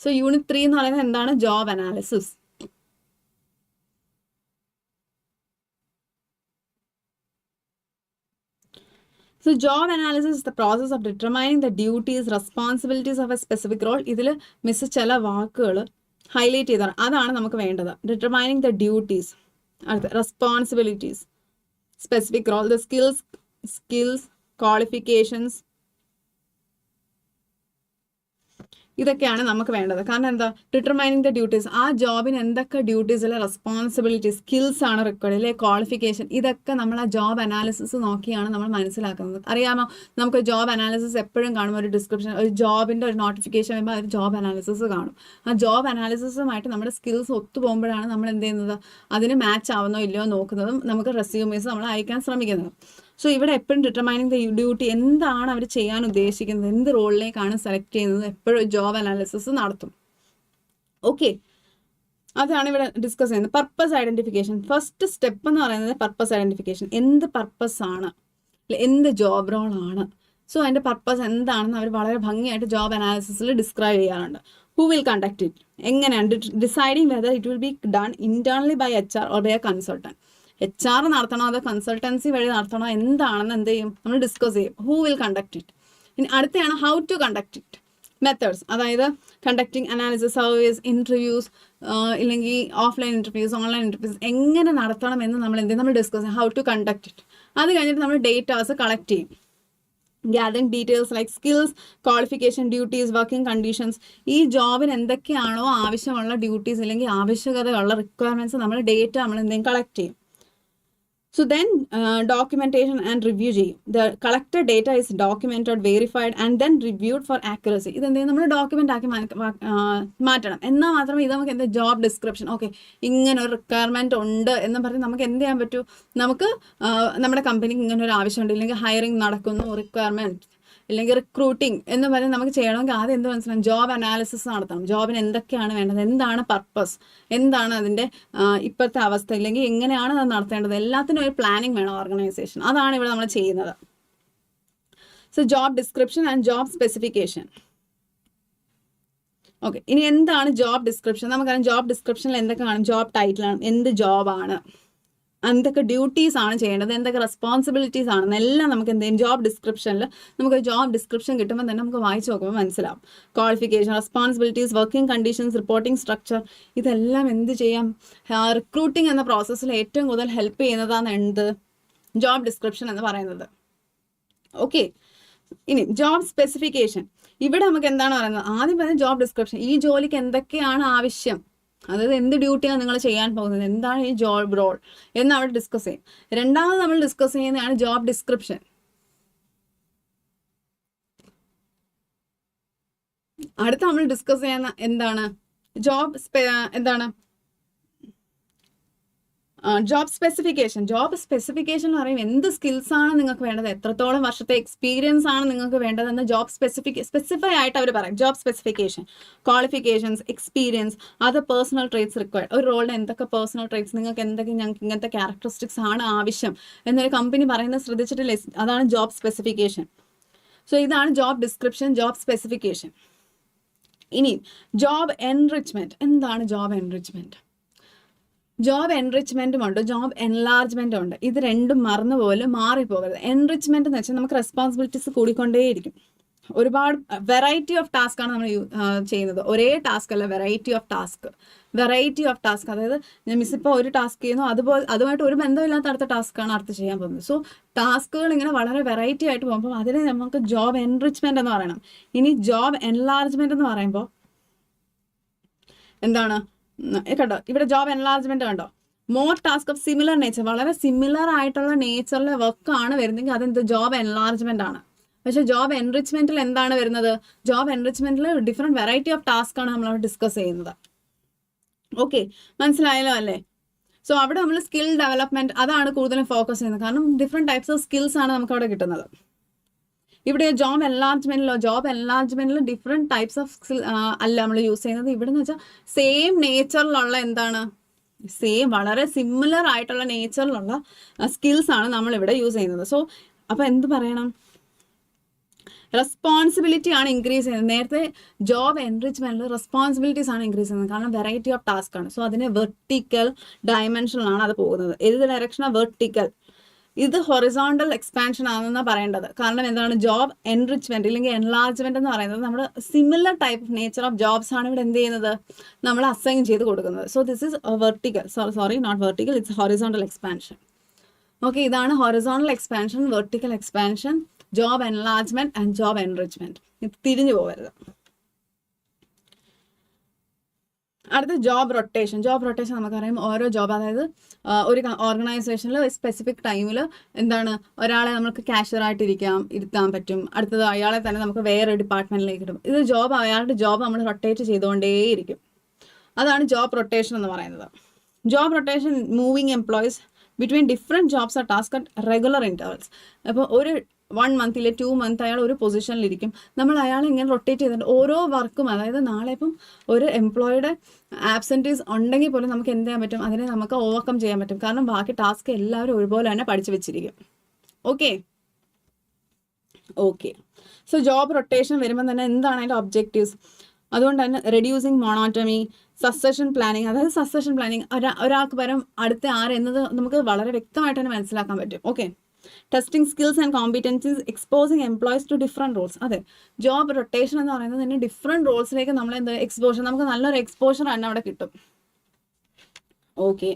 സോ യൂണിറ്റ് 3 എന്ന് പറയുന്നത് എന്താണ്? Job analysis. So job analysis is the process of determining the duties, responsibilities of a specific role. ഇതിൽ മിസ് ചില വാക്കുകൾ ഹൈലൈറ്റ് ചെയ്താണ്, അതാണ് നമുക്ക് വേണ്ടത്. ഡിറ്റർമൈനിങ് ദ ഡ്യൂട്ടീസ്, അടുത്ത responsibilities, specific role, the skills, qualifications, ഇതൊക്കെയാണ് നമുക്ക് വേണ്ടത്. കാരണം എന്താ? ഡിറ്റർമൈനിങ് ദ ഡ്യൂട്ടീസ്, ആ ജോബിന് എന്തൊക്കെ ഡ്യൂട്ടീസ് അല്ലെ റെസ്പോൺസിബിലിറ്റി, സ്കിൽസ് ആണ് റിക്വയർഡ് അല്ലെ, ക്വാളിഫിക്കേഷൻ, ഇതൊക്കെ നമ്മൾ ആ ജോബ് അനാലിസിസ് നോക്കിയാണ് നമ്മൾ മനസ്സിലാക്കുന്നത്. അറിയാമോ, നമുക്ക് ജോബ് അനാലിസിസ് എപ്പോഴും കാണും. ഒരു ഡിസ്ക്രിപ്ഷൻ, ഒരു ജോബിൻ്റെ ഒരു നോട്ടിഫിക്കേഷൻ വരുമ്പോൾ ഒരു ജോബ് അനാലിസിസ് കാണും. ആ ജോബ് അനാലിസിസുമായിട്ട് നമ്മുടെ സ്കിൽസ് ഒത്തുപോകുമ്പോഴാണ് നമ്മൾ എന്ത് ചെയ്യുന്നത്, അതിന് മാച്ച് ആവുന്നോ ഇല്ലയോ നോക്കുന്നതും നമുക്ക് റെസ്യൂമേഴ്സ് നമ്മൾ അയക്കാൻ ശ്രമിക്കുന്നത്. സോ ഇവിടെ എപ്പോഴും ഡിറ്റർമൈനിങ് ദ ഡ്യൂട്ടി, എന്താണ് അവർ ചെയ്യാൻ ഉദ്ദേശിക്കുന്നത്, എന്ത് റോളിലേക്കാണ് സെലക്ട് ചെയ്യുന്നത്, എപ്പോഴും ജോബ് അനാലിസിസ് നടത്തും. ഓക്കെ, അതാണ് ഇവിടെ ഡിസ്കസ് ചെയ്യുന്നത്. പർപ്പസ് ഐഡന്റിഫിക്കേഷൻ, ഫസ്റ്റ് സ്റ്റെപ്പ് എന്ന് പറയുന്നത് പർപ്പസ് ഐഡന്റിഫിക്കേഷൻ. എന്ത് പർപ്പസ് ആണ്, എന്ത് ജോബ് റോൾ ആണ്, സോ അതിൻ്റെ പർപ്പസ് എന്താണെന്ന് അവർ വളരെ ഭംഗിയായിട്ട് ജോബ് അനാലിസിസിൽ ഡിസ്ക്രൈബ് ചെയ്യാറുണ്ട്. ഹു വിൽ കണ്ടക്ട് ഇറ്റ്, എങ്ങനെയാണ് deciding whether it will be done internally by HR or by a consultant. HR നടത്തണോ അതോ കൺസൾട്ടൻസി വഴി നടത്തണോ, എന്താണെന്ന് എന്ത് ചെയ്യും, നമ്മൾ ഡിസ്കസ് ചെയ്യും. Who will conduct it. ഇനി അടുത്താണ് how to conduct it. Methods, അതായത് കണ്ടക്ടിങ് അനാലിസിസ്, സർവീസ്, ഇൻ്റർവ്യൂസ്, ഇല്ലെങ്കിൽ ഓഫ്ലൈൻ ഇൻ്റർവ്യൂസ്, ഓൺലൈൻ ഇൻ്റർവ്യൂസ്, എങ്ങനെ നടത്തണം എന്ന് നമ്മൾ എന്ത് ചെയ്യും, നമ്മൾ ഡിസ്കസ് ചെയ്യും. How to conduct it. അത് കഴിഞ്ഞിട്ട് നമ്മൾ ഡേറ്റാസ് കളക്ട് ചെയ്യും. Gathering details like skills, qualification, duties, working conditions. ഈ ജോബിന് എന്തൊക്കെയാണോ ആവശ്യമുള്ള ഡ്യൂട്ടീസ് അല്ലെങ്കിൽ ആവശ്യകതയുള്ള റിക്വയർമെൻറ്റ്സ് നമ്മൾ ഡേറ്റ നമ്മൾ എന്തെങ്കിലും കളക്ട് ചെയ്യും. So then documentation and review ചെയ്യും. The collected data is documented, verified and then reviewed for accuracy. ഇതെന്തെങ്കിലും നമ്മൾ ഡോക്യുമെൻ്റ് ആക്കി മാറ്റണം. എന്നാൽ മാത്രമേ ഇത് നമുക്ക് എന്താ ജോബ് ഡിസ്ക്രിപ്ഷൻ, ഓക്കെ ഇങ്ങനെ ഒരു റിക്വയർമെൻറ്റ് ഉണ്ട് എന്ന് പറഞ്ഞ് നമുക്ക് എന്ത് ചെയ്യാൻ പറ്റൂ, നമുക്ക് നമ്മുടെ കമ്പനിക്ക് ഇങ്ങനെ ഒരു ആവശ്യമുണ്ട്, ഇല്ലെങ്കിൽ ഹയറിംഗ് നടക്കുന്നു, റിക്വയർമെൻറ്റ് ഇല്ലെങ്കിൽ റിക്രൂട്ടിംഗ് എന്ന് പറഞ്ഞ് നമുക്ക് ചെയ്യണമെങ്കിൽ ആദ്യം എന്ത് മനസ്സിലാവും, ജോബ് അനാലിസിസ് നടത്തണം. ജോബിന് എന്തൊക്കെയാണ് വേണ്ടത്, എന്താണ് പർപ്പസ്, എന്താണ് അതിൻ്റെ ഇപ്പോഴത്തെ അവസ്ഥ, ഇല്ലെങ്കിൽ എങ്ങനെയാണ് അത് നടത്തേണ്ടത്, എല്ലാത്തിനും ഒരു പ്ലാനിങ് വേണം ഓർഗനൈസേഷൻ. അതാണ് ഇവിടെ നമ്മൾ ചെയ്യുന്നത്. So job description and job specification. Okay, ഇനി എന്താണ് ജോബ് ഡിസ്ക്രിപ്ഷൻ? നമുക്കറിയാം ജോബ് ഡിസ്ക്രിപ്ഷനിൽ എന്തൊക്കെ കാണും, ജോബ് ടൈറ്റിലാണ്, എന്ത് ജോബാണ്, എന്തൊക്കെ ഡ്യൂട്ടീസ് ആണ് ചെയ്യേണ്ടത്, എന്തൊക്കെ റെസ്പോൺസിബിലിറ്റീസ് ആണെന്ന് എല്ലാം നമുക്ക് എന്ത് ചെയ്യും, ജോബ് ഡിസ്ക്രിപ്ഷനിൽ നമുക്ക് ജോബ് ഡിസ്ക്രിപ്ഷൻ കിട്ടുമ്പോൾ തന്നെ നമുക്ക് വായിച്ച് നോക്കുമ്പോൾ മനസ്സിലാവും. Qualification, responsibilities, working conditions, reporting structure, ഇതെല്ലാം എന്ത് ചെയ്യാം, റിക്രൂട്ടിംഗ് എന്ന പ്രോസസ്സിൽ ഏറ്റവും കൂടുതൽ ഹെൽപ്പ് ചെയ്യുന്നതാണ് എന്ത്, ജോബ് ഡിസ്ക്രിപ്ഷൻ എന്ന് പറയുന്നത്. ഓക്കെ, ഇനി ജോബ് സ്പെസിഫിക്കേഷൻ. ഇവിടെ നമുക്ക് എന്താണ് പറയുന്നത്, ആദ്യം പറയുന്നത് ജോബ് ഡിസ്ക്രിപ്ഷൻ, ഈ ജോലിക്ക് എന്തൊക്കെയാണ് ആവശ്യം, അതായത് എന്ത് ഡ്യൂട്ടിയാണ് നിങ്ങൾ ചെയ്യാൻ പോകുന്നത്, എന്താണ് ഈ ജോബ് റോൾ എന്ന് അവിടെ ഡിസ്കസ് ചെയ്യും. രണ്ടാമത് നമ്മൾ ഡിസ്കസ് ചെയ്യുന്നതാണ് ജോബ് ഡിസ്ക്രിപ്ഷൻ. അടുത്ത നമ്മൾ ഡിസ്കസ് ചെയ്യുന്ന എന്താണ്, എന്താണ് ജോബ് സ്പെസിഫിക്കേഷൻ. ജോബ് സ്പെസിഫിക്കേഷൻ എന്ന് പറയും എന്ത് സ്കിൽസ് ആണ് നിങ്ങൾക്ക് വേണ്ടത്, എത്രത്തോളം വർഷത്തെ എക്സ്പീരിയൻസ് ആണ് നിങ്ങൾക്ക് വേണ്ടതെന്ന് ജോബ് സ്പെസിഫൈ ആയിട്ട് അവർ പറയും. Job specification, qualifications, experience, other personal traits required. ഒരു റോളിന് എന്തൊക്കെ പേഴ്സണൽ ട്രേറ്റ്സ്, നിങ്ങൾക്ക് എന്തൊക്കെ ഞങ്ങൾക്ക് ഇങ്ങനത്തെ ക്യാരക്ടറിസ്റ്റിക്സ് ആണ് ആവശ്യം എന്നൊരു കമ്പനി പറയുന്നത് ശ്രദ്ധിച്ചിട്ടില്ലേ, അതാണ് ജോബ് സ്പെസിഫിക്കേഷൻ. സോ ഇതാണ് ജോബ് ഡിസ്ക്രിപ്ഷൻ, ജോബ് സ്പെസിഫിക്കേഷൻ. ഇനി ജോബ് എൻറിച്ച്മെന്റ്. എന്താണ് ജോബ് എൻറിച്ച്മെന്റ്? ജോബ് എൻറിച്ച്മെൻറ്റും ഉണ്ട്, ജോബ് എൻലാർജ്മെൻറ്റും ഉണ്ട്. ഇത് രണ്ടും മാറിപ്പോകരുത്. എൻറിച്ച്മെൻറ്റ് എന്ന് വെച്ചാൽ നമുക്ക് റെസ്പോൺസിബിലിറ്റീസ് കൂടിക്കൊണ്ടേയിരിക്കും. ഒരുപാട് വെറൈറ്റി ഓഫ് ടാസ്ക് ആണ് നമ്മൾ ചെയ്യുന്നത്. ഒരേ ടാസ്ക് അല്ല, വെറൈറ്റി ഓഫ് ടാസ്ക്. അതായത് മിസ് ഇപ്പോൾ ഒരു ടാസ്ക് ചെയ്യുന്നു, അതുമായിട്ട് ഒരു ബന്ധമില്ലാത്ത അടുത്ത ടാസ്ക്കാണ് അടുത്ത് ചെയ്യാൻ പോകുന്നത്. സോ ടാസ്കുകൾ ഇങ്ങനെ വളരെ വെറൈറ്റി ആയിട്ട് പോകുമ്പോൾ അതിനെ നമുക്ക് ജോബ് എൻറിച്ച്മെൻറ്റ് എന്ന് പറയണം. ഇനി ജോബ് എൻലാർജ്മെൻറ്റ് എന്ന് പറയുമ്പോൾ എന്താണ്, കണ്ടോ ഇവിടെ ജോബ് എൻലാർജ്മെന്റ് കണ്ടോ, more task of similar nature, വളരെ സിമിലർ ആയിട്ടുള്ള നേച്ചറിലെ വർക്കാണ് വരുന്നെങ്കിൽ അതെന്ത് ജോബ് എൻലാർജ്മെന്റ് ആണ്. പക്ഷെ ജോബ് എൻറിച്ച്മെന്റിൽ എന്താണ് വരുന്നത്? ജോബ് എൻറിച്ച്മെന്റിൽ ഡിഫറെന്റ് വെറൈറ്റി ഓഫ് ടാസ്ക് ആണ് നമ്മൾ ഡിസ്കസ് ചെയ്യുന്നത്. ഓക്കെ, മനസ്സിലായല്ലോ അല്ലേ? സോ അവിടെ നമ്മൾ സ്കിൽ ഡെവലപ്മെന്റ് അതാണ് കൂടുതലും ഫോക്കസ് ചെയ്യുന്നത്. കാരണം ഡിഫറെന്റ് ടൈപ്സ് ഓഫ് സ്കിൽസ് ആണ് നമുക്ക് അവിടെ കിട്ടുന്നത്. ഇവിടെ ജോബ് എൻലാർജ്മെന്റിൽ ഡിഫറെന്റ് ടൈപ്സ് ഓഫ് സ്കിൽ അല്ല നമ്മൾ യൂസ് ചെയ്യുന്നത്. ഇവിടെ എന്ന് വെച്ചാൽ സെയിം നേച്ചറിലുള്ള എന്താണ്, സെയിം വളരെ സിമിലർ ആയിട്ടുള്ള നേച്ചറിലുള്ള സ്കിൽസ് ആണ് നമ്മൾ ഇവിടെ യൂസ് ചെയ്യുന്നത്. സോ അപ്പൊ എന്ത് പറയണം? റെസ്പോൺസിബിലിറ്റി ആണ് ഇൻക്രീസ് ചെയ്യുന്നത്. നേരത്തെ ജോബ് എൻറിച്ച്മെന്റിൽ റെസ്പോൺസിബിലിറ്റീസ് ആണ് ഇൻക്രീസ് ചെയ്യുന്നത്. കാരണം വെറൈറ്റി ഓഫ് ടാസ്ക് ആണ്. സോ അതിന് വെർട്ടിക്കൽ ഡയമെൻഷനിലാണ് അത് പോകുന്നത്. ഏത് ഡയറക്ഷനാണ്? വെർട്ടിക്കൽ. ഇത് ഹൊറിസോണ്ടൽ എക്സ്പാൻഷൻ ആണെന്നാണ് പറയേണ്ടത്. കാരണം എന്താണ്? ജോബ് എൻറിച്ച്മെന്റ് അല്ലെങ്കിൽ എൻലാർജ്മെന്റ് എന്ന് പറയുന്നത് നമ്മൾ similar type of nature of jobs ആണ് ഇവിടെ എന്ത് ചെയ്യുന്നത്, നമ്മൾ അസൈൻ ചെയ്ത് കൊടുക്കുന്നത്. So this is vertical, sorry not vertical, it's horizontal expansion. Okay, ഇതാണ് horizontal expansion, vertical expansion, job enlargement and job enrichment. ഇത് തിരിഞ്ഞു പോകരുത്. അടുത്ത ജോബ് റൊട്ടേഷൻ. ജോബ് റൊട്ടേഷൻ നമുക്കറിയാം, ഓരോ ജോബ്, അതായത് ഒരു ഓർഗനൈസേഷനിൽ സ്പെസിഫിക് ടൈമിൽ എന്താണ്, ഒരാളെ നമുക്ക് കാഷ്യറായിട്ട് ഇരുത്താൻ പറ്റും. അടുത്തത് അയാളെ തന്നെ നമുക്ക് വേറെ ഡിപ്പാർട്ട്മെന്റിലേക്ക് ഇടും. ഇത് ജോബ്, അയാളുടെ ജോബ് നമ്മൾ റൊട്ടേറ്റ് ചെയ്തുകൊണ്ടേയിരിക്കും. അതാണ് ജോബ് റൊട്ടേഷൻ എന്ന് പറയുന്നത്. Job rotation moving employees between different jobs or task at regular intervals. അപ്പോൾ ഒരു 1 month 2 month അയാൾ ഒരു പൊസിഷനിലിരിക്കും. നമ്മൾ അയാളെ ഇങ്ങനെ റൊട്ടേറ്റ് ചെയ്തിട്ട് ഓരോ വർക്കും, അതായത് നാളെ ഇപ്പം ഒരു എംപ്ലോയിയുടെ ആബ്സെൻറ്റീസ് ഉണ്ടെങ്കിൽ പോലും നമുക്ക് എന്ത് ചെയ്യാൻ പറ്റും, അതിനെ നമുക്ക് ഓവർകം ചെയ്യാൻ പറ്റും. കാരണം ബാക്കി ടാസ്ക് എല്ലാവരും ഒരുപോലെ തന്നെ പഠിച്ചു വെച്ചിരിക്കും. ഓക്കെ. സോ ജോബ് റൊട്ടേഷൻ വരുമ്പോൾ തന്നെ എന്താണ് അതിൻ്റെ ഒബ്ജക്റ്റീവ്സ്? അതുകൊണ്ട് തന്നെ റെഡ്യൂസിങ് മോണോട്ടമി, സക്സഷൻ പ്ലാനിങ്, അതായത് സക്സഷൻ പ്ലാനിങ് ഒരാൾക്ക് പകരം അടുത്ത ആരെന്നത് നമുക്ക് വളരെ വ്യക്തമായിട്ട് തന്നെ മനസ്സിലാക്കാൻ പറ്റും. Okay. Testing skills and competencies, exposing employees to different roles. അതെ, ജോബ് റൊട്ടേഷൻ എന്ന് പറയുന്നത് തന്നെ ഡിഫറെൻറ്റ് റോൾസിലേക്ക് നമ്മൾ എന്താ എക്സ്പോഷർ, നമുക്ക് നല്ലൊരു എക്സ്പോഷർ തന്നെ അവിടെ കിട്ടും. Okay.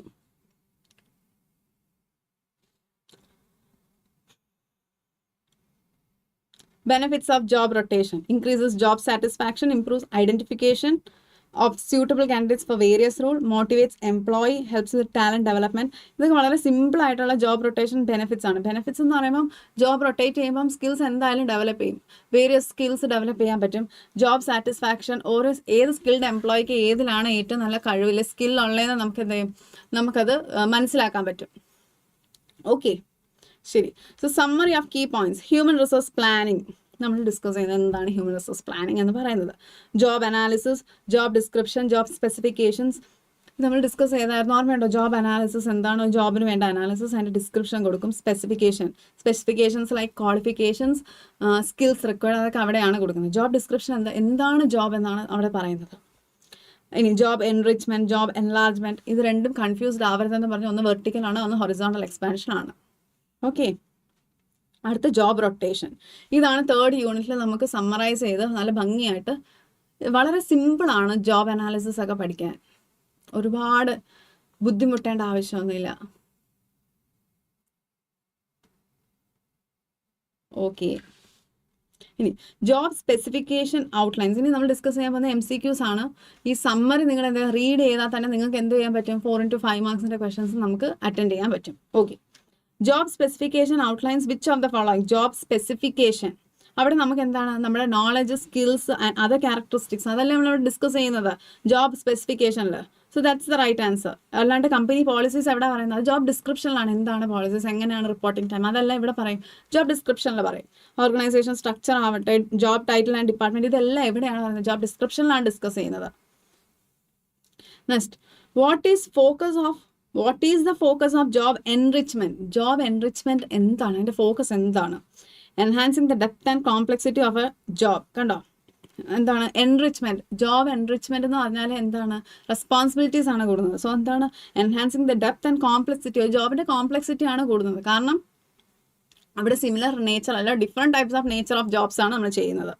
Benefits of job rotation: increases job satisfaction, improves identification of suitable candidates for various roles, motivates employee, helps with talent development. ഇതൊക്കെ വളരെ സിമ്പിൾ ആയിട്ടുള്ള ജോബ് റൊട്ടേഷൻ ബെനിഫിറ്റ്സ് ആണ്. ബെനിഫിറ്റ്സ് എന്ന് പറയുമ്പോൾ ജോബ് റൊട്ടേറ്റ് ചെയ്യുമ്പം സ്കിൽസ് എന്തായാലും ഡെവലപ്പ് ചെയ്യും, various skills develop ചെയ്യാൻ പറ്റും. ജോബ് സാറ്റിസ്ഫാക്ഷൻ, ഓരോ ഏത് സ്കിൽഡ് എംപ്ലോയിക്ക് ഏതിലാണ് ഏറ്റവും നല്ല കഴിവില്ല സ്കിൽ ഉള്ളതെന്ന് നമുക്ക് എന്ത് ചെയ്യും, നമുക്കത് മനസ്സിലാക്കാൻ പറ്റും. ഓക്കെ, ശരി. So summary of key points. Human resource planning നമ്മൾ ഡിസ്കസ് ചെയ്യുന്നത് എന്താണ് ഹ്യൂമൻ റിസോഴ്സ് പ്ലാനിങ് എന്ന് പറയുന്നത്. Job analysis, job description, job specifications നമ്മൾ ഡിസ്കസ് ചെയ്തായിരുന്നു, ഓർമ്മയുണ്ടോ? ജോബ് അനാലിസിസ് എന്താണ്, ജോബിന് വേണ്ട അനാലിസിസ്, അതിൻ്റെ ഡിസ്ക്രിപ്ഷൻ കൊടുക്കും. Specifications like qualifications, skills required, അതൊക്കെ അവിടെയാണ് കൊടുക്കുന്നത്. ജോബ് ഡിസ്ക്രിപ്ഷൻ എന്താണ് ജോബ് എന്നാണ് അവിടെ പറയുന്നത്. ഇനി ജോബ് എൻറിച്ച്മെന്റ്, ജോബ് എൻലാർജ്മെന്റ്, ഇത് രണ്ടും കൺഫ്യൂസ്ഡ് ആവരുതെന്ന് പറഞ്ഞ് ഒന്ന് വെർട്ടിക്കൽ ആണ്, ഒന്ന് ഹൊറിസോണ്ടൽ എക്സ്പാൻഷൻ ആണ്. ഓക്കെ. അടുത്ത ജോബ് റൊട്ടേഷൻ. ഇതാണ് 3rd യൂണിറ്റിൽ നമുക്ക് സമ്മറൈസ് ചെയ്ത് നല്ല ഭംഗിയായിട്ട്, വളരെ സിമ്പിളാണ് ജോബ് അനാലിസിസ് ഒക്കെ പഠിക്കാൻ, ഒരുപാട് ബുദ്ധിമുട്ടേണ്ട ആവശ്യമൊന്നുമില്ല. ഓക്കെ. ഇനി ജോബ് സ്പെസിഫിക്കേഷൻ ഔട്ട്ലൈൻസ്. ഇനി നമ്മൾ ഡിസ്കസ് ചെയ്യാൻ പോകുന്ന MCQs ആണ്. ഈ സമ്മറി നിങ്ങൾ എന്താ റീഡ് ചെയ്താൽ തന്നെ നിങ്ങൾക്ക് എന്ത് ചെയ്യാൻ പറ്റും, 4 into 5 മാർക്സിൻ്റെ ക്വസ്റ്റൻസ് നമുക്ക് അറ്റൻഡ് ചെയ്യാൻ പറ്റും. Okay. Job specification outlines which of the following. Job specification അവിടെ നമുക്ക് എന്താണ്, നമ്മുടെ knowledge, skills and other characteristics, അതല്ലേ നമ്മൾ ഡിസ്കസ് ചെയ്യുന്നത് ജോബ് സ്പെസിഫിക്കേഷനിൽ. So that's the right answer. അല്ലാണ്ട് കമ്പനി പോളിസീസ് എവിടെ പറയുന്നത്, ജോബ് ഡിസ്ക്രിപ്ഷനിലാണ്. എന്താണ് പോളിസീസ്, എങ്ങനെയാണ് റിപ്പോർട്ടിംഗ് ടൈം, അതെല്ലാം ഇവിടെ പറയും, ജോബ് ഡിസ്ക്രിപ്ഷനിൽ പറയും. ഓർഗനൈസേഷൻ സ്ട്രക്ചർ ആവട്ടെ, ജോബ് ടൈറ്റിൽ ആൻഡ് ഡിപ്പാർട്ട്മെന്റ്, ഇതെല്ലാം എവിടെയാണ് പറയുന്നത്, ജോബ് ഡിസ്ക്രിപ്ഷനിലാണ് ഡിസ്കസ് ചെയ്യുന്നത്. Next, what is the focus of job enrichment. Job enrichment എന്താണ്, അതിന്റെ ഫോക്കസ് എന്താണ്? Enhancing the depth and complexity of a job. കണ്ടോ, എന്താണ് എൻറിച്ച്മെന്റ്? ജോബ് എൻറിച്ച്മെന്റ് എന്ന് പറഞ്ഞാൽ എന്താണ്, റെസ്പോൺസിബിലിറ്റീസ് ആണ് കൂടുന്നത്. സോ എന്താണ്, enhancing the depth and complexity, ജോബിന്റെ കോംപ്ലക്സിറ്റി ആണ് കൂടുന്നത്. കാരണം അവിടെ സിമിലർ നേച്ചർ അല്ല, different types of nature of jobs ആണ് നമ്മൾ ചെയ്യുന്നത്.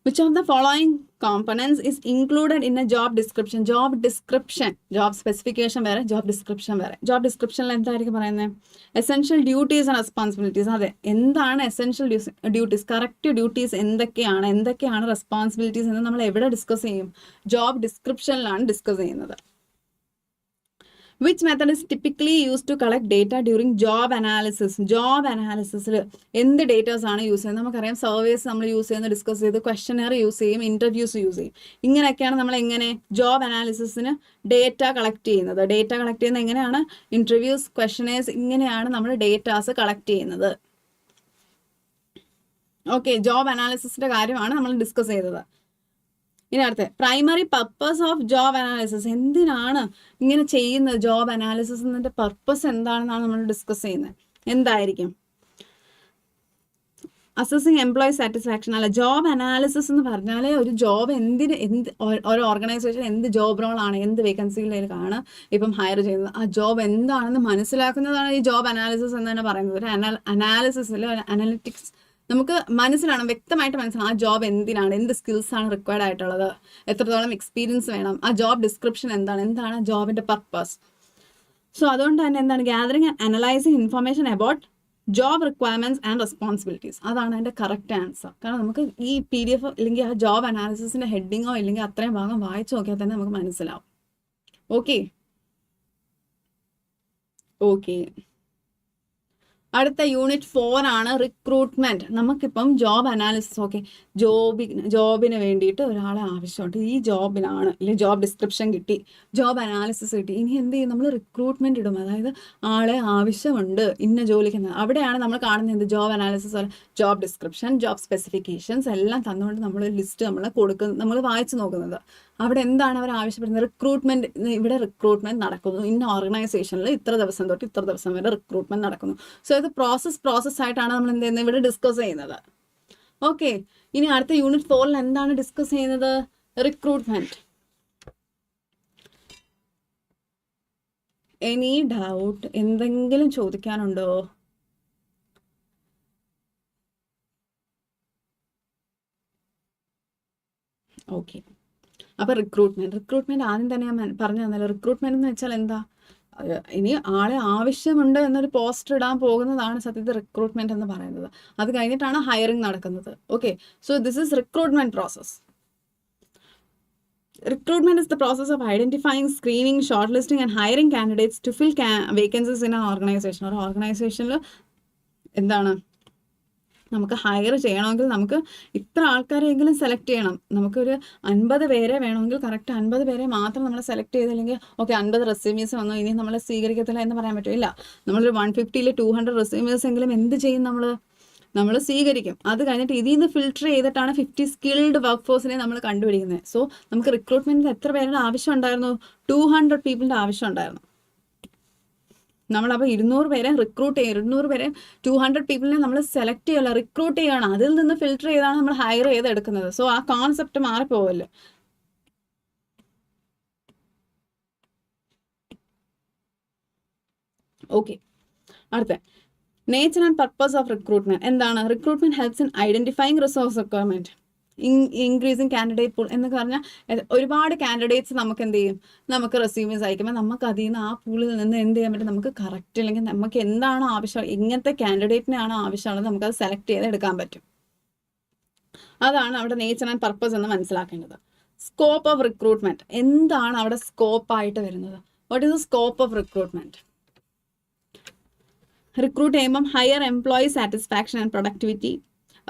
Which of the following components is included in a job description? Job description, job specification വേറെ, job description വേറെ. Job descriptionൽ എന്തായിരിക്കും പറയുന്നത്? Essential duties and responsibilities. അതെ, എന്താണ് essential duties? കറക്റ്റ് ഡ്യൂട്ടീസ് എന്തൊക്കെയാണ് റെസ്പോൺസിബിലിറ്റീസ് എന്ന് നമ്മൾ എവിടെ ഡിസ്കസ് ചെയ്യും? ജോബ് ഡിസ്ക്രിപ്ഷനിലാണ് ഡിസ്കസ് ചെയ്യുന്നത്. Which method is typically used to collect data during job analysis? Job analysis എന്ത് ഡേറ്റാസ് ആണ് യൂസ് ചെയ്യുന്നത്? നമുക്കറിയാം സർവേസ് നമ്മൾ യൂസ് ചെയ്യുന്നത് ഡിസ്കസ് ചെയ്ത്, ക്വസ്റ്റനെയർ യൂസ് ചെയ്യും, ഇന്റർവ്യൂസ് യൂസ് ചെയ്യും. ഇങ്ങനെയൊക്കെയാണ് നമ്മൾ എങ്ങനെ ജോബ് അനാലിസിസിന് ഡേറ്റ കളക്ട് ചെയ്യുന്നത്. ഡേറ്റ കളക്ട് ചെയ്യുന്നത് എങ്ങനെയാണ്? ഇന്റർവ്യൂസ്, ക്വസ്റ്റനേഴ്സ്, ഇങ്ങനെയാണ് നമ്മൾ ഡേറ്റാസ് കളക്ട് ചെയ്യുന്നത്. ഓക്കെ, ജോബ് അനാലിസിസിന്റെ കാര്യമാണ് നമ്മൾ ഡിസ്കസ് ചെയ്തത്. ഇനി അടുത്ത primary purpose of job analysis. എന്തിനാണ് ഇങ്ങനെ ചെയ്യുന്നത്? ജോബ് അനാലിസിസിന്റെ പർപ്പസ് എന്താണെന്നാണ് നമ്മൾ ഡിസ്കസ് ചെയ്യുന്നത്. എന്തായിരിക്കും? Assessing employee satisfaction. അല്ല, ജോബ് അനാലിസിസ് എന്ന് പറഞ്ഞാൽ ഒരു ജോബ് ഒരു ഓർഗനൈസേഷൻ എന്ത് ജോബ് റോളാണ്, എന്ത് വേക്കൻസിയിലേക്കാണ് ഇപ്പം ഹയർ ചെയ്യുന്നത്, ആ ജോബ് എന്താണെന്ന് മനസ്സിലാക്കുന്നതാണ് ഈ ജോബ് അനാലിസിസ് എന്ന് തന്നെ പറയുന്നത്. ഒരു അനാലിസിസിൽ അനലിറ്റിക്സ് നമുക്ക് മനസ്സിലാണ്, വ്യക്തമായിട്ട് മനസ്സിലാണ് ആ ജോബ് എന്തിനാണ്, എന്ത് സ്കിൽസ് ആണ് റിക്വയർഡ് ആയിട്ടുള്ളത്, എത്രത്തോളം എക്സ്പീരിയൻസ് വേണം, ആ ജോബ് ഡിസ്ക്രിപ്ഷൻ എന്താണ് ജോബിന്റെ പർപ്പസ്. സോ അതുകൊണ്ട് തന്നെ എന്താണ് gathering and analysing information about job requirements and responsibilities. അതാണ് അതിന്റെ കറക്റ്റ് ആൻസർ. കാരണം നമുക്ക് ഈ PDF അല്ലെങ്കിൽ ആ ജോബ് അനാലിസിസിന്റെ ഹെഡിങ്ങോ ഇല്ലെങ്കിൽ അത്രയും ഭാഗം വായിച്ചു നോക്കിയാൽ തന്നെ നമുക്ക് മനസ്സിലാവും. ഓക്കെ. അടുത്ത യൂണിറ്റ് 4 ആണ് റിക്രൂട്ട്മെന്റ്. നമുക്കിപ്പം ജോബ് അനാലിസിസ്, ഓക്കെ, ജോബിന് വേണ്ടിയിട്ട് ഒരാളെ ആവശ്യമുണ്ട്, ഈ ജോബിനാണ്, അല്ലെങ്കിൽ ജോബ് ഡിസ്ക്രിപ്ഷൻ കിട്ടി, ജോബ് അനാലിസിസ് കിട്ടി. ഇനി എന്ത് ചെയ്യും? നമ്മൾ റിക്രൂട്ട്മെന്റ് ഇടും. അതായത് ആളെ ആവശ്യമുണ്ട് ഇന്ന ജോലിക്ക്. അവിടെയാണ് നമ്മൾ കാണുന്നത് job analysis, job description, job specifications എല്ലാം തന്നുകൊണ്ട് നമ്മളൊരു ലിസ്റ്റ് നമ്മൾ വായിച്ചു നോക്കുന്നത്. അവിടെ എന്താണ് അവർ ആവശ്യപ്പെടുന്നത്? റിക്രൂട്ട്മെന്റ്. ഇവിടെ റിക്രൂട്ട്മെന്റ് നടക്കുന്നു, ഇന്ന ഓർഗനൈസേഷനിൽ ഇത്ര ദിവസം തൊട്ട് ഇത്ര ദിവസം വരെ റിക്രൂട്ട്മെന്റ് നടക്കുന്നു. സോ ഇത് പ്രോസസ് ആയിട്ടാണ് നമ്മൾ എന്ത് ചെയ്യുന്നത്? ഇവിടെ ഡിസ്കസ് ചെയ്യുന്നത്. ഓക്കെ. ഇനി അടുത്ത യൂണിറ്റ് 4 എന്താണ് ഡിസ്കസ് ചെയ്യുന്നത്? റിക്രൂട്ട്മെന്റ്. Any doubt? എന്തെങ്കിലും ചോദിക്കാനുണ്ടോ? ഓക്കെ. അപ്പൊ റിക്രൂട്ട്മെന്റ് ആദ്യം തന്നെ ഞാൻ പറഞ്ഞു തന്നല്ലോ. റിക്രൂട്ട്മെന്റ് എന്ന് വെച്ചാൽ എന്താ? ഇനി ആളെ ആവശ്യമുണ്ട് എന്നൊരു പോസ്റ്റർ ഇടാൻ പോകുന്നതാണ് സത്യത്തിൽ റിക്രൂട്ട്മെന്റ് എന്ന് പറയുന്നത്. അത് കഴിഞ്ഞിട്ടാണ് ഹയറിംഗ് നടക്കുന്നത്. Okay. So this is recruitment process. Recruitment is the process of identifying, screening, shortlisting and hiring candidates to fill vacancies in an organization. ഒരു ഓർഗനൈസേഷനിൽ എന്താണ് നമുക്ക് ഹയർ ചെയ്യണമെങ്കിൽ നമുക്ക് ഇത്ര ആൾക്കാരെങ്കിലും സെലക്ട് ചെയ്യണം. നമുക്കൊരു 50 പേരെ വേണമെങ്കിൽ കറക്റ്റ് 50 പേരെ മാത്രം നമ്മൾ സെലക്ട് ചെയ്തില്ലെങ്കിൽ ഓക്കെ 50 റെസ്യൂമീസ് വന്നു ഇനി നമ്മളെ സ്വീകരിക്കത്തില്ല എന്ന് പറയാൻ പറ്റില്ല. നമ്മളൊരു 150 200 റെസ്യൂമീസ് എങ്കിലും എന്ത് ചെയ്യും? നമ്മൾ സ്വീകരിക്കും. അത് കഴിഞ്ഞിട്ട് ഇതിൽ നിന്ന് ഫിൽട്ടർ ചെയ്തിട്ടാണ് 50 സ്കിൽഡ് വർക്ക് ഫോഴ്സിനെ നമ്മൾ കണ്ടുപിടിക്കുന്നത്. സോ നമുക്ക് റിക്രൂട്ട്മെന്റിന് എത്ര പേരുടെ ആവശ്യം ഉണ്ടായിരുന്നു? 200 പീപ്പിളിന്റെ ആവശ്യം ഉണ്ടായിരുന്നു. നമ്മളപ്പോൾ 200 പേരെ റിക്രൂട്ട് ചെയ്യും. 200 പേരെ 200 പീപ്പിളിനെ നമ്മൾ സെലക്ട് ചെയ്യല്ല, റിക്രൂട്ട് ചെയ്യണം. അതിൽ നിന്ന് ഫിൽട്ടർ ചെയ്താണ് നമ്മൾ ഹയർ ചെയ്തെടുക്കുന്നത്. സോ ആ കോൺസെപ്റ്റ് മാറിപ്പോവല്ലോ. ഓക്കെ. അടുത്ത nature and purpose of recruitment എന്താണ്? Recruitment helps in identifying resource requirement, increasing candidate pool എന്ന് പറഞ്ഞാൽ ഒരുപാട് കാൻഡിഡേറ്റ്സ് നമുക്ക് എന്ത് ചെയ്യും? നമുക്ക് റെസ്യൂമേഴ്സ് അയക്കുമ്പോൾ നമുക്ക് അതിൽ നിന്ന് ആ പൂളിൽ നിന്ന് എന്ത് ചെയ്യാൻ പറ്റും? നമുക്ക് കറക്റ്റ് അല്ലെങ്കിൽ നമുക്ക് എന്താണോ ആവശ്യം, എങ്ങനത്തെ കാൻഡിഡേറ്റിനാണോ ആവശ്യമുള്ളത് നമുക്കത് സെലക്ട് ചെയ്ത് എടുക്കാൻ പറ്റും. അതാണ് അവിടെ നേച്ചർ ആൻഡ് പർപ്പസ് എന്ന് മനസ്സിലാക്കേണ്ടത്. സ്കോപ്പ് ഓഫ് റിക്രൂട്ട്മെന്റ് എന്താണ് അവിടെ സ്കോപ്പ് ആയിട്ട് വരുന്നത്? What is the scope of recruitment? Recruit ചെയ്യുമ്പം higher employee satisfaction and productivity,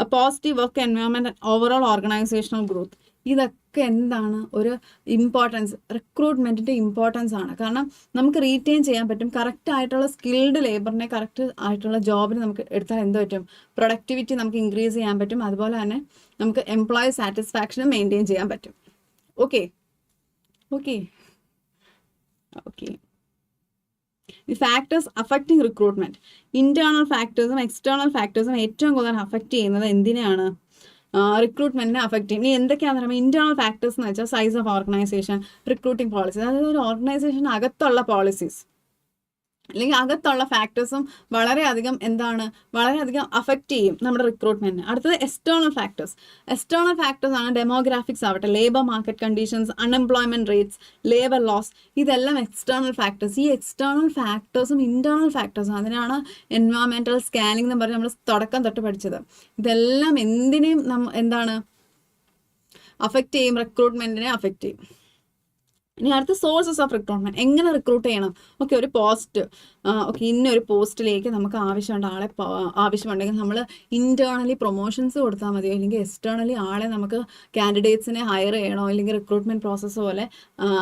a positive work environment and overall organisational growth. ഇതൊക്കെ എന്താണ്? ഒരു ഇമ്പോർട്ടൻസ്, റിക്രൂട്ട്മെന്റിന്റെ ഇമ്പോർട്ടൻസ് ആണ്. കാരണം നമുക്ക് റീറ്റെയിൻ ചെയ്യാൻ പറ്റും. കറക്റ്റ് ആയിട്ടുള്ള സ്കിൽഡ് ലേബറിനെ കറക്റ്റ് ആയിട്ടുള്ള ജോബിന് നമുക്ക് എടുത്താൽ എന്ത് പറ്റും? പ്രൊഡക്ടിവിറ്റി നമുക്ക് ഇൻക്രീസ് ചെയ്യാൻ പറ്റും. അതുപോലെ തന്നെ നമുക്ക് എംപ്ലോയി സാറ്റിസ്ഫാക്ഷനും മെയിൻറ്റെയിൻ ചെയ്യാൻ പറ്റും. Okay. The factors affecting recruitment, internal factorsഉം എക്സ്റ്റേണൽ ഫാക്ടേഴ്സും ഏറ്റവും കൂടുതൽ അഫക്റ്റ് ചെയ്യുന്നത് എന്തിനെയാണ്? റിക്രൂട്ട്മെന്റിനെ അഫക്റ്റ് ചെയ്യും. ഇനി എന്തൊക്കെയാണെന്ന് പറയുമ്പോൾ ഇന്റേണൽ ഫാക്ടേഴ്സ് എന്ന് വെച്ചാൽ size of organisation, recruiting policies, അതായത് ഒരു ഓർഗനൈസേഷൻ അകത്തുള്ള പോളിസീസ്, അല്ലെങ്കിൽ അകത്തുള്ള ഫാക്ടേഴ്സും വളരെയധികം വളരെയധികം അഫക്റ്റ് ചെയ്യും നമ്മുടെ റിക്രൂട്ട്മെന്റിനെ. അടുത്തത് എക്സ്റ്റേണൽ ഫാക്ടേഴ്സ്. എക്സ്റ്റേണൽ ഫാക്ടേഴ്സ് ആണ് ഡെമോഗ്രാഫിക്സ് ആവട്ടെ, labour market conditions, unemployment rates, labour laws, ഇതെല്ലാം എക്സ്റ്റേണൽ ഫാക്ടേഴ്സ്. ഈ എക്സ്റ്റേണൽ ഫാക്ടേഴ്സും ഇന്റേണൽ ഫാക്ടേഴ്സും, അതിനാണ് എൻവയോൺമെന്റൽ സ്കാനിങ് എന്ന് പറഞ്ഞ് നമ്മൾ തുടക്കം തൊട്ട് പഠിച്ചത്. ഇതെല്ലാം എന്തിനേയും അഫക്റ്റ് ചെയ്യും, റിക്രൂട്ട്മെന്റിനെ അഫക്റ്റ് ചെയ്യും. ഇനി അടുത്ത സോഴ്സസ് ഓഫ് റിക്രൂട്ട്മെന്റ്. എങ്ങനെ റിക്രൂട്ട് ചെയ്യണം? ഓക്കെ, ഒരു പോസ്റ്റ്, ഓക്കെ, ഇന്നൊരു പോസ്റ്റിലേക്ക് നമുക്ക് ആവശ്യമുണ്ടെങ്കിൽ നമ്മൾ ഇന്റേണലി പ്രൊമോഷൻസ് കൊടുത്താൽ മതിയോ, അല്ലെങ്കിൽ എക്സ്റ്റേണലി ആളെ നമുക്ക് കാൻഡിഡേറ്റ്സിനെ ഹയർ ചെയ്യണോ, അല്ലെങ്കിൽ റിക്രൂട്ട്മെന്റ് പ്രോസസ്സ് പോലെ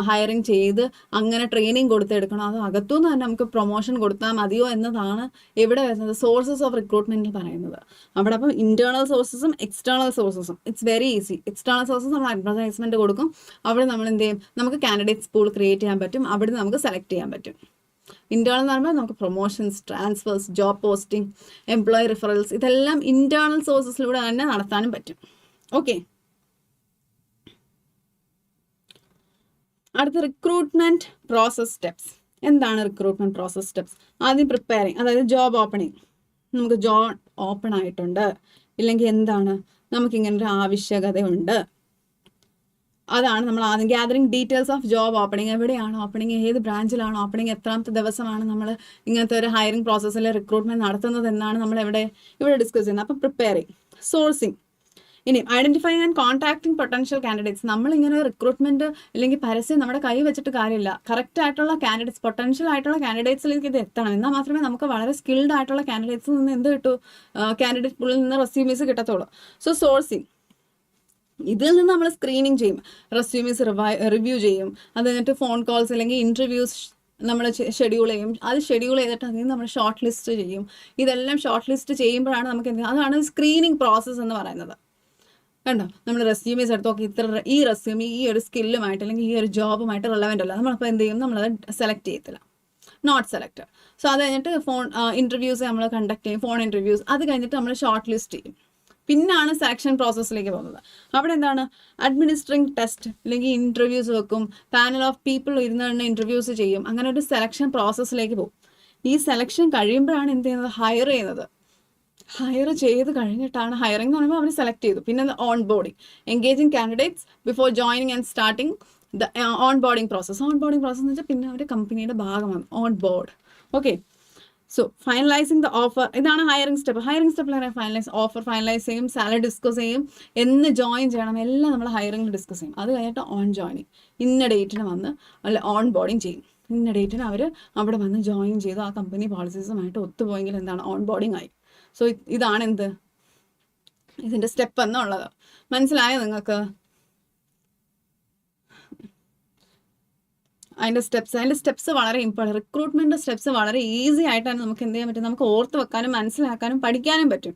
ഹയറിങ് ചെയ്ത് അങ്ങനെ ട്രെയിനിങ് കൊടുത്തെടുക്കണോ, അതോ അകത്തുനിന്ന് തന്നെ നമുക്ക് പ്രൊമോഷൻ കൊടുത്താൽ മതിയോ എന്നതാണ് എവിടെ വരുന്നത്, സോഴ്സസ് ഓഫ് റിക്രൂട്ട്മെന്റിൽ പറയുന്നത്. അവിടെ അപ്പം ഇന്റേണൽ സോഴ്സസും എക്സ്റ്റേണൽ സോഴ്സസും. It's very easy. External sources നമ്മൾ അഡ്വർടൈസ്മെന്റ് കൊടുക്കും, അവിടെ നമ്മൾ എന്ത് ചെയ്യും, നമുക്ക് കാൻഡിഡേറ്റ്സ് പൂൾ ക്രിയേറ്റ് ചെയ്യാൻ പറ്റും, അവിടെ നമുക്ക് സെലക്ട് ചെയ്യാൻ പറ്റും. ഇന്റേണൽ എന്ന് പറയുമ്പോൾ നമുക്ക് promotions, transfers, job posting, employee referrals, ഇതെല്ലാം ഇന്റേണൽ സോഴ്സസിലൂടെ തന്നെ നടത്താനും പറ്റും. ഓക്കെ, അടുത്ത റിക്രൂട്ട്മെന്റ് പ്രോസസ് സ്റ്റെപ്സ്. എന്താണ് റിക്രൂട്ട്മെന്റ് പ്രോസസ് സ്റ്റെപ്സ്? ആദ്യം പ്രിപ്പയറിങ്, അതായത് ജോബ് ഓപ്പണിങ്. നമുക്ക് ജോബ് ഓപ്പൺ ആയിട്ടുണ്ട്, ഇല്ലെങ്കിൽ നമുക്കിങ്ങനൊരു ആവശ്യകതയുണ്ട്, അതാണ് നമ്മൾ ആദ്യം gathering details of job opening. എവിടെയാണ് ഓപ്പണിംഗ്, ഏത് ബ്രാഞ്ചിലാണ് ഓപ്പണിംഗ്, എത്രാമത്തെ ദിവസമാണ് നമ്മൾ ഇങ്ങനത്തെ ഒരു ഹയറിംഗ് പ്രോസസ്സിൽ റിക്രൂട്ട്മെന്റ് നടത്തുന്നത് എന്നാണ് നമ്മൾ ഇവിടെ ഡിസ്കസ് ചെയ്യുന്നത്. അപ്പം പ്രിപ്പയറിങ്. സോഴ്സിങ്. ഇനി identifying and contacting potential candidates. നമ്മളിങ്ങനെ റിക്രൂട്ട്മെന്റ് അല്ലെങ്കിൽ പരസ്യം നമ്മുടെ കൈ വെച്ചിട്ട് കാര്യമില്ല. കറക്റ്റ് ആയിട്ടുള്ള കാൻഡിഡേറ്റ്സ്, പൊട്ടൻഷ്യൽ ആയിട്ടുള്ള കാൻഡിഡേറ്റ്സിലേക്ക് ഇത് എത്തണം. എന്നാൽ മാത്രമേ നമുക്ക് വളരെ സ്കിൽഡ് ആയിട്ടുള്ള കാൻഡിഡേറ്റ്സിൽ നിന്ന് എന്ത് കിട്ടൂ, കാൻഡിഡേറ്റ് പുള്ളിൽ നിന്ന് റെസ്യൂമീസ് കിട്ടത്തുള്ളൂ. So sourcing. ഇതിൽ നിന്ന് നമ്മൾ സ്ക്രീനിങ് ചെയ്യും, റെസ്യൂമീസ് റിവ്യൂ ചെയ്യും, അത് കഴിഞ്ഞിട്ട് ഫോൺ കോൾസ് അല്ലെങ്കിൽ ഇൻ്റർവ്യൂസ് നമ്മൾ ഷെഡ്യൂൾ ചെയ്യും. അത് ഷെഡ്യൂൾ ചെയ്തിട്ട് അതിൽ നിന്ന് നമ്മൾ ഷോർട്ട് ലിസ്റ്റ് ചെയ്യും. ഇതെല്ലാം ഷോർട്ട് ലിസ്റ്റ് ചെയ്യുമ്പോഴാണ് നമുക്ക് അതാണ് സ്ക്രീനിങ് പ്രോസസ്സ് എന്ന് പറയുന്നത്. കണ്ടോ, നമ്മൾ റെസ്യൂമീസ് എടുത്ത് നോക്കി, ഈ റെസ്യൂമി ഈ ഒരു സ്കില്ലുമായിട്ട് അല്ലെങ്കിൽ ഈ ഒരു ജോബുമായിട്ട് റിലവൻ്റ് അല്ല, നമ്മളപ്പോൾ എന്ത് ചെയ്യും, നമ്മളത് സെലക്ട് ചെയ്യത്തില്ല, നോട്ട് സെലക്റ്റഡ്. സോ അത് കഴിഞ്ഞിട്ട് ഇൻ്റർവ്യൂസ് നമ്മൾ കണ്ടക്ട് ചെയ്യും, ഫോൺ ഇൻ്റർവ്യൂസ്. അത് കഴിഞ്ഞിട്ട് നമ്മൾ ഷോർട്ട് ലിസ്റ്റ് ചെയ്യും. പിന്നാണ് സെലക്ഷൻ പ്രോസസ്സിലേക്ക് പോകുന്നത്. അവിടെ അഡ്മിനിസ്ട്രിങ് ടെസ്റ്റ് അല്ലെങ്കിൽ ഇൻ്റർവ്യൂസ് വെക്കും, പാനൽ ഓഫ് പീപ്പിൾ ഇരുന്ന് ഇൻ്റർവ്യൂസ് ചെയ്യും, അങ്ങനെ ഒരു സെലക്ഷൻ പ്രോസസ്സിലേക്ക് പോകും. ഈ സെലക്ഷൻ കഴിയുമ്പോഴാണ് എന്ത് ചെയ്യുന്നത്, ഹയർ ചെയ്യുന്നത്. ഹയർ ചെയ്ത് കഴിഞ്ഞിട്ടാണ്, ഹയറിംഗ് എന്ന് പറയുമ്പോൾ അവർ സെലക്ട് ചെയ്തു. പിന്നെ on boarding, engaging candidates before joining and starting the on boarding process. On boarding process എന്ന് വെച്ചാൽ പിന്നെ അവർ കമ്പനിയുടെ ഭാഗമാണ്, on board. Okay, so finalising the offer. ഇതാണ് ഹയറിംഗ് സ്റ്റെപ്പ്. ഹയറിംഗ് സ്റ്റെപ്പിൽ ഫൈനലൈസ് ഓഫർ ഫൈനലൈസ് ചെയ്യും, സാലറി ഡിസ്കസ് ചെയ്യും, എന്ന് ജോയിൻ ചെയ്യണം, എല്ലാം നമ്മൾ ഹയറിംഗിൽ ഡിസ്കസ് ചെയ്യും. അത് കഴിഞ്ഞിട്ട് ഓൺ ജോയിനിങ്, ഇന്ന ഡേറ്റിന് വന്ന് അല്ല ഓൺ ബോർഡിങ് ചെയ്യും. ഇന്ന ഡേറ്റിന് അവർ അവിടെ വന്ന് ജോയിൻ ചെയ്തു, ആ കമ്പനി പോളിസീസുമായിട്ട് ഒത്തുപോയെങ്കിൽ ഓൺ ബോർഡിങ് ആയി. സോ ഇതാണ് ഇതിൻ്റെ സ്റ്റെപ്പ് എന്നുള്ളത്. മനസ്സിലായോ നിങ്ങൾക്ക്? അതിൻ്റെ സ്റ്റെപ്സ് വളരെ ഇമ്പോർട്ടൻറ്റ്. റിക്രൂട്ട്മെൻറ്റ് സ്റ്റെപ്സ് വളരെ ഈസി ആയിട്ടാണ് നമുക്ക് എന്ത് ചെയ്യാൻ പറ്റും, നമുക്ക് ഓർത്ത് വെക്കാനും മനസ്സിലാക്കാനും പഠിക്കാനും പറ്റും.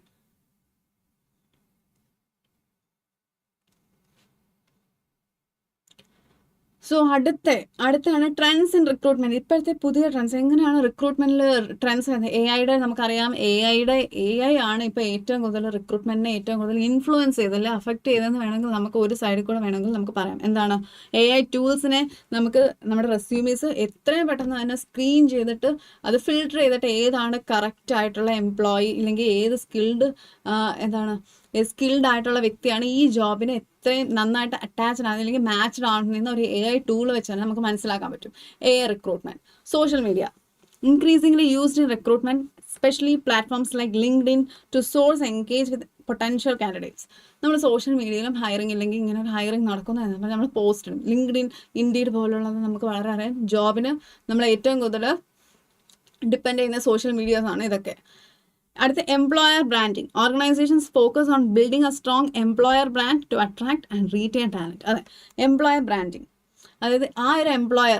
സോ അടുത്താണ് ട്രെൻഡ്സ് ഇൻ റിക്രൂട്ട്മെന്റ്. ഇപ്പോഴത്തെ പുതിയ ട്രെൻഡ്സ്, എങ്ങനെയാണ് റിക്രൂട്ട്മെന്റിൽ ട്രെൻഡ്സ് വരുന്നത്? എ ഐയുടെ നമുക്കറിയാം, എ ഐ ആണ് ഇപ്പോൾ ഏറ്റവും കൂടുതൽ റിക്രൂട്ട്മെന്റിനെ ഏറ്റവും കൂടുതൽ ഇൻഫ്ലുവൻസ് ചെയ്തല്ലേ, അഫക്ട് ചെയ്തെന്ന് വേണമെങ്കിൽ നമുക്ക് ഒരു സൈഡിൽ കൂടെ വേണമെങ്കിൽ നമുക്ക് പറയാം. എന്താണ്, എ ഐ ടൂൾസിനെ നമുക്ക് നമ്മുടെ റെസ്യൂമീസ് എത്രയും പെട്ടെന്ന് തന്നെ സ്ക്രീൻ ചെയ്തിട്ട് അത് ഫിൽട്ടർ ചെയ്തിട്ട് ഏതാണ് കറക്റ്റ് ആയിട്ടുള്ള എംപ്ലോയി, ഇല്ലെങ്കിൽ ഏത് സ്കിൽഡ് ആയിട്ടുള്ള വ്യക്തിയാണ് ഈ ജോബിന് എത്രയും നന്നായിട്ട് അറ്റാച്ച്ഡ് ആണ് അല്ലെങ്കിൽ മാച്ച്ഡ് ആണെന്ന് ഒരു എ ഐ ടൂൾ വെച്ചാൽ നമുക്ക് മനസ്സിലാക്കാൻ പറ്റും. A I recruitment. Social media increasingly used in recruitment, especially platforms like LinkedIn, to source and engage with potential candidates. നമ്മൾ സോഷ്യൽ മീഡിയയിലും ഹയറിംഗ് ഇല്ലെങ്കിൽ ഇങ്ങനെ ഒരു ഹയറിംഗ് നടക്കുന്നതാണ് നമ്മൾ പോസ്റ്റ് ഇടും. ലിങ്ക്ഡിൻ, ഇൻഡീഡ് പോലുള്ളത് നമുക്ക് വളരെ അറിയാം. ജോബിന് നമ്മൾ ഏറ്റവും കൂടുതൽ ഡിപ്പെൻഡ് ചെയ്യുന്ന സോഷ്യൽ മീഡിയാസാണ് ഇതൊക്കെ. അടുത്ത employer branding. Organisations focus on building a strong employer brand to attract and retain talent. അതെ, എംപ്ലോയർ ബ്രാൻഡിങ്. അതായത് ആ ഒരു എംപ്ലോയി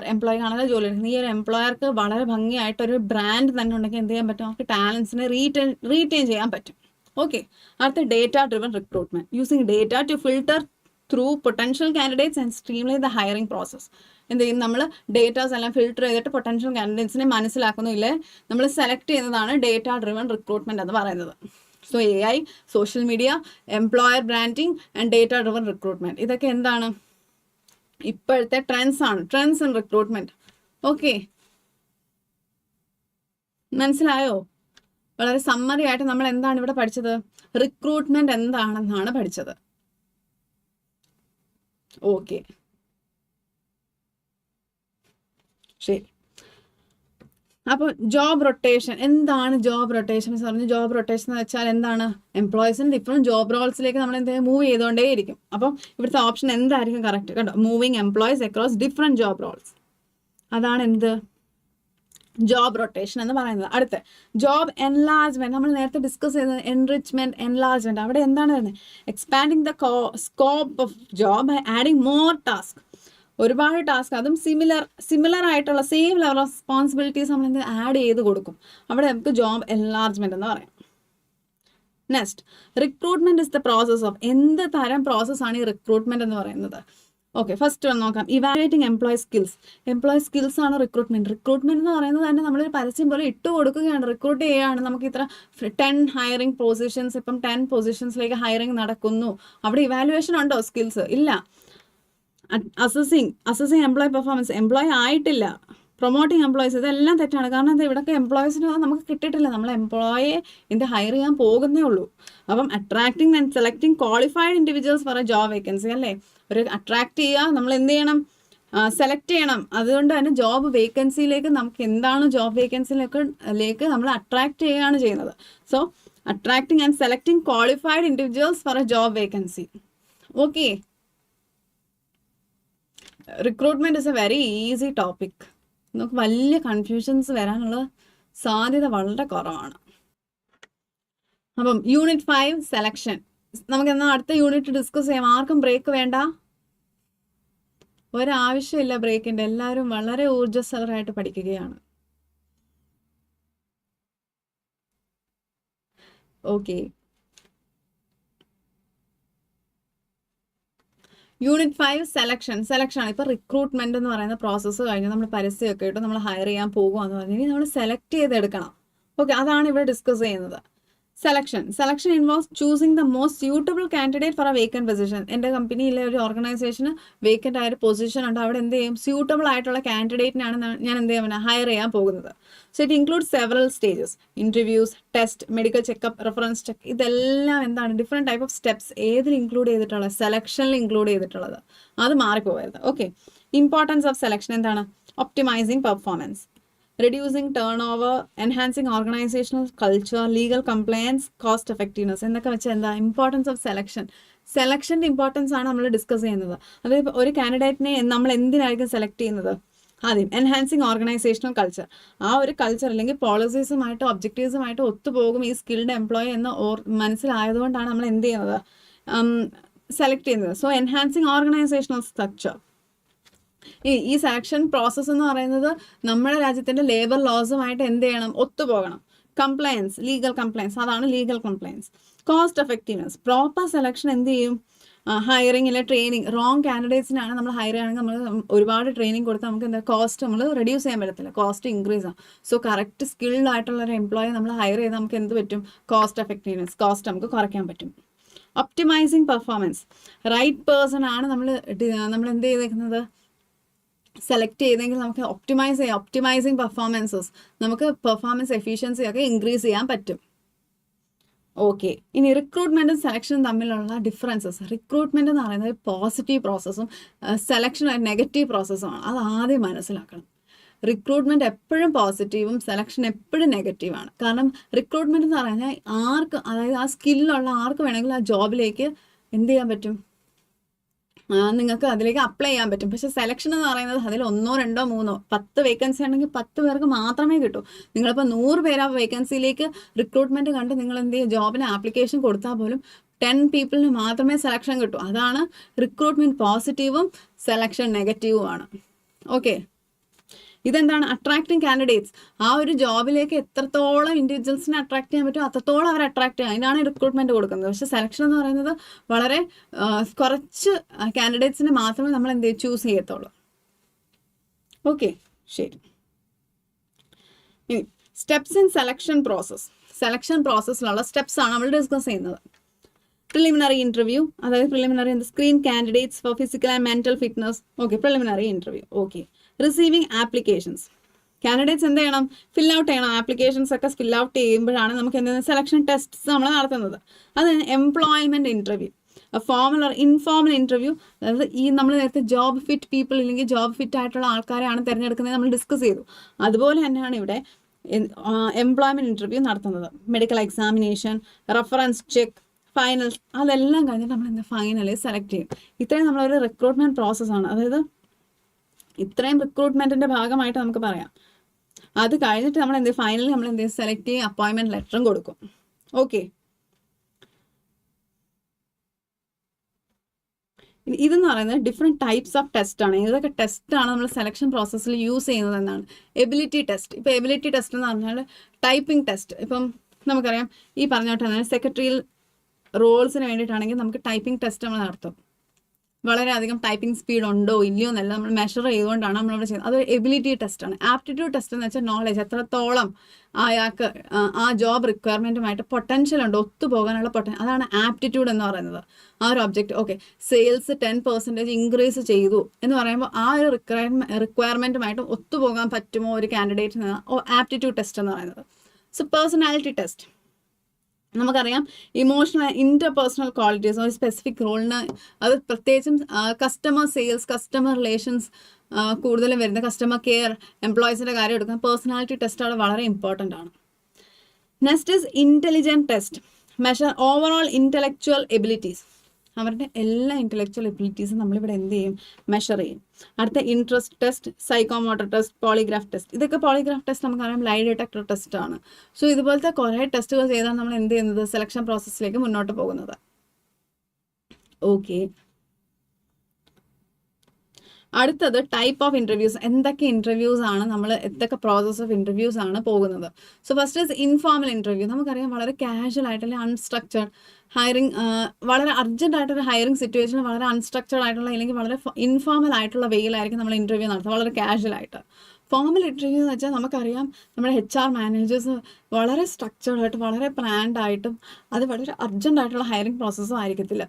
ആണല്ലോ ജോലി എടുക്കുന്നത്, ഈ ഒരു എംപ്ലോയർക്ക് വളരെ ഭംഗിയായിട്ടൊരു ബ്രാൻഡ് തന്നെ ഉണ്ടെങ്കിൽ എന്ത് ചെയ്യാൻ പറ്റും, നമുക്ക് ടാലൻസിനെ റീറ്റെയിൻ ചെയ്യാൻ പറ്റും. ഓക്കെ, അടുത്ത data driven recruitment. Using data to filter through potential candidates and streamline the hiring process. എന്ത് ചെയ്യും, നമ്മൾ ഡേറ്റാസ് എല്ലാം ഫിൽട്ടർ ചെയ്തിട്ട് പൊട്ടൻഷ്യൽ കാൻഡിഡേറ്റ്സിനെ മനസ്സിലാക്കുന്നില്ലേ, നമ്മൾ സെലക്ട് ചെയ്യുന്നതാണ് ഡേറ്റ ഡ്രിവൺ റിക്രൂട്ട്മെന്റ് എന്ന് പറയുന്നത്. So A I, social media, employer branding and data driven recruitment, ഇതൊക്കെ എന്താണ്, ഇപ്പോഴത്തെ ട്രെൻഡ്സ് ആണ്, ട്രെൻഡ്സ് ഇൻ റിക്രൂട്ട്മെന്റ്. ഓക്കെ, മനസ്സിലായോ? വളരെ സമ്മറി ആയിട്ട് നമ്മൾ എന്താണ് ഇവിടെ പഠിച്ചത്? റിക്രൂട്ട്മെന്റ് എന്താണെന്നാണ് പഠിച്ചത്. ഓക്കെ, ശരി. അപ്പോൾ ജോബ് റൊട്ടേഷൻ എന്താണ്? ജോബ് റൊട്ടേഷൻ പറഞ്ഞു. ജോബ് റൊട്ടേഷൻ എന്ന് വെച്ചാൽ എന്താണ്? എംപ്ലോയീസിന് ഡിഫറെൻറ്റ് ജോബ് റോൾസിലേക്ക് നമ്മൾ എന്തെങ്കിലും മൂവ് ചെയ്തുകൊണ്ടേയിരിക്കും. അപ്പം ഇവിടുത്തെ ഓപ്ഷൻ എന്തായിരിക്കും കറക്റ്റ്? കണ്ടോ, moving employees across different job Rolls. അതാണ് എന്ത്? ജോബ് റൊട്ടേഷൻ എന്ന് പറയുന്നത്. അടുത്ത ജോബ് എൻലാർജ്മെന്റ്, നമ്മൾ നേരത്തെ ഡിസ്കസ് ചെയ്തത് എൻറിച്ച്മെന്റ്, എൻലാർജ്മെന്റ്. അവിടെ എന്താണ് വരുന്നത്? Expanding the scope of job by adding more task. ഒരുപാട് ടാസ്ക്, അതും സിമിലർ ആയിട്ടുള്ള സെയിം ലെവൽ ഓഫ് റെസ്പോൺസിബിലിറ്റീസ് നമ്മൾ എന്ത് ആഡ് ചെയ്ത് കൊടുക്കും. അവിടെ നമുക്ക് ജോബ് എൻലാർജ്മെന്റ് എന്ന് പറയാം. Next, recruitment is the process of. എന്ത് തരം പ്രോസസ്സാണ് ഈ റിക്രൂട്ട്മെന്റ് എന്ന് പറയുന്നത്? ഓക്കെ, ഫസ്റ്റ് ഒന്ന് നോക്കാം. Evaluating employee skills. Employee skills ആണ് റിക്രൂട്ട്മെന്റ്. റിക്രൂട്ട്മെന്റ് എന്ന് പറയുന്നത് തന്നെ നമ്മളൊരു പരസ്യം പോലെ ഇട്ട് കൊടുക്കുകയാണ്, റിക്രൂട്ട് ചെയ്യുകയാണ്. നമുക്ക് ഇത്ര 10 ഹയറിംഗ് പൊസിഷൻസ്, ഇപ്പം 10 പൊസിഷൻസിലേക്ക് ഹയറിംഗ് നടക്കുന്നു. അവിടെ ഇവാലുവേഷൻ ഉണ്ടോ? സ്കിൽസ് ഇല്ല. അസസിങ് എംപ്ലോയി പെർഫോമൻസ്, എംപ്ലോയി ആയിട്ടില്ല. പ്രൊമോട്ടിങ് എംപ്ലോയീസ്, ഇതെല്ലാം തെറ്റാണ്. കാരണം എന്താ, ഇവിടെയൊക്കെ എംപ്ലോയീസിന് നമുക്ക് കിട്ടിയിട്ടില്ല. നമ്മൾ എംപ്ലോയെ ഹയർ ചെയ്യാൻ പോകുന്നേ ഉള്ളൂ. അപ്പം attracting and selecting qualified individuals for a job vacancy അല്ലേ? ഒരു അട്രാക്ട് ചെയ്യുക, നമ്മൾ എന്ത് ചെയ്യണം? സെലക്ട് ചെയ്യണം. അതുകൊണ്ട് തന്നെ ജോബ് വേക്കൻസിയിലേക്ക് നമുക്ക് എന്താണ് ജോബ് വേക്കൻസിയിലേക്ക് നമ്മൾ അട്രാക്ട് ചെയ്യുകയാണ് ചെയ്യുന്നത്. So attracting and selecting qualified individuals for a job vacancy. Okay, recruitment is a very easy topic. നമുക്ക് വലിയ കൺഫ്യൂഷൻസ് വരാനുള്ള സാധ്യത വളരെ കുറവാണ്. അപ്പം യൂണിറ്റ് 5 സെലക്ഷൻ നമുക്ക് എന്നാൽ അടുത്ത യൂണിറ്റ് ഡിസ്കസ് ചെയ്യാം. ആർക്കും ബ്രേക്ക് വേണ്ട, ഒരാവശ്യമില്ല ബ്രേക്കിന്റെ. എല്ലാവരും വളരെ ഊർജ്ജസ്വലരായിട്ട് പഠിക്കുകയാണ്. ഓക്കെ, യൂണിറ്റ് 5 സെലക്ഷൻ ആണ്. ഇപ്പൊ റിക്രൂട്ട്മെന്റ് എന്ന് പറയുന്ന പ്രോസസ്സ് കഴിഞ്ഞ് നമ്മൾ പരസ്യമൊക്കെ ഇട്ട് നമ്മൾ ഹയർ ചെയ്യാൻ പോകുകയെന്ന് പറഞ്ഞു. ഇനി നമ്മൾ സെലക്ട് ചെയ്തെടുക്കണം. ഓക്കെ, അതാണ് ഇവിടെ ഡിസ്കസ് ചെയ്യുന്നത്. Selection involves choosing the most suitable candidate for A vacant position. എൻ്റെ കമ്പനിയിലെ ഒരു ഓർഗനൈസേഷന് വേക്കൻ്റ് ആയ ഒരു പൊസിഷൻ ഉണ്ട്. അവിടെ എന്ത് ചെയ്യും? സ്യൂട്ടബിൾ ആയിട്ടുള്ള കാൻഡിഡേറ്റിനാണ് ഞാൻ എന്ത് ചെയ്യാൻ ഹയർ ചെയ്യാൻ പോകുന്നത്. So it include several stages, interviews, test, medical checkup, reference check. ഇതെല്ലാം എന്താണ്? Different type of steps. ഏതിൽ ഇൻക്ലൂഡ് ചെയ്തിട്ടുള്ളത്? സെലക്ഷനിൽ ഇൻക്ലൂഡ് ചെയ്തിട്ടുള്ളത്. അത് മാറിപ്പോകരുത്. ഓക്കെ, ഇമ്പോർട്ടൻസ് ഓഫ് സെലക്ഷൻ എന്താണ്? Optimising performance, reducing turnover, enhancing organizational culture, legal compliance, cost effectiveness. എന്നൊക്കെ വെച്ചാൽ എന്താ? ഇമ്പോർട്ടൻസ് ഓഫ് സെലക്ഷൻ്റെ ഇമ്പോർട്ടൻസ് ആണ് നമ്മൾ ഡിസ്കസ് ചെയ്യുന്നത്. അതായത് ഒരു കാൻഡിഡേറ്റിനെ നമ്മൾ എന്തിനായിരിക്കും സെലക്ട് ചെയ്യുന്നത്? ആദ്യം എൻഹാൻസിങ് ഓർഗനൈസേഷണൽ കൾച്ചർ. ആ ഒരു കൾച്ചർ അല്ലെങ്കിൽ പോളിസീസുമായിട്ടോ ഒബ്ജക്റ്റീവ്സുമായിട്ടോ ഒത്തുപോകും ഈ സ്കിൽഡ് എംപ്ലോയി എന്ന് മനസ്സിലായതുകൊണ്ടാണ് നമ്മൾ എന്ത് ചെയ്യുന്നത്? സെലക്ട് ചെയ്യുന്നത്. So enhancing organisational structure. ഈ സെലക്ഷൻ പ്രോസസ്സ് എന്ന് പറയുന്നത് നമ്മുടെ രാജ്യത്തിൻ്റെ ലേബർ ലോസുമായിട്ട് എന്ത് ചെയ്യണം? ഒത്തുപോകണം. കംപ്ലയൻസ്, ലീഗൽ കംപ്ലയൻസ്, അതാണ് legal compliance. Cost effectiveness, proper selection എന്ത് ചെയ്യും? ഹയറിങ്ങിലെ ട്രെയിനിങ്, റോങ് കാൻഡിഡേറ്റ്സിനാണ് നമ്മൾ ഹയർ ചെയ്യുകയാണെങ്കിൽ നമ്മൾ ഒരുപാട് ട്രെയിനിങ് കൊടുത്ത് നമുക്ക് എന്താ കോസ്റ്റ് നമ്മൾ റെഡ്യൂസ് ചെയ്യാൻ പറ്റത്തില്ല, കോസ്റ്റ് ഇൻക്രീസ് ആകും. സോ കറക്റ്റ് സ്കിൽഡ് ആയിട്ടുള്ള ഒരു എംപ്ലോയി നമ്മൾ ഹയർ ചെയ്ത് നമുക്ക് എന്ത് പറ്റും? കോസ്റ്റ് എഫക്റ്റീവ്നെസ്, കോസ്റ്റ് നമുക്ക് കുറയ്ക്കാൻ പറ്റും. ഒപ്റ്റിമൈസിങ് പെർഫോമൻസ്, റൈറ്റ് പേഴ്സൺ ആണ് നമ്മൾ എന്ത് ചെയ്തേക്കുന്നത്? സെലക്ട് ചെയ്തെങ്കിൽ നമുക്ക് ഒപ്റ്റിമൈസിങ് പെർഫോമൻസസ്, നമുക്ക് പെർഫോമൻസ് എഫിഷ്യൻസി ഒക്കെ ഇൻക്രീസ് ചെയ്യാൻ പറ്റും. ഓക്കെ, ഇനി റിക്രൂട്ട്മെൻറ്റും സെലക്ഷനും തമ്മിലുള്ള ഡിഫറൻസസ്. റിക്രൂട്ട്മെൻറ്റ് എന്ന് പറയുന്നത് പോസിറ്റീവ് പ്രോസസ്സും സെലക്ഷൻ ഒരു നെഗറ്റീവ് പ്രോസസ്സുമാണ്. അത് ആദ്യം മനസ്സിലാക്കണം. റിക്രൂട്ട്മെൻറ്റ് എപ്പോഴും പോസിറ്റീവും സെലക്ഷൻ എപ്പോഴും നെഗറ്റീവാണ്. കാരണം റിക്രൂട്ട്മെൻറ്റ് എന്ന് പറഞ്ഞാൽ ആർക്ക്, അതായത് ആ സ്കില്ലുള്ള ആർക്ക് വേണമെങ്കിലും ആ ജോബിലേക്ക് എന്ത് ചെയ്യാൻ പറ്റും? നിങ്ങൾക്ക് അതിലേക്ക് അപ്ലൈ ചെയ്യാൻ പറ്റും. പക്ഷേ സെലക്ഷൻ എന്ന് പറയുന്നത് അതിൽ 1, 2, 3, 10 വേക്കൻസി ഉണ്ടെങ്കിൽ 10 പേർക്ക് മാത്രമേ കിട്ടൂ. നിങ്ങളിപ്പോൾ 100 പേര് ആ വേക്കൻസിയിലേക്ക് റിക്രൂട്ട്മെൻറ്റ് കണ്ട് നിങ്ങൾ എന്ത് ചെയ്യും? ജോബിന് ആപ്ലിക്കേഷൻ കൊടുത്താൽ പോലും 10 പീപ്പിളിന് മാത്രമേ സെലക്ഷൻ കിട്ടൂ. അതാണ് റിക്രൂട്ട്മെൻറ്റ് പോസിറ്റീവും സെലക്ഷൻ നെഗറ്റീവുമാണ്. ഓക്കെ, ഇതെന്താണ്? Attracting candidates. ആ ഒരു ജോബിലേക്ക് എത്രത്തോളം ഇൻഡിവിജ്വൽസിനെ അട്രാക്ട് ചെയ്യാൻ പറ്റും അത്രത്തോളം അവർ അട്രാക്ട് ചെയ്യുക, അതിനാണ് റിക്രൂട്ട്മെൻറ്റ് കൊടുക്കുന്നത്. പക്ഷേ സെലക്ഷൻ എന്ന് പറയുന്നത് വളരെ കുറച്ച് കാൻഡിഡേറ്റ്സിനെ മാത്രമേ നമ്മൾ എന്ത് ചൂസ് ചെയ്യത്തുള്ളൂ. ഓക്കെ, ശരി. ഇനി സ്റ്റെപ്സ് ഇൻ സെലക്ഷൻ പ്രോസസ്സിലുള്ള സ്റ്റെപ്സ് ആണ് നമ്മൾ ഡിസ്കസ് ചെയ്യുന്നത്. പ്രിലിമിനറി ഇൻ്റർവ്യൂ, അതായത് preliminary screen candidates four physical and mental fitness. Okay, preliminary interview. Okay, receiving applications. Candidates എന്ത് ചെയ്യണം? ഫിൽ ഔട്ട് ചെയ്യണം. ആപ്ലിക്കേഷൻസ് ഒക്കെ ഫിൽ ഔട്ട് ചെയ്യുമ്പോഴാണ് നമുക്ക് എന്തെങ്കിലും സെലക്ഷൻ ടെസ്റ്റ്സ് നമ്മൾ നടത്തുന്നത്. അത് employment interview, formal or informal interview, അതായത് ഈ നമ്മൾ നേരത്തെ ജോബ് ഫിറ്റ് പീപ്പിൾ ഇല്ലെങ്കിൽ ജോബ് ഫിറ്റ് ആയിട്ടുള്ള ആൾക്കാരെയാണ് തിരഞ്ഞെടുക്കുന്നത് നമ്മൾ ഡിസ്കസ് ചെയ്തു. അതുപോലെ തന്നെയാണ് ഇവിടെ എംപ്ലോയ്മെൻറ്റ് ഇൻ്റർവ്യൂ നടത്തുന്നത്. Medical examination, reference check, finals, അതെല്ലാം കഴിഞ്ഞിട്ട് നമ്മൾ എന്താ ഫൈനലി സെലക്ട് ചെയ്യും. ഇത്രയും നമ്മളൊരു റിക്രൂട്ട്മെൻറ്റ് പ്രോസസ്സാണ്. അതായത് ഇത്രയും റിക്രൂട്ട്മെൻറ്റിൻ്റെ ഭാഗമായിട്ട് നമുക്ക് പറയാം. അത് കഴിഞ്ഞിട്ട് നമ്മൾ എന്ത് ഫൈനലി നമ്മൾ എന്ത് സെലക്ട് ചെയ്യും, അപ്പോയിൻമെൻറ്റ് ലെറ്ററും കൊടുക്കും. ഓക്കെ, ഇതെന്ന് പറയുന്നത് ഡിഫറെൻറ്റ് ടൈപ്സ് ഓഫ് ടെസ്റ്റ് ആണ്. ഏതൊക്കെ ടെസ്റ്റാണ് നമ്മൾ സെലക്ഷൻ പ്രോസസ്സിൽ യൂസ് ചെയ്യുന്നത് എന്നാണ്. Ability test. ഇപ്പോൾ എബിലിറ്റി ടെസ്റ്റ് എന്ന് പറഞ്ഞാൽ ടൈപ്പിംഗ് ടെസ്റ്റ്. ഇപ്പം നമുക്കറിയാം ഈ പറഞ്ഞോട്ടാണ് സെക്രട്ടറിയൽ റോൾസിന് വേണ്ടിയിട്ടാണെങ്കിൽ നമുക്ക് ടൈപ്പിംഗ് ടെസ്റ്റ് നമ്മൾ നടത്തും. വളരെയധികം ടൈപ്പിംഗ് സ്പീഡ് ഉണ്ടോ ഇല്ലയോ എന്നല്ല നമ്മൾ മെഷർ ചെയ്തുകൊണ്ടാണ് നമ്മളിവിടെ ചെയ്യുന്നത്. അതൊരു എബിലിറ്റി ടെസ്റ്റാണ്. ആപ്റ്റിറ്റ്യൂഡ് ടെസ്റ്റ് എന്ന് വെച്ചാൽ നോളേജ്, എത്രത്തോളം അയാൾക്ക് ആ ജോബ് റിക്വയർമെൻറ്റുമായിട്ട് പൊട്ടൻഷ്യൽ ഉണ്ടോ, ഒത്തുപോകാനുള്ള അതാണ് ആപ്റ്റിറ്റ്യൂഡ് എന്ന് പറയുന്നത്. ആ ഒരു ഒബ്ജക്റ്റ്. ഓക്കെ, സെയിൽസ് 10% ഇൻക്രീസ് ചെയ്തു എന്ന് പറയുമ്പോൾ ആ ഒരു റിക്വയർമെൻറ്റുമായിട്ട് ഒത്തുപോകാൻ പറ്റുമോ ഒരു കാൻഡിഡേറ്റിന്, ആപ്റ്റിറ്റ്യൂഡ് ടെസ്റ്റ് എന്ന് പറയുന്നത്. സോ പേഴ്സണാലിറ്റി ടെസ്റ്റ്, നമുക്കറിയാം ഇമോഷണൽ ഇൻ്റർപേഴ്സണൽ ക്വാളിറ്റീസ് ഒരു സ്പെസിഫിക് റോളിന്, അത് പ്രത്യേകിച്ചും കസ്റ്റമർ സെയിൽസ്, കസ്റ്റമർ റിലേഷൻസ് കൂടുതലും വരുന്ന കസ്റ്റമർ കെയർ, എംപ്ലോയീസിൻ്റെ കാര്യം എടുക്കുന്ന പേഴ്സണാലിറ്റി ടെസ്റ്റ് അവിടെ വളരെ ഇമ്പോർട്ടൻ്റ് ആണ്. Next is intelligent test, measure overall intellectual abilities. അവരുടെ എല്ലാ ഇൻ്റലക്ച്വൽ എബിലിറ്റീസും നമ്മളിവിടെ എന്ത് ചെയ്യും, മെഷർ ചെയ്യും. അടുത്ത interest test, psychomotor test, polygraph test. ഇതൊക്കെ പോളിഗ്രാഫ് ടെസ്റ്റ് നമുക്കറിയാം ലൈ ഡിറ്റക്ടർ ടെസ്റ്റ് ആണ്. സോ ഇതുപോലത്തെ കുറേ ടെസ്റ്റുകൾ ചെയ്താണ് നമ്മൾ എന്ത് ചെയ്യുന്നത്, സെലക്ഷൻ പ്രോസസ്സിലേക്ക് മുന്നോട്ട് പോകുന്നത്. ഓക്കെ, അടുത്തത് ടൈപ്പ് ഓഫ് ഇൻ്റർവ്യൂസ്. എന്തൊക്കെ ഇൻ്റർവ്യൂസ് ആണ് നമ്മൾ, എന്തൊക്കെ പ്രോസസ് ഓഫ് ഇൻ്റർവ്യൂസ് ആണ് പോകുന്നത്. So first is informal interview. നമുക്കറിയാം വളരെ കാഷ്വൽ ആയിട്ടുള്ള അൺസ്ട്രക്ചർഡ് ഹയറിംഗ്, വളരെ അർജൻറ്റ് ആയിട്ടൊരു ഹയറിംഗ് സിറ്റുവേഷനിൽ വളരെ അൺസ്ട്രക്ചർഡ് ആയിട്ടുള്ള അല്ലെങ്കിൽ വളരെ ഇൻഫോർമൽ ആയിട്ടുള്ള വേയിലായിരിക്കും നമ്മൾ ഇൻ്റർവ്യൂ നടത്തുക, വളരെ കാഷ്വൽ ആയിട്ട്. ഫോർമൽ ഇൻ്റർവ്യൂ എന്ന് വെച്ചാൽ നമുക്കറിയാം നമ്മുടെ HR മാനേജേഴ്സ് വളരെ സ്ട്രക്ചർഡ് ആയിട്ട് വളരെ പ്ലാൻഡ് ആയിട്ടും അത് വളരെ അർജൻറ്റ് ആയിട്ടുള്ള ഹയറിംഗ് പ്രോസസ്സും ആയിരിക്കത്തില്ല.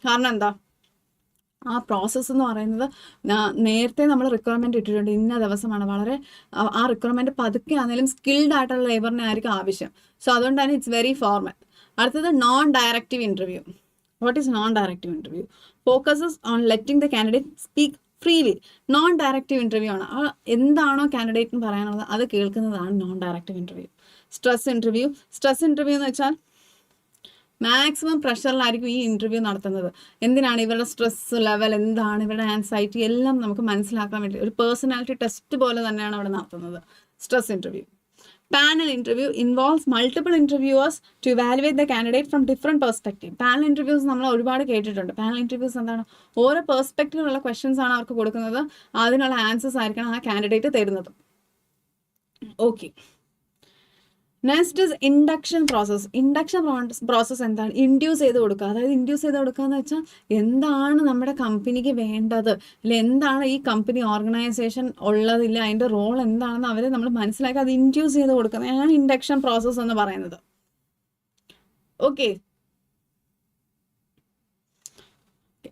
കാരണം എന്താ, ആ പ്രോസസ്സ് എന്ന് പറയുന്നത് നേരത്തെ നമ്മൾ റിക്വയർമെൻറ്റ് ഇട്ടിട്ടുണ്ട്, ഇന്ന ദിവസമാണ്, വളരെ ആ റിക്വയർമെൻറ്റ് പതുക്കെ ആണെങ്കിലും സ്കിൽഡ് ആയിട്ടുള്ള ലേബറിനെ ആയിരിക്കും ആവശ്യം. സോ അതുകൊണ്ടാണ് ഇറ്റ്സ് വെരി ഫോർമൽ. അടുത്തത് non directive interview. What is known directive interview? Focuses on letting the candidate speak freely. Non directive interview ആണ്. ആ എന്താണോ കാൻഡിഡേറ്റിന് പറയാനുള്ളത് അത് കേൾക്കുന്നതാണ് non directive interview. Stress interview. Stress interview എന്ന് വെച്ചാൽ മാക്സിമം പ്രഷറിലായിരിക്കും ഈ ഇൻ്റർവ്യൂ നടത്തുന്നത്. എന്തിനാണ്, ഇവരുടെ സ്ട്രെസ് ലെവൽ എന്താണ്, ഇവരുടെ ആൻസൈറ്റി എല്ലാം നമുക്ക് മനസ്സിലാക്കാൻ വേണ്ടി ഒരു പേഴ്സണാലിറ്റി ടെസ്റ്റ് പോലെ തന്നെയാണ് അവിടെ നടത്തുന്നത് stress interview. Panel interview involves multiple interviewers to evaluate the candidate from different perspective. Panel interviews നമ്മൾ ഒരുപാട് കേട്ടിട്ടുണ്ട്. പാനൽ ഇൻ്റർവ്യൂസ് എന്താണ്, ഓരോ പെർസ്പെക്റ്റീവിലുള്ള ക്വസ്റ്റ്യൻസ് ആണ് അവർക്ക് കൊടുക്കുന്നത്, അതിനുള്ള ആൻസേഴ്സ് ആയിരിക്കണം ആ കാൻഡിഡേറ്റ് തരുന്നത്. Okay, next is induction process. Induction process എന്താണ്, ഇൻഡ്യൂസ് ചെയ്ത് കൊടുക്കുക. അതായത് ഇൻഡ്യൂസ് ചെയ്ത് കൊടുക്കുക എന്ന് വെച്ചാൽ എന്താണ് നമ്മുടെ കമ്പനിക്ക് വേണ്ടത്, അല്ലെ എന്താണ് ഈ കമ്പനി ഓർഗനൈസേഷൻ ഉള്ളതില്ല, അതിൻ്റെ റോൾ എന്താണെന്ന് അവരെ നമ്മൾ മനസ്സിലാക്കി അത് ഇൻഡ്യൂസ് ചെയ്ത് കൊടുക്കുന്നതാണ് ഇൻഡക്ഷൻ പ്രോസസ്സ് എന്ന് പറയുന്നത്. Okay,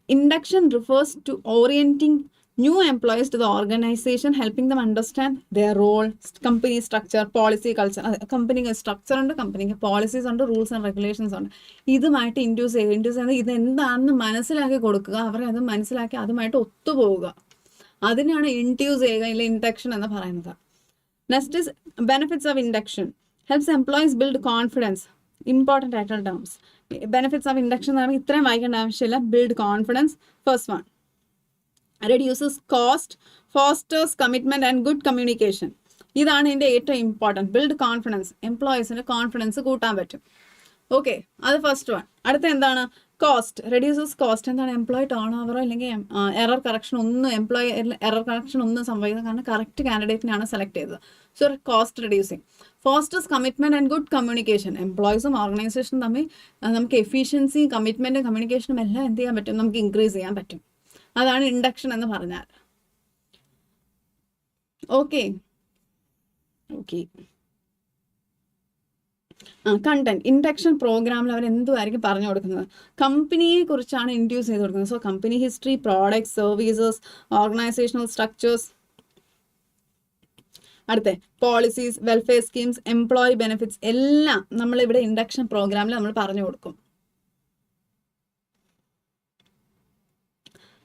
induction refers to orienting new employees to the organization, helping them understand their role, company structure, policy, culture. കമ്പനിക്ക് സ്ട്രക്ചർ ഉണ്ട്, കമ്പനിക്ക് പോളിസീസ് ഉണ്ട്, റൂൾസ് ആൻഡ് റെഗുലേഷൻസ് ഉണ്ട്. ഇതുമായിട്ട് ഇൻഡ്യൂസ് ചെയ്യുന്നത് ഇതെന്താണെന്ന് മനസ്സിലാക്കി കൊടുക്കുക, അവരെ അത് മനസ്സിലാക്കി അതുമായിട്ട് ഒത്തുപോവുക. അതിനാണ് ഇൻഡ്യൂസ് ചെയ്യുക, ഇല്ല ഇൻഡക്ഷൻ എന്ന് പറയുന്നത്. Next is benefits of induction. Helps employees build confidence. Important ആയിട്ടുള്ള ടേംസ്. ബെനിഫിറ്റ്സ് ഓഫ് ഇൻഡക്ഷൻ എന്ന് പറയുമ്പോൾ ഇത്രയും വായിക്കേണ്ട ആവശ്യമില്ല. Build confidence, first one. reduces cost, fosters commitment and good communication. ഇതാണ് ഇതിൻ്റെ ഏറ്റവും ഇമ്പോർട്ടൻറ്റ്. ബിൽഡ് കോൺഫിഡൻസ്, എംപ്ലോയീസിന് കോൺഫിഡൻസ് കൂട്ടാൻ പറ്റും. ഓക്കെ, അത് ഫസ്റ്റ് വൺ. അടുത്ത എന്താണ്, കോസ്റ്റ്. Reduces cost. എന്താണ്, എംപ്ലോയി ടേൺ ഓവറോ അല്ലെങ്കിൽ എറർ കറക്ഷൻ ഒന്നും, എംപ്ലോയി എറർ കറക്ഷൻ ഒന്നും സംഭവിക്കുന്നത് കാരണം കറക്റ്റ് കാൻഡിഡേറ്റിനാണ് സെലക്ട് ചെയ്തത്. So cost reducing. Fosters commitment and good communication. എംപ്ലോയീസും ഓർഗനൈസേഷനും തമ്മിൽ നമുക്ക് എഫിഷ്യൻസിയും കമ്മിറ്റ്മെൻറ്റും കമ്മ്യൂണിക്കേഷനും എല്ലാം എന്ത് ചെയ്യാൻ പറ്റും, നമുക്ക് ഇൻക്രീസ് ചെയ്യാൻ പറ്റും. അതാണ് ഇൻഡക്ഷൻ എന്ന് പറഞ്ഞാൽ. Okay okay content. ഇൻഡക്ഷൻ പ്രോഗ്രാമിൽ അവർ എന്തുമായിരിക്കും പറഞ്ഞു കൊടുക്കുന്നത്, കമ്പനിയെ കുറിച്ചാണ് ഇൻഡ്യൂസ് ചെയ്ത് കൊടുക്കുന്നത്. So company history, products, services, organisational structures, അടുത്ത policies, welfare schemes, employee benefits എല്ലാം നമ്മളിവിടെ ഇൻഡക്ഷൻ പ്രോഗ്രാമിൽ നമ്മൾ പറഞ്ഞു കൊടുക്കും.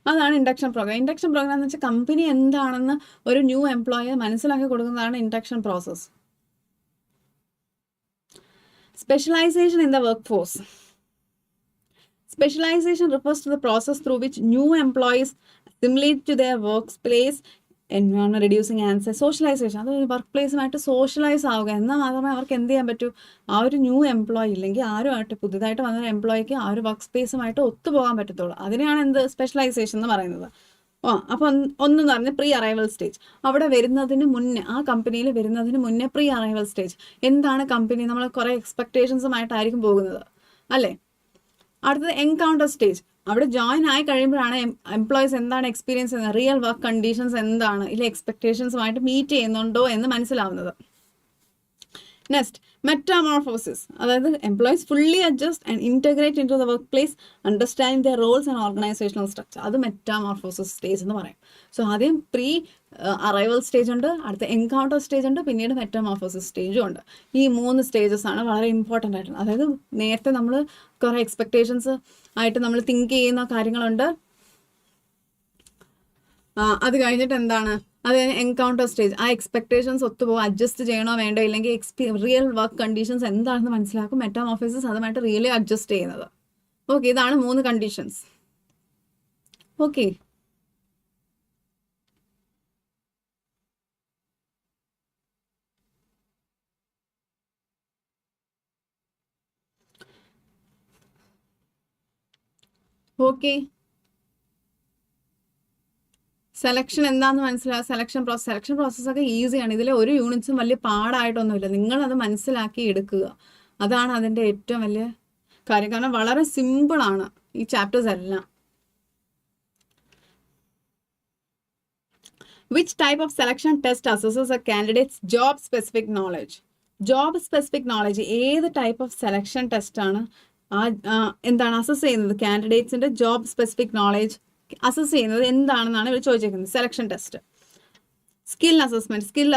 അതാണ് ഇൻഡക്ഷൻ പ്രോഗ്രാം. ഇൻഡക്ഷൻ പ്രോഗ്രാം എന്ന് വെച്ചാൽ കമ്പനി എന്താണെന്ന് ഒരു ന്യൂ എംപ്ലോയെ മനസ്സിലാക്കി കൊടുക്കുന്നതാണ് induction process. Specialization in the workforce. Specialization refers to the process through which new employees assimilate to their workplace environment, reducing answer. Socialization, അത് വർക്ക് പ്ലേസുമായിട്ട് സോഷ്യലൈസ് ആവുക, എന്നാൽ മാത്രമേ അവർക്ക് എന്ത് ചെയ്യാൻ പറ്റൂ, ആ ഒരു ന്യൂ എംപ്ലോയി ഇല്ലെങ്കിൽ ആരുമായിട്ട് പുതുതായിട്ട് വന്ന എംപ്ലോയിക്ക് ആ ഒരു വർക്ക് സ്പേസുമായിട്ട് ഒത്തുപോകാൻ പറ്റത്തുള്ളൂ. അതിനെയാണ് എന്ത് സ്പെഷ്യലൈസേഷൻ എന്ന് പറയുന്നത്. അപ്പം ഒന്നെന്ന് പറഞ്ഞാൽ പ്രീ അറൈവൽ സ്റ്റേജ്. അവിടെ വരുന്നതിന് മുന്നേ, ആ കമ്പനിയിൽ വരുന്നതിന് മുന്നേ പ്രീ അറൈവൽ സ്റ്റേജ്. എന്താണ് കമ്പനി, നമ്മൾ കുറേ എക്സ്പെക്ടേഷൻസുമായിട്ടായിരിക്കും പോകുന്നത് അല്ലേ. അടുത്തത് എൻകൗണ്ടർ സ്റ്റേജ്. അവിടെ ജോയിൻ ആയി കഴിയുമ്പോഴാണ് എംപ്ലോയീസ് എന്താണ് എക്സ്പീരിയൻസ് ചെയ്യുന്നത്, റിയൽ വർക്ക് കണ്ടീഷൻസ് എന്താണ്, ഇല്ല എക്സ്പെക്ടേഷൻസുമായിട്ട് മീറ്റ് ചെയ്യുന്നുണ്ടോ എന്ന് മനസ്സിലാവുന്നത്. നെക്സ്റ്റ് മെറ്റാമോർഫോസിസ്, അതായത് employees fully adjust and integrate into the workplace, understanding the roles and organisational structure. അത് മെറ്റാമോർഫോസിസ് സ്റ്റേജ് എന്ന് പറയും. സോ ആദ്യം പ്രീ അറൈവൽ സ്റ്റേജ് ഉണ്ട്, അടുത്ത എൻകൗണ്ടർ സ്റ്റേജ് ഉണ്ട്, പിന്നീട് മെറ്റാമോർഫോസിസ് സ്റ്റേജും ഉണ്ട്. ഈ 3 സ്റ്റേജസ് ആണ് വളരെ ഇമ്പോർട്ടൻ്റ് ആയിട്ടുള്ളത്. അതായത് നേരത്തെ നമ്മൾ കുറേ എക്സ്പെക്ടേഷൻസ് ആയിട്ട് നമ്മൾ തിങ്ക് ചെയ്യുന്ന കാര്യങ്ങളുണ്ട്. അത് കഴിഞ്ഞിട്ട് എന്താണ്, അത് എൻകൗണ്ടർ സ്റ്റേജ്. ആ എക്സ്പെക്ടേഷൻസ് ഒത്തുപോകും, അഡ്ജസ്റ്റ് ചെയ്യണോ വേണ്ടോ, ഇല്ലെങ്കിൽ റിയൽ വർക്ക് കണ്ടീഷൻസ് എന്താണെന്ന് മനസ്സിലാക്കും. മെറ്റാമോർഫോസിസ് അതുമായിട്ട് റിയലി അഡ്ജസ്റ്റ് ചെയ്യുന്നത്. ഓക്കെ, ഇതാണ് 3 കണ്ടീഷൻസ്. Okay, okay. സെലക്ഷൻ എന്താണെന്ന് മനസ്സിലാക്കുക. സെലക്ഷൻ പ്രോസസ്സൊക്കെ ഈസിയാണ്. ഇതിലെ ഒരു യൂണിറ്റ്സും വലിയ പാടായിട്ടൊന്നുമില്ല. നിങ്ങളത് മനസ്സിലാക്കി എടുക്കുക, അതാണ് അതിൻ്റെ ഏറ്റവും വലിയ കാര്യം. കാരണം വളരെ സിമ്പിളാണ് ഈ ചാപ്റ്റേഴ്സ് എല്ലാം. Which type of selection test assesses A candidates job specific knowledge. Job specific knowledge ഏത് ടൈപ്പ് ഓഫ് സെലക്ഷൻ ടെസ്റ്റാണ് എന്താണ് അസസ് ചെയ്യുന്നത്? കാൻഡിഡേറ്റ്സിൻ്റെ ജോബ് സ്പെസിഫിക് നോളജ് അസസ് ചെയ്യുന്നത് എന്താണെന്നാണ് ഇവർ ചോദിച്ചിരിക്കുന്നത്. Selection test. സ്കിൽ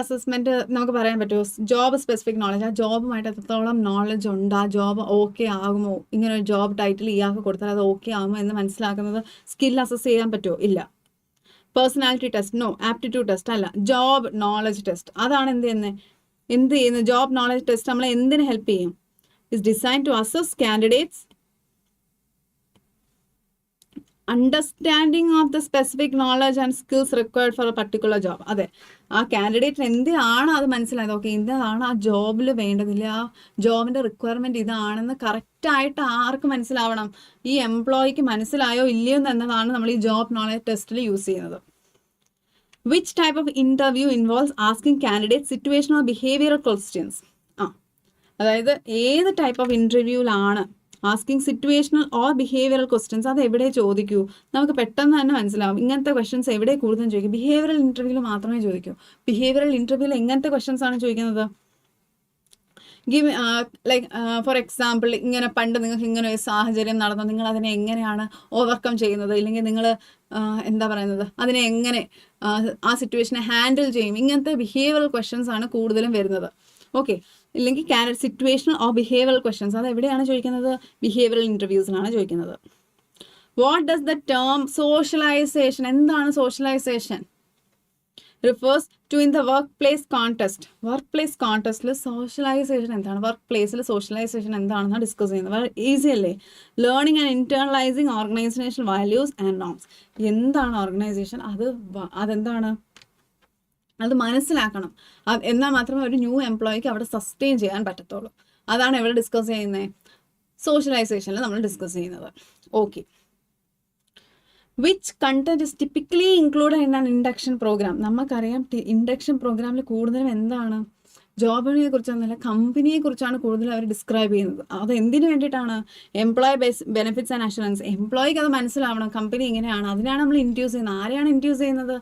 അസസ്മെൻറ്റ് നമുക്ക് പറയാൻ പറ്റുമോ? ജോബ് സ്പെസിഫിക് നോളജ്, ആ ജോബുമായിട്ട് എത്രത്തോളം നോളജ് ഉണ്ട്, ആ ജോബ് ഓക്കെ ആകുമോ, ഇങ്ങനെ ഒരു ജോബ് ടൈറ്റിൽ ഇയാൾക്ക് കൊടുത്താൽ അത് ഓക്കെ ആകുമോ എന്ന് മനസ്സിലാക്കുന്നത് സ്കിൽ അസസ് ചെയ്യാൻ പറ്റുമോ? ഇല്ല. Personality test, no. Aptitude test അല്ല. ജോബ് നോളജ് ടെസ്റ്റ്, അതാണ് എന്ത് ചെയ്യുന്നത്. ജോബ് നോളജ് ടെസ്റ്റ് നമ്മളെ എന്തിന് ഹെൽപ്പ് ചെയ്യും? Is design to assess candidates understanding of the specific knowledge and skills required for a particular job. അതെ, ആ കാൻഡിഡേറ്റ് എന്താണ് അത് മനസ്സിലായത്. ഓക്കെ, ഇതാണ് ആ ജോബിൽ വേണ്ടതില്ല, ആ ജോബിൻ്റെ റിക്വയർമെൻറ്റ് ഇതാണെന്ന് കറക്റ്റായിട്ട് ആർക്ക് മനസ്സിലാവണം? ഈ എംപ്ലോയിക്ക് മനസ്സിലായോ ഇല്ലയോ എന്നതാണ് നമ്മൾ ഈ ജോബ് നോളജ് ടെസ്റ്റിൽ യൂസ് ചെയ്യുന്നത്. Which type of interview involves asking candidate situational behavioural questions. അതായത് ഏത് ടൈപ്പ് ഓഫ് ഇൻ്റർവ്യൂവിലാണ് asking situational or behavioural questions, അത് എവിടെ ചോദിക്കൂ? നമുക്ക് പെട്ടെന്ന് തന്നെ മനസ്സിലാവും ഇങ്ങനത്തെ ക്വസ്റ്റ്യൻസ് എവിടെ കൂടുതലും ചോദിക്കും. ബിഹേവിയറൽ ഇൻ്റർവ്യൂവിൽ മാത്രമേ ചോദിക്കൂ. ബിഹേവിയറൽ ഇൻ്റർവ്യൂവിൽ എങ്ങനത്തെ ക്വസ്റ്റ്യൻസ് ആണ് ചോദിക്കുന്നത്? ഫോർ എക്സാമ്പിൾ, ഇങ്ങനെ പണ്ട് നിങ്ങൾക്ക് ഇങ്ങനെ ഒരു സാഹചര്യം നടന്നു, നിങ്ങൾ അതിനെ എങ്ങനെയാണ് ഓവർകം ചെയ്യുന്നത്, ഇല്ലെങ്കിൽ നിങ്ങൾ എന്താ പറയുന്നത്, അതിനെ എങ്ങനെ ആ സിറ്റുവേഷനെ ഹാൻഡിൽ ചെയ്യും, ഇങ്ങനത്തെ ബിഹേവിയറൽ ക്വസ്റ്റ്യൻസ് ആണ് കൂടുതലും വരുന്നത്. ഓക്കെ, ഇല്ലെങ്കിൽ സിറ്റുവേഷണൽ ഓർ ബിഹേവിയറൽ ക്വസ്റ്റ്യൻസ് അത് എവിടെയാണ് ചോദിക്കുന്നത്? ബിഹേവിയറൽ ഇൻ്റർവ്യൂസിനാണ് ചോദിക്കുന്നത്. What does the term socialisation, എന്താണ് socialisation? Refers to in the workplace context. Workplace കോൺടെസ്റ്റിൽ സോഷ്യലൈസേഷൻ എന്താണ്, വർക്ക് പ്ലേസിൽ സോഷ്യലൈസേഷൻ എന്താണെന്നാണ് ഡിസ്കസ് ചെയ്യുന്നത്. വളരെ ഈസി അല്ലേ? Learning and internalising organisational values and norms. എന്താണ് ഓർഗനൈസേഷൻ, അതെന്താണ്, അത് മനസ്സിലാക്കണം. എന്നാൽ മാത്രമേ ഒരു ന്യൂ എംപ്ലോയിക്ക് അവിടെ സസ്റ്റെയിൻ ചെയ്യാൻ പറ്റത്തുള്ളൂ. അതാണ് ഇവിടെ ഡിസ്കസ് ചെയ്യുന്നത്, സോഷ്യലൈസേഷനിൽ നമ്മൾ ഡിസ്കസ് ചെയ്യുന്നത്. Okay, which content is typically included in an induction programme. നമുക്കറിയാം ഇൻഡക്ഷൻ പ്രോഗ്രാമിൽ കൂടുതലും എന്താണ്, ജോബിനെ കുറിച്ചൊന്നുമല്ല, കമ്പനിയെ കുറിച്ചാണ് കൂടുതൽ അവർ ഡിസ്ക്രൈബ് ചെയ്യുന്നത്. അത് എന്തിനു വേണ്ടിയിട്ടാണ്? Employee benefits and assurance. എംപ്ലോയിക്ക് അത് മനസ്സിലാവണം, കമ്പനി ഇങ്ങനെയാണ്. അതിനാണ് നമ്മൾ ഇൻട്രൊഡ്യൂസ് ചെയ്യുന്നത്. ആരെയാണ് ഇൻട്രൊഡ്യൂസ് ചെയ്യുന്നത്?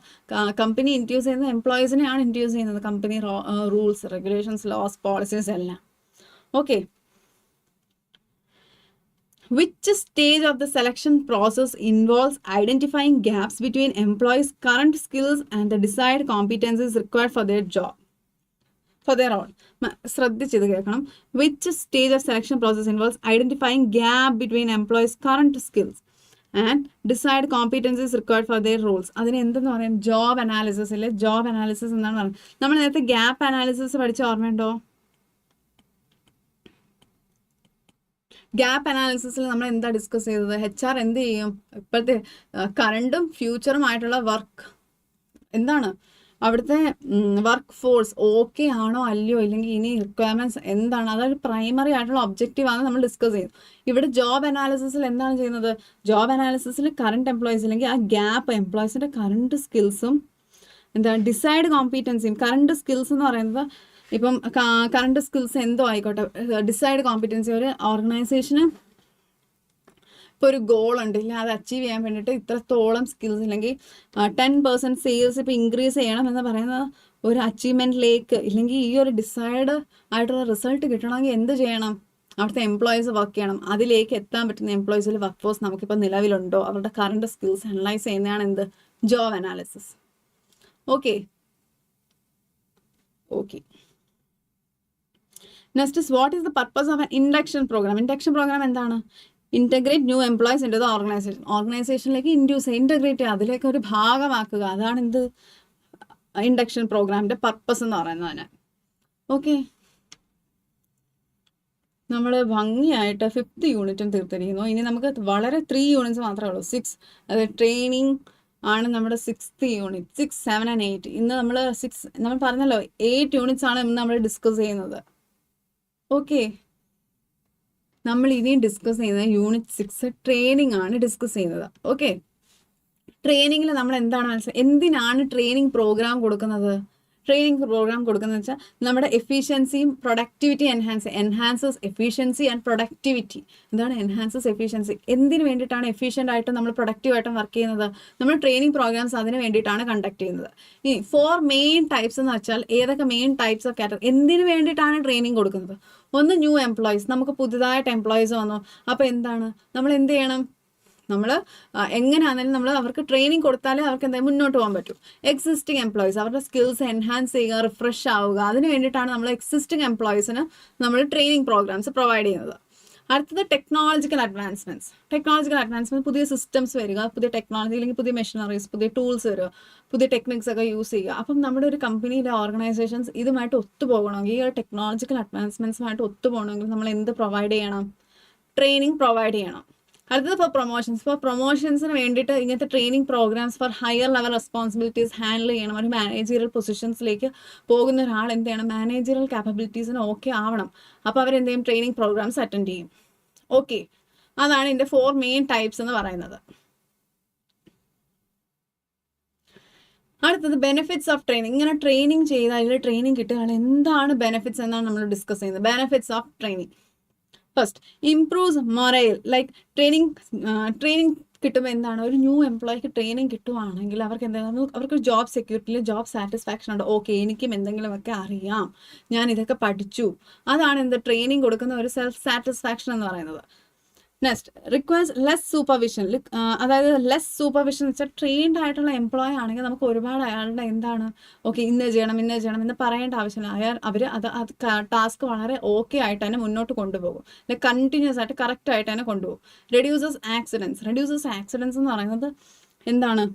കമ്പനി ഇൻട്രൊഡ്യൂസ് ചെയ്യുന്നത് എംപ്ലോയീസിനെയാണ് ഇൻട്രൊഡ്യൂസ് ചെയ്യുന്നത്. Company rules, regulations, laws, policies എല്ലാം. Okay, which stage of the selection process involves identifying gaps between employees' current skills and the desired competencies required for their job? For their own. ശ്രദ്ധിച്ചത് കേൾക്കണം. Which stage of selection process involves identifying gap between employees current skills and decide competencies required for their roles. അതിന് എന്തെന്ന് പറയാം? Job analysis അല്ലേ? Job analysis എന്നാണ് പറയുന്നത്. നമ്മൾ നേരത്തെ ഗ്യാപ്പ് അനാലിസിസ് പഠിച്ച ഓർമ്മയുണ്ടോ? ഗ്യാപ്പ് അനാലിസിസിൽ നമ്മൾ എന്താ ഡിസ്കസ് ചെയ്തത്? HR എന്ത് ചെയ്യും? ഇപ്പോഴത്തെ കറണ്ടും ഫ്യൂച്ചറുമായിട്ടുള്ള വർക്ക് എന്താണ്, അവിടുത്തെ വർക്ക് ഫോഴ്സ് ഓക്കെ ആണോ അല്ലയോ, ഇല്ലെങ്കിൽ ഇനി റിക്വയർമെന്റ്സ് എന്താണ്, അതൊരു പ്രൈമറി ആയിട്ടുള്ള ഒബ്ജക്റ്റീവ് ആണ് നമ്മൾ ഡിസ്കസ് ചെയ്യുന്നത്. ഇവിടെ ജോബ് അനാലിസിസിൽ എന്താണ് ചെയ്യുന്നത്? ജോബ് അനാലിസിസിൽ കറണ്ട് എംപ്ലോയീസ് അല്ലെങ്കിൽ ആ ഗ്യാപ്പ് എംപ്ലോയീസിന്റെ കറണ്ട് സ്കിൽസും എന്താണ് ഡിസൈഡ് കോമ്പീറ്റൻസിയും. കറണ്ട് സ്കിൽസ് എന്ന് പറയുന്നത് ഇപ്പം കറണ്ട് സ്കിൽസ് എന്തോ ആയിക്കോട്ടെ, ഡിസൈഡ് കോമ്പീറ്റൻസി ഒരു ഓർഗനൈസേഷന് ഇപ്പോൾ ഒരു ഗോൾ ഉണ്ട്, ഇല്ല അത് അച്ചീവ് ചെയ്യാൻ വേണ്ടിയിട്ട് ഇത്രത്തോളം സ്കിൽസ് ഇല്ലെങ്കിൽ 10% സെയിൽസ് ഇപ്പോൾ ഇൻക്രീസ് ചെയ്യണം എന്ന് പറയുന്നത് ഒരു അച്ചീവ്മെൻറ്റിലേക്ക്, ഇല്ലെങ്കിൽ ഈ ഒരു ഡിസൈഡ് ആയിട്ടുള്ള റിസൾട്ട് കിട്ടണമെങ്കിൽ എന്ത് ചെയ്യണം? അവിടുത്തെ എംപ്ലോയീസ് വർക്ക് ചെയ്യണം. അതിലേക്ക് എത്താൻ പറ്റുന്ന എംപ്ലോയീസിൽ വർക്ക് ഫോഴ്സ് നമുക്കിപ്പോൾ നിലവിലുണ്ടോ, അവരുടെ കറണ്ട് സ്കിൽസ് അനലൈസ് ചെയ്യുന്നതാണ് എന്ത്? Job analysis. Okay. Next is what is the purpose of an induction programme? Induction programme എന്താണ്? Integrate new employees into the organisation. ഓർഗനൈസേഷനിലേക്ക് ഇൻറ്റഗ്രേറ്റ് ചെയ്യുക, അതിലേക്ക് ഒരു ഭാഗമാക്കുക. അതാണ് എന്ത്? ഇൻഡക്ഷൻ പ്രോഗ്രാമിൻ്റെ പർപ്പസ് എന്ന് പറയുന്നത്. ഓക്കെ, നമ്മൾ ഭംഗിയായിട്ട് 5th യൂണിറ്റും തീർത്തിരിക്കുന്നു. ഇനി നമുക്ക് വളരെ 3 യൂണിറ്റ്സ് മാത്രമേ ഉള്ളൂ. 6 അത് ട്രെയിനിങ് ആണ് നമ്മുടെ 6th യൂണിറ്റ്. 6, 7 and 8. ഇന്ന് നമ്മൾ പറഞ്ഞല്ലോ 8 യൂണിറ്റ്സ് ആണ് ഇന്ന് നമ്മൾ ഡിസ്കസ് ചെയ്യുന്നത്. ഓക്കെ, നമ്മൾ ഇനിയും ഡിസ്കസ് ചെയ്യുന്നത് യൂണിറ്റ് 6 ട്രെയിനിങ് ആണ് ഡിസ്കസ് ചെയ്യുന്നത്. ഓക്കെ, ട്രെയിനിങ്ങിൽ നമ്മൾ എന്താണ് എന്തിനാണ് ട്രെയിനിങ് പ്രോഗ്രാം കൊടുക്കുന്നത്? ട്രെയിനിങ് പ്രോഗ്രാം കൊടുക്കുന്നത് വെച്ചാൽ നമ്മുടെ എഫിഷ്യൻസിയും productivity enhances efficiency and productivity. എന്താണ് എൻഹാൻസസ് എഫിഷ്യൻസി? എന്തിനു വേണ്ടിയിട്ടാണ് എഫിഷ്യൻ്റ് ആയിട്ടും നമ്മൾ പ്രൊഡക്റ്റീവായിട്ടും വർക്ക് ചെയ്യുന്നത്? നമ്മൾ ട്രെയിനിങ് പ്രോഗ്രാംസ് അതിന് വേണ്ടിയിട്ടാണ് കണ്ടക്ട് ചെയ്യുന്നത്. ഇനി 4 മെയിൻ ടൈപ്സ് എന്ന് വെച്ചാൽ ഏതൊക്കെ മെയിൻ ടൈപ്സ് ഓഫ് കാറ്റഗറി? എന്തിനു വേണ്ടിയിട്ടാണ് ട്രെയിനിങ് കൊടുക്കുന്നത്? ഒന്ന്, ന്യൂ എംപ്ലോയീസ്. നമുക്ക് പുതുതായിട്ട് എംപ്ലോയീസ് വന്നു. അപ്പോൾ എന്താണ് നമ്മൾ എന്ത് ചെയ്യണം? നമ്മൾ എങ്ങനെയാണെങ്കിലും നമ്മൾ അവർക്ക് ട്രെയിനിങ് കൊടുത്താലേ അവർക്ക് എന്തായാലും മുന്നോട്ട് പോകാൻ പറ്റും. എക്സിസ്റ്റിംഗ് എംപ്ലോയീസ്, അവരുടെ സ്കിൽസ് എൻഹാൻസ് ചെയ്യുക, റിഫ്രഷ് ആവുക, അതിന് വേണ്ടിയിട്ടാണ് നമ്മൾ എക്സിസ്റ്റിംഗ് എംപ്ലോയീസിന് നമ്മൾ ട്രെയിനിങ് പ്രോഗ്രാംസ് പ്രൊവൈഡ് ചെയ്യുന്നത്. അടുത്തത് ടെക്നോളജിക്കൽ അഡ്വാൻസ്മെൻറ്റ്സ്. ടെക്നോളജിക്കൽ അഡ്വാൻസ്മെൻറ്റ്, പുതിയ സിസ്റ്റംസ് വരിക, പുതിയ ടെക്നോളജി അല്ലെങ്കിൽ പുതിയ മെഷീനറീസ്, പുതിയ ടൂൾസ് വരിക, പുതിയ ടെക്നിക്സ് ഒക്കെ യൂസ് ചെയ്യുക. അപ്പം നമ്മുടെ ഒരു കമ്പനിയിലെ ഓർഗനൈസേഷൻസ് ഇതുമായിട്ട് ഒത്തുപോകണമെങ്കിൽ, ഈ ഒരു ടെക്നോളജിക്കൽ അഡ്വാൻസ്മെൻറ്റ്സുമായിട്ട് ഒത്തുപോകണമെങ്കിൽ നമ്മൾ എന്ത് പ്രൊവൈഡ് ചെയ്യണം? ട്രെയിനിങ് പ്രൊവൈഡ് ചെയ്യണം. അടുത്തത് ഫോർ പ്രൊമോഷൻസ്. ഫോർ പ്രൊമോഷൻസിന് വേണ്ടിയിട്ട് ഇങ്ങനത്തെ training programmes for higher level responsibilities handle ചെയ്യണം. ഒരു മാനേജറിയൽ പൊസിഷൻസിലേക്ക് പോകുന്ന ഒരാൾ എന്ത് ചെയ്യണം? മാനേജറിയൽ കാപ്പബിലിറ്റീസിന് ഓക്കെ ആവണം. അപ്പോൾ അവരെന്ത് ചെയ്യും? ട്രെയിനിങ് പ്രോഗ്രാംസ് അറ്റൻഡ് ചെയ്യും. ഓക്കെ, അതാണ് ഇതിൻ്റെ 4 മെയിൻ ടൈപ്സ് എന്ന് പറയുന്നത്. അടുത്തത് ബെനിഫിറ്റ്സ് ഓഫ് ട്രെയിനിങ്. ഇങ്ങനെ ട്രെയിനിങ് ചെയ്താൽ ട്രെയിനിങ് കിട്ടുകയാണെങ്കിൽ എന്താണ് ബെനിഫിറ്റ്സ് എന്നാണ് നമ്മൾ ഡിസ്കസ് ചെയ്യുന്നത്. Benefits of training. First, improves morale. Like training കിട്ടുമ്പോൾ എന്താണ്? ഒരു ന്യൂ എംപ്ലോയിക്ക് ട്രെയിനിങ് കിട്ടുവാണെങ്കിൽ അവർക്ക് എന്താണ്? അവർക്ക് ജോബ് സെക്യൂരിറ്റിയിൽ ജോബ് സാറ്റിസ്ഫാക്ഷൻ ഉണ്ട്. ഓക്കെ, എനിക്കും എന്തെങ്കിലുമൊക്കെ അറിയാം, ഞാൻ ഇതൊക്കെ പഠിച്ചു. അതാണ് എന്ത്? ട്രെയിനിങ് കൊടുക്കുന്ന ഒരു സെൽഫ് സാറ്റിസ്ഫാക്ഷൻ എന്ന് പറയുന്നത്. Next, requires less supervision. അതായത് ലെസ് സൂപ്പർവിഷൻ എന്ന് വെച്ചാൽ ട്രെയിൻഡ് ആയിട്ടുള്ള എംപ്ലോയി ആണെങ്കിൽ നമുക്ക് ഒരുപാട് അയാളുടെ എന്താണ് ഓക്കെ ഇന്ന ചെയ്യണം എന്ന് പറയേണ്ട ആവശ്യമില്ല. അത് ടാസ്ക് വളരെ ഓക്കെ ആയിട്ട് തന്നെ മുന്നോട്ട് കൊണ്ടുപോകും. ലൈക്ക് കണ്ടിന്യൂസ് ആയിട്ട് കറക്റ്റ് ആയിട്ട് തന്നെ കൊണ്ടുപോകും. റെഡ്യൂസസ് ആക്സിഡൻസ് എന്ന് പറയുന്നത് എന്താണ്?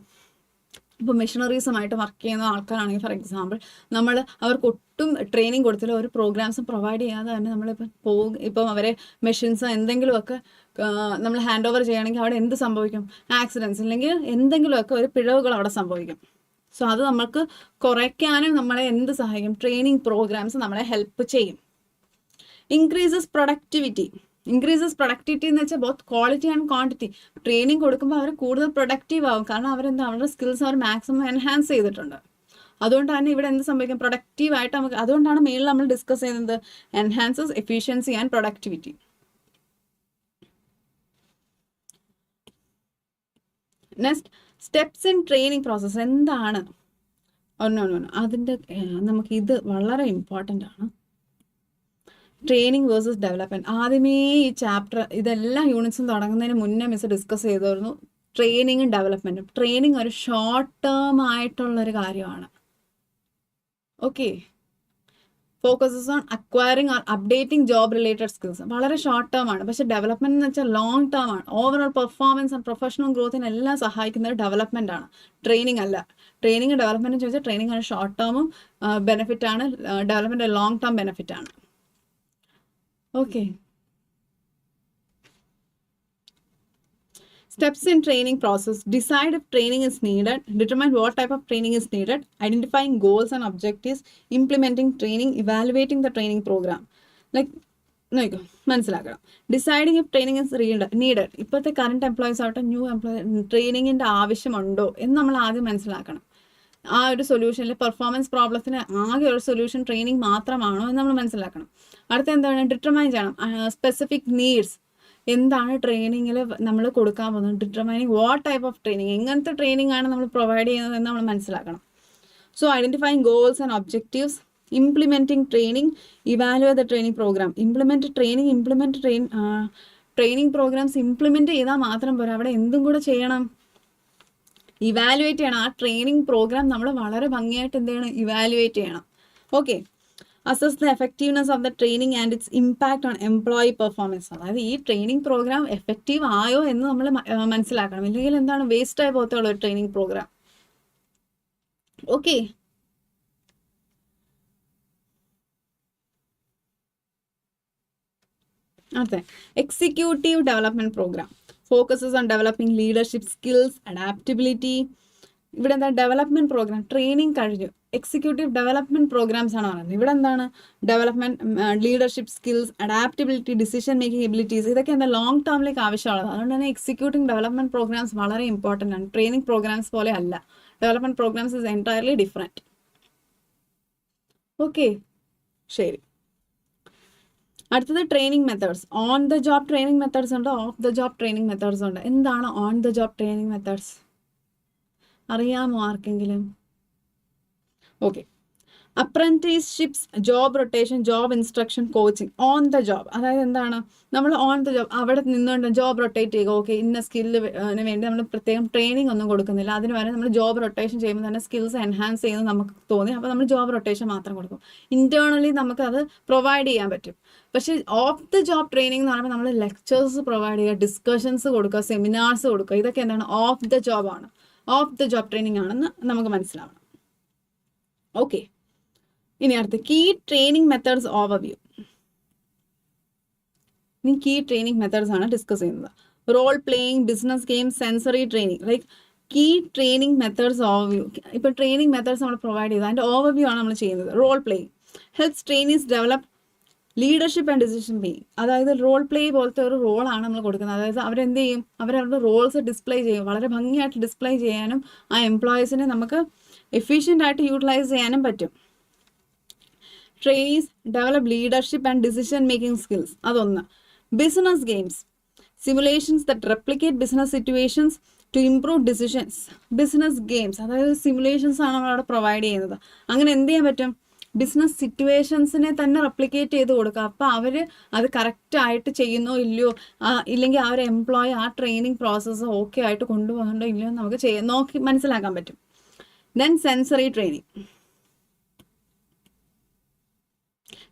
ഇപ്പോൾ മെഷീനറീസുമായിട്ട് വർക്ക് ചെയ്യുന്ന ആൾക്കാരാണെങ്കിൽ ഫോർ എക്സാമ്പിൾ നമ്മൾ അവർക്ക് ഒട്ടും ട്രെയിനിങ് കൊടുത്തില്ല, ഒരു പ്രോഗ്രാംസും പ്രൊവൈഡ് ചെയ്യാതെ തന്നെ ഇപ്പം അവരെ മെഷീൻസ് എന്തെങ്കിലുമൊക്കെ നമ്മൾ ഹാൻഡ് ഓവർ ചെയ്യുകയാണെങ്കിൽ അവിടെ എന്ത് സംഭവിക്കും? ആക്സിഡൻസ് അല്ലെങ്കിൽ എന്തെങ്കിലുമൊക്കെ ഒരു പിഴവുകൾ അവിടെ സംഭവിക്കും. സോ അത് നമുക്ക് കുറയ്ക്കാനും നമ്മളെ എന്ത് സഹായിക്കും? ട്രെയിനിങ് പ്രോഗ്രാംസ് നമ്മളെ ഹെൽപ്പ് ചെയ്യും. ഇൻക്രീസസ് പ്രൊഡക്ടിവിറ്റി എന്ന് വെച്ചാൽ both quality and quantity. Training കൊടുക്കുമ്പോൾ അവർ കൂടുതൽ പ്രൊഡക്റ്റീവ് ആവും. കാരണം അവരുടെ സ്കിൽസ് അവർ മാക്സിമം എൻഹാൻസ് ചെയ്തിട്ടുണ്ട്. അതുകൊണ്ട് തന്നെ ഇവിടെ എന്ത് സംഭവിക്കും? പ്രൊഡക്റ്റീവായിട്ട് നമുക്ക്. അതുകൊണ്ടാണ് മെയിനിൽ നമ്മൾ ഡിസ്കസ് ചെയ്യുന്നത് enhances efficiency and productivity. Next, steps in training process എന്താണ്? അതിൻ്റെ നമുക്ക് ഇത് വളരെ ഇമ്പോർട്ടൻ്റ് ആണ്. Training versus development. ആദ്യമേ ഈ ചാപ്റ്റർ ഇതെല്ലാ യൂണിറ്റ്സും തുടങ്ങുന്നതിന് മുന്നേ മിസ് ഡിസ്കസ് ചെയ്തിരുന്നു ട്രെയിനിങ്ങും ഡെവലപ്മെൻറ്റും. ട്രെയിനിങ് ഒരു ഷോർട്ട് ടേം ആയിട്ടുള്ളൊരു കാര്യമാണ്. Okay, focuses on acquiring or updating job related skills. വളരെ ഷോർട്ട് ടേം ആണ്, പക്ഷേ ഡെവലപ്മെന്റ് എന്ന് വെച്ചാൽ ലോങ് ടേം ആണ്. ഓവറോൾ പെർഫോമൻസ് ആൻഡ് പ്രൊഫഷണൽ ഗ്രോത്തിന് എല്ലാം സഹായിക്കുന്നത് ഡെവലപ്മെന്റ് ആണ്, ട്രെയിനിങ് അല്ല. ട്രെയിനിങ് ഡെവലപ്മെന്റ് ചോദിച്ചാൽ ട്രെയിനിങ് ആണ് ഷോർട്ട് ടേമും ബെനിഫിറ്റ് ആണ്, ഡെവലപ്മെന്റ് ലോങ് ടേം ബെനിഫിറ്റ് ആണ്. Okay. Steps in training process. Decide if training is needed. Determine what type of training is needed. Identifying goals and objectives. Implementing training. Evaluating the training program. Like, നോക്കോ മനസ്സിലാക്കണം. Deciding if training is needed. ഇപ്പോഴത്തെ current employees ആവട്ടെ new employee ട്രെയിനിങ്ങിൻ്റെ ആവശ്യമുണ്ടോ എന്ന് നമ്മൾ ആദ്യം മനസ്സിലാക്കണം. ആ ഒരു സൊല്യൂഷനിൽ പെർഫോമൻസ് പ്രോബ്ലത്തിന് ആകെ ഒരു സൊല്യൂഷൻ ട്രെയിനിങ് മാത്രമാണോ എന്ന് നമ്മൾ മനസ്സിലാക്കണം. അടുത്ത എന്താണ്, ഡിറ്റർമൈൻ ചെയ്യണം സ്പെസിഫിക് നീഡ്സ്. എന്താണ് ട്രെയിനിങ്ങിൽ നമ്മൾ കൊടുക്കാൻ പോകുന്നത്, determining what type of training, എങ്ങനത്തെ ട്രെയിനിങ് ആണ് നമ്മൾ പ്രൊവൈഡ് ചെയ്യുന്നത് എന്ന് നമ്മൾ മനസ്സിലാക്കണം. So identifying goals and objectives. Implementing training. Evaluate the training programme. Training programmes implement ചെയ്താൽ മാത്രം പോരാ, അവിടെ എന്തും കൂടെ ചെയ്യണം, ഇവാലുവേറ്റ് ചെയ്യണം. ആ ട്രെയിനിങ് പ്രോഗ്രാം നമ്മൾ വളരെ ഭംഗിയായിട്ട് എന്ത് ചെയ്യണം, ഇവാലുവേറ്റ് ചെയ്യണം. Okay. Assess the effectiveness of the training and its impact on employee performance. അതായത് ഈ ട്രെയിനിങ് പ്രോഗ്രാം എഫക്റ്റീവ് ആയോ എന്ന് നമ്മൾ മനസ്സിലാക്കണം. ഇല്ലെങ്കിൽ എന്താണ്, വേസ്റ്റ് ആയി പോകത്തുള്ള ഒരു ട്രെയിനിങ് പ്രോഗ്രാം. ഓക്കെ. അതെ, executive development programme focuses on developing leadership skills, adaptability. ഇവിടെ എന്താ, ഡെവലപ്മെന്റ് പ്രോഗ്രാം ട്രെയിനിങ് കഴിഞ്ഞു, എക്സിക്യൂട്ടീവ് ഡെവലപ്മെന്റ് പ്രോഗ്രാംസ് ആണ് പറയുന്നത്. ഇവിടെ എന്താണ്, development leadership skills, adaptability, decision making abilities, ഇതൊക്കെ എന്താ ലോങ് ടേമിലേക്ക് ആവശ്യമുള്ളത്. അതുകൊണ്ട് തന്നെ എക്സിക്യൂട്ടിംഗ് ഡെവലപ്മെന്റ് പ്രോഗ്രാംസ് വളരെ ഇമ്പോർട്ടൻ്റ് ആണ്. ട്രെയിനിങ് പ്രോഗ്രാംസ് പോലെ അല്ല, development programmes is entirely different. Okay, ശരി. അടുത്തത് training methods. On the job training methods ഉണ്ട്, of the job training methods ഉണ്ട്. എന്താണ് on the job training methods, അറിയാമോ ആർക്കെങ്കിലും? Okay. Apprenticeships, job rotation, job instruction, coaching. On the job അതായത് എന്താണ്, നമ്മൾ ഓൺ ദ ജോബ് അവിടെ നിന്നുകൊണ്ട് ജോബ് റൊട്ടേറ്റ് ചെയ്യുക. ഓക്കെ, ഇന്ന സ്കില്ലിന് വേണ്ടി നമ്മൾ പ്രത്യേകം ട്രെയിനിങ് ഒന്നും കൊടുക്കുന്നില്ല, അതിന് വരെ നമ്മൾ ജോബ് റൊട്ടേഷൻ ചെയ്യുമ്പോൾ തന്നെ സ്കിൽസ് എൻഹാൻസ് ചെയ്യുന്നത് നമുക്ക് തോന്നി, അപ്പോൾ നമ്മൾ ജോബ് റൊട്ടേഷൻ മാത്രം കൊടുക്കും. ഇൻറ്റേർണലി നമുക്കത് പ്രൊവൈഡ് ചെയ്യാൻ പറ്റും. പക്ഷേ ഓഫ് ദ ജോബ് ട്രെയിനിങ് എന്ന് പറയുമ്പോൾ നമ്മൾ ലെക്ചേഴ്സ് പ്രൊവൈഡ് ചെയ്യുക, ഡിസ്കഷൻസ് കൊടുക്കുക, സെമിനാർസ് കൊടുക്കുക, ഇതൊക്കെ എന്താണ്, ഓഫ് ദ ജോബ് ആണ്, ഓഫ് ദ ജോബ് ട്രെയിനിങ് ആണെന്ന് നമുക്ക് മനസ്സിലാവണം. ഓക്കെ. ഇനി അടുത്ത് കീ ട്രെയിനിങ് മെത്തേഡ്സ് ഓവർവ്യൂ. ഇനി കീ ട്രെയിനിങ് മെത്തേഡ്സ് ആണ് ഡിസ്കസ് ചെയ്യുന്നത്. Role playing, business game, sensory training. Like key training methods overview. ഇപ്പോൾ ട്രെയിനിങ് മെത്തേഡ്സ് നമ്മൾ പ്രൊവൈഡ് ചെയ്ത് അതിൻ്റെ ഓവർവ്യൂ ആണ് നമ്മൾ ചെയ്യുന്നത്. Role playing helps trainees develop leadership and decision making. അതായത് റോൾ പ്ലേ പോലത്തെ ഒരു റോളാണ് നമ്മൾ കൊടുക്കുന്നത്. അതായത് അവരെന്ത് ചെയ്യും, അവരവരുടെ റോൾസ് ഡിസ്പ്ലേ ചെയ്യും, വളരെ ഭംഗിയായിട്ട് ഡിസ്പ്ലേ ചെയ്യാനും ആ എംപ്ലോയീസിനെ നമുക്ക് എഫിഷ്യൻ്റ് ആയിട്ട് യൂട്ടിലൈസ് ചെയ്യാനും പറ്റും. Trainees develop leadership and decision making skills. അതൊന്ന്. Business games, simulations that replicate business situations to improve decisions. Business games അതായത് സിമുലേഷൻസ് ആണ് നമ്മളവിടെ പ്രൊവൈഡ് ചെയ്യുന്നത്. അങ്ങനെ എന്ത് ചെയ്യാൻ പറ്റും, ബിസിനസ് സിറ്റുവേഷൻസിനെ തന്നെ റെപ്ലിക്കേറ്റ് ചെയ്ത് കൊടുക്കുക. അപ്പോൾ അവർ അത് കറക്റ്റായിട്ട് ചെയ്യുന്നോ ഇല്ലയോ, ഇല്ലെങ്കിൽ ആ ഒരു എംപ്ലോയി ആ ട്രെയിനിങ് പ്രോസസ്സ് ഓക്കെ ആയിട്ട് കൊണ്ടുപോകുന്നുണ്ടോ ഇല്ലയോ നമുക്ക് നോക്കി മനസ്സിലാക്കാൻ പറ്റും. Then sensory training.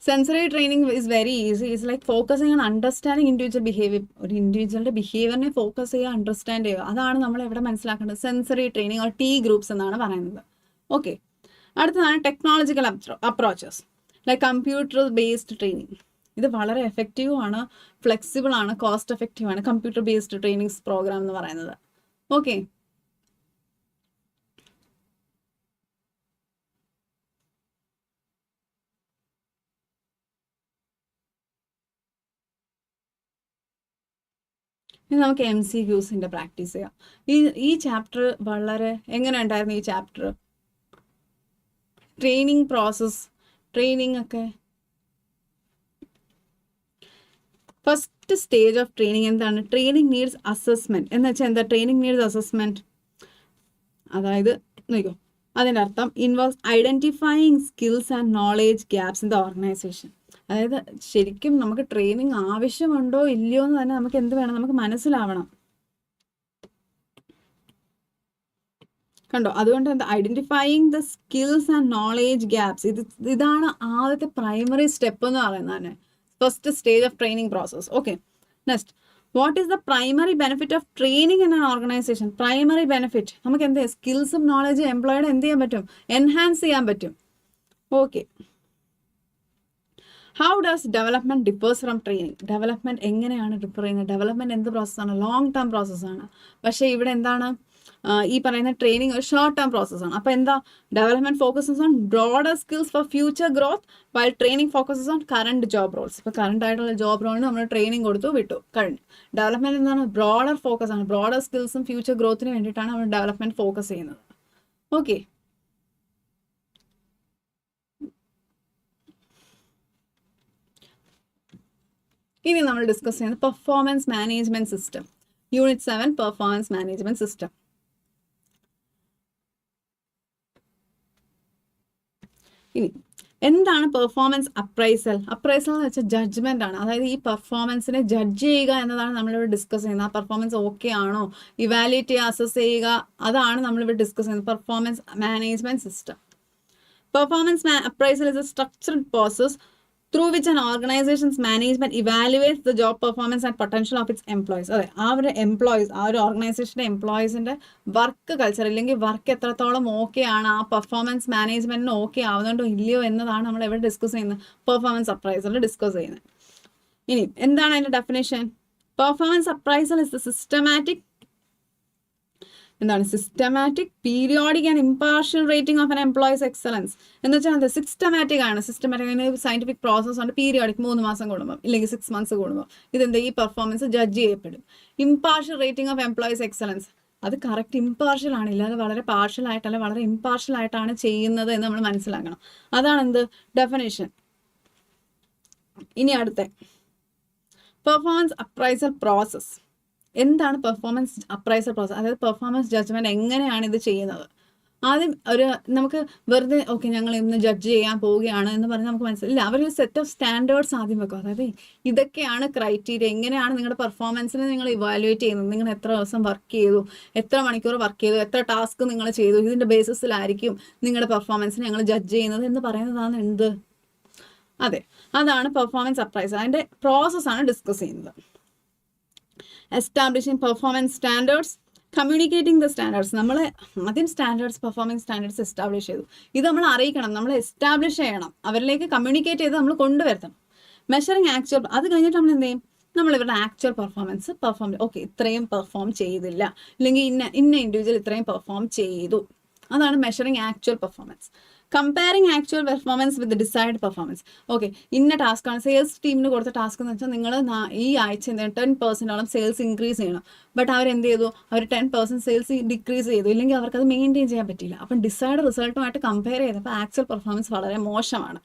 Sensory training is very easy. It's like focusing on understanding individual behaviour. ഒരു ഇൻഡിവിജ്വലിൻ്റെ ബിഹേവിയറിനെ ഫോക്കസ് ചെയ്യുക, അണ്ടർസ്റ്റാൻഡ് ചെയ്യുക, അതാണ് നമ്മൾ എവിടെ മനസ്സിലാക്കേണ്ടത്. Sensory training or T groups എന്നാണ് പറയുന്നത്. ഓക്കെ. അടുത്തതാണ് technological approaches like computer based training. ഇത് വളരെ എഫക്റ്റീവ് ആണ്, ഫ്ലെക്സിബിൾ ആണ്, കോസ്റ്റ് എഫക്റ്റീവ് ആണ് കമ്പ്യൂട്ടർ ബേസ്ഡ് ട്രെയിനിങ്സ് പ്രോഗ്രാം എന്ന് പറയുന്നത്. ഓക്കെ. ഇനി നമുക്ക് MCQസിൻ്റെ പ്രാക്ടീസ് ചെയ്യാം. ഈ ചാപ്റ്റർ വളരെ എങ്ങനെ ഉണ്ടായിരുന്നു? ഈ ചാപ്റ്റർ ട്രെയിനിങ് പ്രോസസ്, ട്രെയിനിങ് ഒക്കെ ഫസ്റ്റ് സ്റ്റേജ് ഓഫ് ട്രെയിനിങ് എന്താണ്? Training needs assessment. എന്ന് വെച്ചാൽ എന്താ ട്രെയിനിങ് നീഡ്സ് അസസ്മെന്റ്? അതായത് നോക്കൂ, അതിൻ്റെ അർത്ഥം involves identifying skills and knowledge gaps in the organisation. അതായത് ശരിക്കും നമുക്ക് ട്രെയിനിങ് ആവശ്യമുണ്ടോ ഇല്ലയോ എന്ന് തന്നെ നമുക്ക് എന്ത് വേണം, നമുക്ക് മനസ്സിലാവണം. കണ്ടോ? അതുകൊണ്ട് എന്താ, identifying the skills and knowledge gaps, ഇതാണ് ആദ്യത്തെ പ്രൈമറി സ്റ്റെപ്പ് എന്ന് പറയുന്നത്, first stage of training process. Okay, next, what is the primary benefit of training in an organisation? Primary benefit, നമുക്ക് എന്ത് സ്കിൽസും നോളജും എംപ്ലോയിയുടെ എന്ത് ചെയ്യാൻ പറ്റും? എൻഹാൻസ് ചെയ്യാൻ പറ്റും. Okay, how does development differs from training? Development എങ്ങനെയാണ് ഡിഫർ ചെയ്യുന്നത്? ഡെവലപ്മെന്റ് എന്ത് പ്രോസസ്സാണ്? ലോങ് ടേം പ്രോസസ്സാണ്. പക്ഷേ ഇവിടെ എന്താണ്, ഈ പറയുന്ന ട്രെയിനിങ് ഒരു ഷോർട്ട് ടേം പ്രോസസ്സാണ്. അപ്പോൾ എന്താ, development focuses on broader skills for future growth, while training focuses on current job Rolls. ഇപ്പോൾ കറണ്ട് ആയിട്ടുള്ള ജോബ് റോളിന് നമ്മൾ ട്രെയിനിങ് കൊടുത്തു വിട്ടു, കഴിഞ്ഞു. ഡെവലപ്മെന്റ് എന്താണ്, ബ്രോഡർ ഫോക്കസ് ആണ്. ബ്രോഡർ സ്കിൽസും ഫ്യൂച്ചർ ഗ്രോത്തിന് വേണ്ടിയിട്ടാണ് നമ്മൾ ഡെവലപ്മെന്റ് ഫോക്കസ് ചെയ്യുന്നത്. ഓക്കെ, ഇനി നമ്മൾ ഡിസ്കസ് ചെയ്യുന്നത് performance management system, unit 7 performance management system. ഇനി എന്താണ് പെർഫോമൻസ് അപ്രൈസൽ? അപ്രൈസൽ എന്ന് വെച്ചാൽ ജഡ്ജ്മെന്റ് ആണ്. അതായത് ഈ പെർഫോമൻസിനെ ജഡ്ജ് ചെയ്യുക എന്നതാണ് നമ്മളിവിടെ ഡിസ്കസ് ചെയ്യുന്നത്. ആ പെർഫോമൻസ് ഓക്കെ ആണോ, ഇവാലുവേറ്റ് ചെയ്യുക, അസസ് ചെയ്യുക, അതാണ് നമ്മളിവിടെ ഡിസ്കസ് ചെയ്യുന്നത്, performance management system. Performance appraisal is a structured process through which an organization's management evaluates the job performance and potential of its employees. അതെ, ആ ഒരു എംപ്ലോയീസ്, ആ ഒരു ഓർഗനൈസേഷൻ്റെ എംപ്ലോയീസിൻ്റെ വർക്ക് കൾച്ചർ അല്ലെങ്കിൽ വർക്ക് എത്രത്തോളം ഓക്കെ ആണ്, ആ പെർഫോമൻസ് മാനേജ്മെന്റിന് ഓക്കെ ആവുന്നുണ്ടോ ഇല്ലയോ എന്നതാണ് നമ്മൾ എവിടെ ഡിസ്കസ് ചെയ്യുന്നത്, പെർഫോമൻസ് അപ്രൈസലിൽ ഡിസ്കസ് ചെയ്യുന്നത്. ഇനി എന്താണ് അതിൻ്റെ definition? Performance appraisal is the systematic periodic and impartial rating of an employees excellence. എന്ന് വെച്ചാൽ അത് സിസ്റ്റമാറ്റിക് ആണ്. സിസ്റ്റമാറ്റിക് സയന്റിഫിക് പ്രോസസ് ഉണ്ട്. പീരിയോഡിക് 3 മാസം കൂടുമ്പോൾ ഇല്ലെങ്കിൽ 6 months കൂടുമ്പോൾ ഇതെന്താ, ഈ പെർഫോമൻസ് ജഡ്ജ് ചെയ്യപ്പെടും. Impartial rating of employees excellence, അത് കറക്റ്റ് ഇമ്പാർഷ്യൽ ആണ്, ഇല്ലാതെ വളരെ പാർഷ്യൽ ആയിട്ടല്ല, വളരെ ഇമ്പാർഷ്യൽ ആയിട്ടാണ് ചെയ്യുന്നത് എന്ന് നമ്മൾ മനസ്സിലാക്കണം. അതാണ് എന്ത്, ഡെഫിനേഷൻ. ഇനി അടുത്ത പെർഫോമൻസ് അപ്രൈസൽ പ്രോസസ്. എന്താണ് പെർഫോമൻസ് അപ്രൈസൽ പ്രോസസ്? അതായത് പെർഫോമൻസ് ജഡ്ജ്മെന്റ് എങ്ങനെയാണ് ഇത് ചെയ്യുന്നത്? ആദ്യം നമുക്ക് വെറുതെ ഓക്കെ ഞങ്ങൾ ഇന്ന് ജഡ്ജ് ചെയ്യാൻ പോവുകയാണ് എന്ന് പറഞ്ഞാൽ നമുക്ക് മനസ്സിലായില്ല. അവരൊരു സെറ്റ് ഓഫ് സ്റ്റാൻഡേർഡ്സ് ആദ്യം വെക്കും. അതായത് ഇതൊക്കെയാണ് ക്രൈറ്റീരിയ, എങ്ങനെയാണ് നിങ്ങളുടെ പെർഫോമൻസിനെ നിങ്ങൾ ഇവാലുവേറ്റ് ചെയ്യുന്നത്, നിങ്ങൾ എത്ര ദിവസം വർക്ക് ചെയ്തു, എത്ര മണിക്കൂർ വർക്ക് ചെയ്തു, എത്ര ടാസ്ക് നിങ്ങൾ ചെയ്തു, ഇതിൻ്റെ ബേസിസിലായിരിക്കും നിങ്ങളുടെ പെർഫോമൻസിനെ ഞങ്ങൾ ജഡ്ജ് ചെയ്യുന്നത് എന്ന് പറയുന്നതാണ് എന്ത്, അതെ, അതാണ് പെർഫോമൻസ് അപ്രൈസൽ. അതിൻ്റെ പ്രോസസ്സാണ് ഡിസ്കസ് ചെയ്യുന്നത്. Establishing performance standards, communicating the standards. നമ്മൾ ആദ്യം സ്റ്റാൻഡേർഡ്സ്, പെർഫോമൻസ് സ്റ്റാൻഡേർഡ്സ് എസ്റ്റാബ്ലിഷ് ചെയ്തു. ഇത് നമ്മൾ അറിയിക്കണം, നമ്മൾ എസ്റ്റാബ്ലിഷ് ചെയ്യണം, അവരിലേക്ക് കമ്മ്യൂണിക്കേറ്റ് ചെയ്ത് നമ്മൾ കൊണ്ടുവരണം. മെഷറിങ് ആക്ച്വൽ, അത് കഴിഞ്ഞിട്ട് നമ്മൾ എന്ത് ചെയ്യും, നമ്മൾ ഇവരുടെ ആക്ച്വൽ പെർഫോമൻസ് ഓക്കെ ഇത്രയും പെർഫോം ചെയ്തില്ല, അല്ലെങ്കിൽ ഇന്ന ഇൻഡിവിജ്വൽ ഇത്രയും പെർഫോം ചെയ്തു, അതാണ് measuring actual performance. Comparing actual performance വിത്ത് ഡിസൈഡ് പെർഫോമൻസ്. ഓക്കെ, ഇന്ന ടാസ്ക്കാണ് സെയിൽസ് ടീമിന് കൊടുത്ത ടാസ്ക് എന്ന് വെച്ചാൽ നിങ്ങൾ ഈ ആഴ്ച 10% സെയിൽസ് ഇൻക്രീസ് ചെയ്യണം. ബട്ട് അവരെന്ത് ചെയ്തു, അവർ 10% സെയിൽസ് ഡിക്രീസ് ചെയ്തു, ഇല്ലെങ്കിൽ അവർക്കത് മെയിൻറ്റെയിൻ ചെയ്യാൻ പറ്റില്ല. അപ്പം ഡിസൈഡ് റിസൾട്ടുമായിട്ട് കമ്പയർ ചെയ്തപ്പോൾ ആക്ച്വൽ പെർഫോമൻസ് വളരെ മോശമാണ്.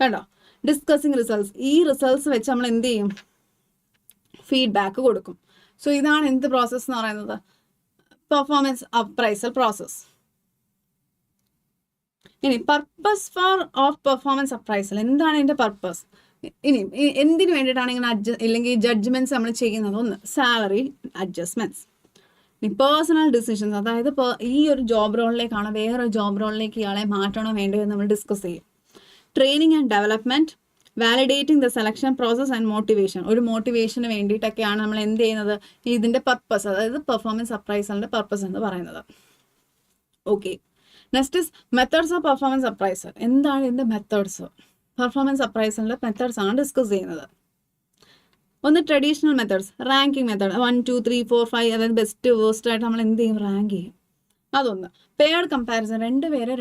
കണ്ടോ? ഡിസ്കസിങ് റിസൾട്ട്സ്, ഈ റിസൾട്ട്സ് വെച്ച് നമ്മൾ എന്ത് ചെയ്യും, ഫീഡ്ബാക്ക് കൊടുക്കും. സോ ഇതാണ് എന്ത് പ്രോസസ്സ് എന്ന് പറയുന്നത്, പെർഫോമൻസ് അപ്രൈസൽ പ്രോസസ്. ഇനി പർപ്പസ് ഓഫ് പെർഫോമൻസ് അപ്രൈസൽ, എന്താണ് ഇതിൻ്റെ പർപ്പസ്? ഇനി എന്തിനു വേണ്ടിയിട്ടാണ് ഇങ്ങനെ ഇല്ലെങ്കിൽ ജഡ്ജ്മെന്റ്സ് നമ്മൾ ചെയ്യുന്നത്? ഒന്ന്, സാലറി അഡ്ജസ്റ്റ്മെന്റ്സ്. ഇനി പേഴ്സണൽ ഡിസിഷൻസ്, അതായത് ഈ ഒരു ജോബ് റോളിലേക്കാണോ വേറൊരു ജോബ് റോളിലേക്ക് ഇയാളെ മാറ്റണോ വേണ്ടോ എന്ന് നമ്മൾ ഡിസ്കസ് ചെയ്യും. Training and development, validating the selection process and motivation. ഒരു മോട്ടിവേഷന് വേണ്ടിയിട്ടൊക്കെയാണ് നമ്മൾ എന്ത് ചെയ്യുന്നത്, ഇതിൻ്റെ പർപ്പസ്, അതായത് പെർഫോമൻസ് അപ്രൈസലിൻ്റെ പർപ്പസ് എന്ന് പറയുന്നത്. Okay, next is methods of performance appraisal. എന്താണ് ഇതിൻ്റെ മെത്തേഡ്സ്? പെർഫോമൻസ് അപ്രൈസലിൻ്റെ മെത്തേഡ്സ് ആണ് ഡിസ്കസ് ചെയ്യുന്നത്. ഒന്ന്, ട്രഡീഷണൽ മെത്തേഡ്സ്, റാങ്കിങ് മെത്തേഡ് 1 2 3 4 5, അതായത് ബെസ്റ്റ് വേസ്റ്റ് ആയിട്ട് നമ്മൾ എന്ത് ചെയ്യും, റാങ്ക് ചെയ്യും. അതൊന്ന്. പെയർഡ് കമ്പാരിസൺ, രണ്ടുപേരെ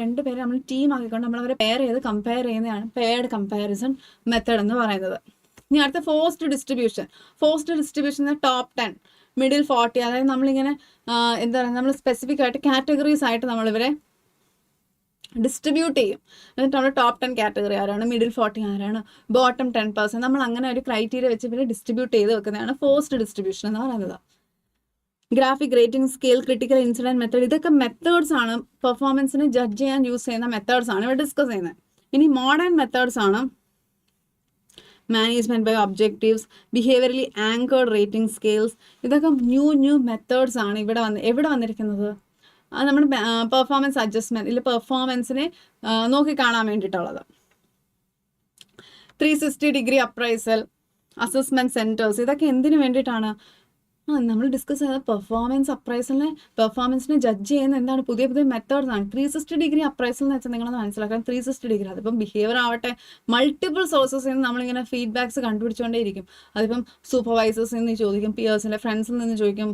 നമ്മൾ ടീം ആക്കിക്കൊണ്ട് നമ്മൾ അവരെ പെയർ ചെയ്ത് കമ്പയർ ചെയ്യുന്നതാണ് പെയർഡ് കമ്പാരിസൺ മെത്തേഡ് എന്ന് പറയുന്നത്. ഇനി അടുത്ത ഫോഴ്സ്ഡ് ഡിസ്ട്രിബ്യൂഷൻ ടോപ്പ് 10 മിഡിൽ 40, അതായത് നമ്മളിങ്ങനെ എന്താ പറയുക, നമ്മൾ സ്പെസിഫിക് ആയിട്ട് കാറ്റഗറീസ് ആയിട്ട് നമ്മളിവരെ ഡിസ്ട്രിബ്യൂട്ട് ചെയ്യും. എന്നിട്ട് നമ്മൾ ടോപ്പ് 10 കാറ്റഗറി ആരാണ്, മിഡിൽ 40 ആരാണ്, ബോട്ടം 10%, നമ്മൾ അങ്ങനെ ഒരു ക്രൈറ്റീരിയ വെച്ച് ഇവരെ ഡിസ്ട്രിബ്യൂട്ട് ചെയ്ത് വെക്കുന്നതാണ് ഫോഴ്സ്ഡ് ഡിസ്ട്രിബ്യൂഷൻ എന്ന് പറയുന്നത്. Graphic rating scale, critical incident method, ഇതൊക്കെ മെത്തേഡ്സ് ആണ്, പെർഫോമൻസിനെ ജഡ്ജ് ചെയ്യാൻ യൂസ് ചെയ്യുന്ന മെത്തേഡ്സ് ആണ് ഇവിടെ ഡിസ്കസ് ചെയ്യുന്നത്. ഇനി മോഡേൺ മെത്തേഡ്സ് ആണ് management by objectives, behaviourally anchored rating scales. ഇതൊക്കെ ന്യൂ മെത്തേഡ്സ് ആണ് എവിടെ വന്നിരിക്കുന്നത്, അത് നമ്മുടെ പെർഫോമൻസ് അഡ്ജസ്റ്റ്മെന്റ് ഇല്ല പെർഫോമൻസിനെ നോക്കി കാണാൻ വേണ്ടിയിട്ടുള്ളത്. 360 ഡിഗ്രി അപ്രൈസൽ, അസസ്മെന്റ് സെന്റേഴ്സ്, ഇതൊക്കെ എന്തിനു വേണ്ടിയിട്ടാണ്? നമ്മൾ ഡിസ്കസ് ചെയ്ത പെർഫോമൻസിനെ ജഡ്ജ് ചെയ്യുന്ന എന്താണ് പുതിയ പുതിയ മെത്തേഡ്സ് ആണ്. 360 ഡിഗ്രി അപ്രൈസൽ എന്ന് വെച്ചാൽ നിങ്ങളത് മനസ്സിലാക്കാൻ 360 ഡിഗ്രി അതിപ്പം ബിഹേവിയർ ആവട്ടെ മൾട്ടിപ്പിൾ സോഴ്സസിൽ നിന്ന് നമ്മളിങ്ങനെ ഫീഡ്ബാക്സ് കണ്ടുപിടിച്ചുകൊണ്ടേയിരിക്കും. അതിപ്പം സൂപ്പർവൈസേഴ്സിൽ നിന്ന് ചോദിക്കും, പിയേഴ്സിൻ്റെ ഫ്രണ്ട്സിൽ നിന്ന് ചോദിക്കും,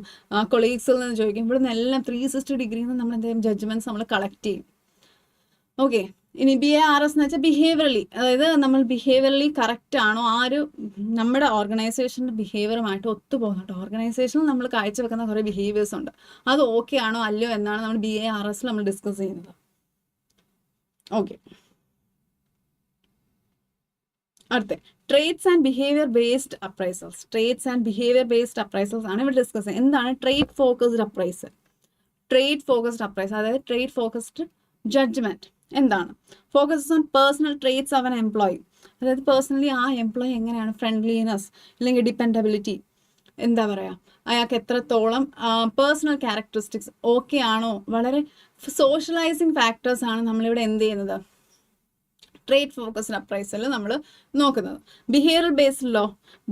കൊളീഗ്സിൽ നിന്ന് ചോദിക്കും. ഇവിടെ നിന്ന് എല്ലാം 360 ഡിഗ്രിയിൽ നിന്ന് നമ്മൾ എന്തെങ്കിലും ജഡ്ജ്മെന്റ്സ് നമ്മൾ കളക്ട് ചെയ്യും. ഓക്കെ, ഇനി BARS എന്ന് വെച്ചാൽ ബിഹേവിയറലി, അതായത് നമ്മൾ ബിഹേവിയറലി കറക്റ്റ് ആണോ, നമ്മുടെ ഓർഗനൈസേഷൻ്റെ ബിഹേവിയറുമായിട്ട് ഒത്തുപോകുന്നുണ്ട്. ഓർഗനൈസേഷനിൽ നമ്മൾ കാഴ്ചവെക്കുന്ന കുറേ ബിഹേവിയേഴ്സ് ഉണ്ട്, അത് ഓക്കെ ആണോ അല്ലയോ എന്നാണ് നമ്മൾ BARS നമ്മൾ ഡിസ്കസ് ചെയ്യുന്നത്. ഓക്കെ, അടുത്ത traits and behaviour based appraisals. Traits and behaviour based appraisals ആണ് ഇവിടെ ഡിസ്കസ് ചെയ്യുന്നത്. എന്താണ് trait focused appraisal? Trait focused appraisal അതായത് ട്രേറ്റ് ഫോക്കസ്ഡ് ജഡ്ജ്മെന്റ് എന്താണ്? Focus on personal traits of an employee, അതായത് പേഴ്സണലി ആ എംപ്ലോയി എങ്ങനെയാണ്, ഫ്രണ്ട്ലിനെസ് അല്ലെങ്കിൽ ഡിപ്പെൻഡബിലിറ്റി, എന്താ പറയുക, അയാൾക്ക് എത്രത്തോളം പേഴ്സണൽ ക്യാരക്ടറിസ്റ്റിക്സ് ഓക്കെ ആണോ, വളരെ സോഷ്യലൈസിങ് ഫാക്ടേഴ്സ് ആണ് നമ്മളിവിടെ എന്ത് ചെയ്യുന്നത്, ട്രേറ്റ് ഫോക്കസ്ഡ് അപ്രൈസൽ നമ്മൾ നോക്കുന്നത്.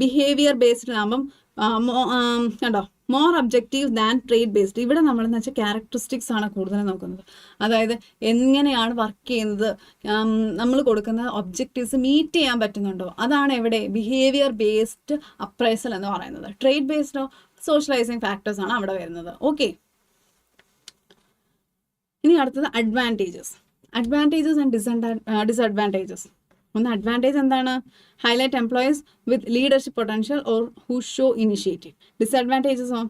ബിഹേവിയർ ബേസ്ഡിലാകുമ്പം കണ്ടോ more objective than trait based. ഇവിടെ നമ്മളെന്ന് വെച്ചാൽ ക്യാരക്ടറിസ്റ്റിക്സ് ആണ് കൂടുതൽ നോക്കുന്നത്, അതായത് എങ്ങനെയാണ് വർക്ക് ചെയ്യുന്നത്, നമ്മൾ കൊടുക്കുന്ന ഒബ്ജക്റ്റീവ്സ് മീറ്റ് ചെയ്യാൻ പറ്റുന്നുണ്ടോ, അതാണ് എവിടെ ബിഹേവിയർ ബേസ്ഡ് അപ്രൈസൽ എന്ന് പറയുന്നത്. ട്രേറ്റ് ബേസ്ഡോ സോഷ്യലൈസിങ് ഫാക്ടേഴ്സ് ആണ് അവിടെ വരുന്നത്. ഓക്കെ, ഇനി അടുത്തത് അഡ്വാൻറ്റേജസ് ആൻഡ് ഡിസഡ്വാൻറ്റേജസ്. ഒന്ന് അഡ്വാൻറ്റേജ് എന്താണ്? Highlight employees with leadership potential or who show initiative. ഡിസഡ്വാൻറ്റേജസോ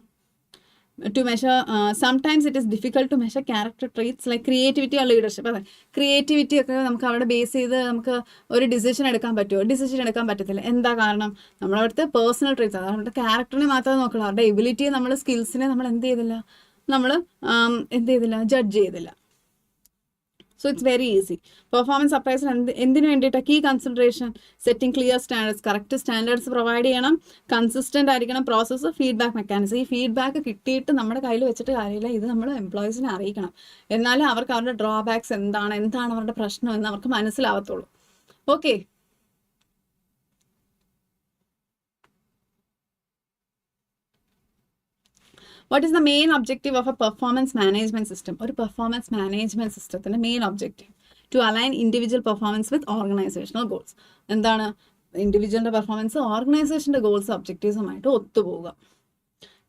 to measure sometimes it is difficult to measure character traits like creativity or leadership. അതെ, creativity ഒക്കെ നമുക്ക് അവിടെ ബേസ് ചെയ്ത് നമുക്ക് ഒരു ഡിസിഷൻ എടുക്കാൻ പറ്റുമോ? ഡിസിഷൻ എടുക്കാൻ പറ്റത്തില്ല. എന്താ കാരണം? നമ്മളവിടുത്തെ പേഴ്സണൽ ട്രേറ്റ്സ്, അതായത് അവരുടെ ക്യാരക്ടറിനെ മാത്രമേ നോക്കുള്ളൂ, അവരുടെ എബിലിറ്റിയെ, നമ്മൾ സ്കിൽസിനെ നമ്മൾ എന്ത് ചെയ്തില്ല, ജഡ്ജ് ചെയ്തില്ല. So it's very easy. Performance appraisal എന്തിനു വേണ്ടിയിട്ടാണ്? Key consideration setting clear standards, correct standards provide ചെയ്യണം, കൺസിസ്റ്റന്റ് ആയിരിക്കണം പ്രോസസ്സ്, ഫീഡ്ബാക്ക് മെക്കാനിസം. ഈ ഫീഡ്ബാക്ക് കിട്ടിയിട്ട് നമ്മുടെ കയ്യിൽ വെച്ചിട്ട് കാര്യമില്ല, ഇത് നമ്മൾ എംപ്ലോയീസിനെ അറിയിക്കണം, എന്നാലേ അവർക്ക് അവരുടെ ഡ്രോബാക്സ് എന്താണ് അവരുടെ പ്രശ്നം എന്ന് അവർക്ക് മനസ്സിലാവത്തുള്ളൂ. Okay, What is the main objective of a performance management system? ഒരു performance management systemത്തിന്റെ main objective to align individual performance with organizational goals. എന്താണ്? ഇൻഡിവിജ്വലിന്റെ പെർഫോമൻസ് ഓർഗനൈസേഷന്റെ ഗോൾസ് ഒബ്ജക്റ്റീവ്സുമായിട്ട് ഒത്തുപോകുക.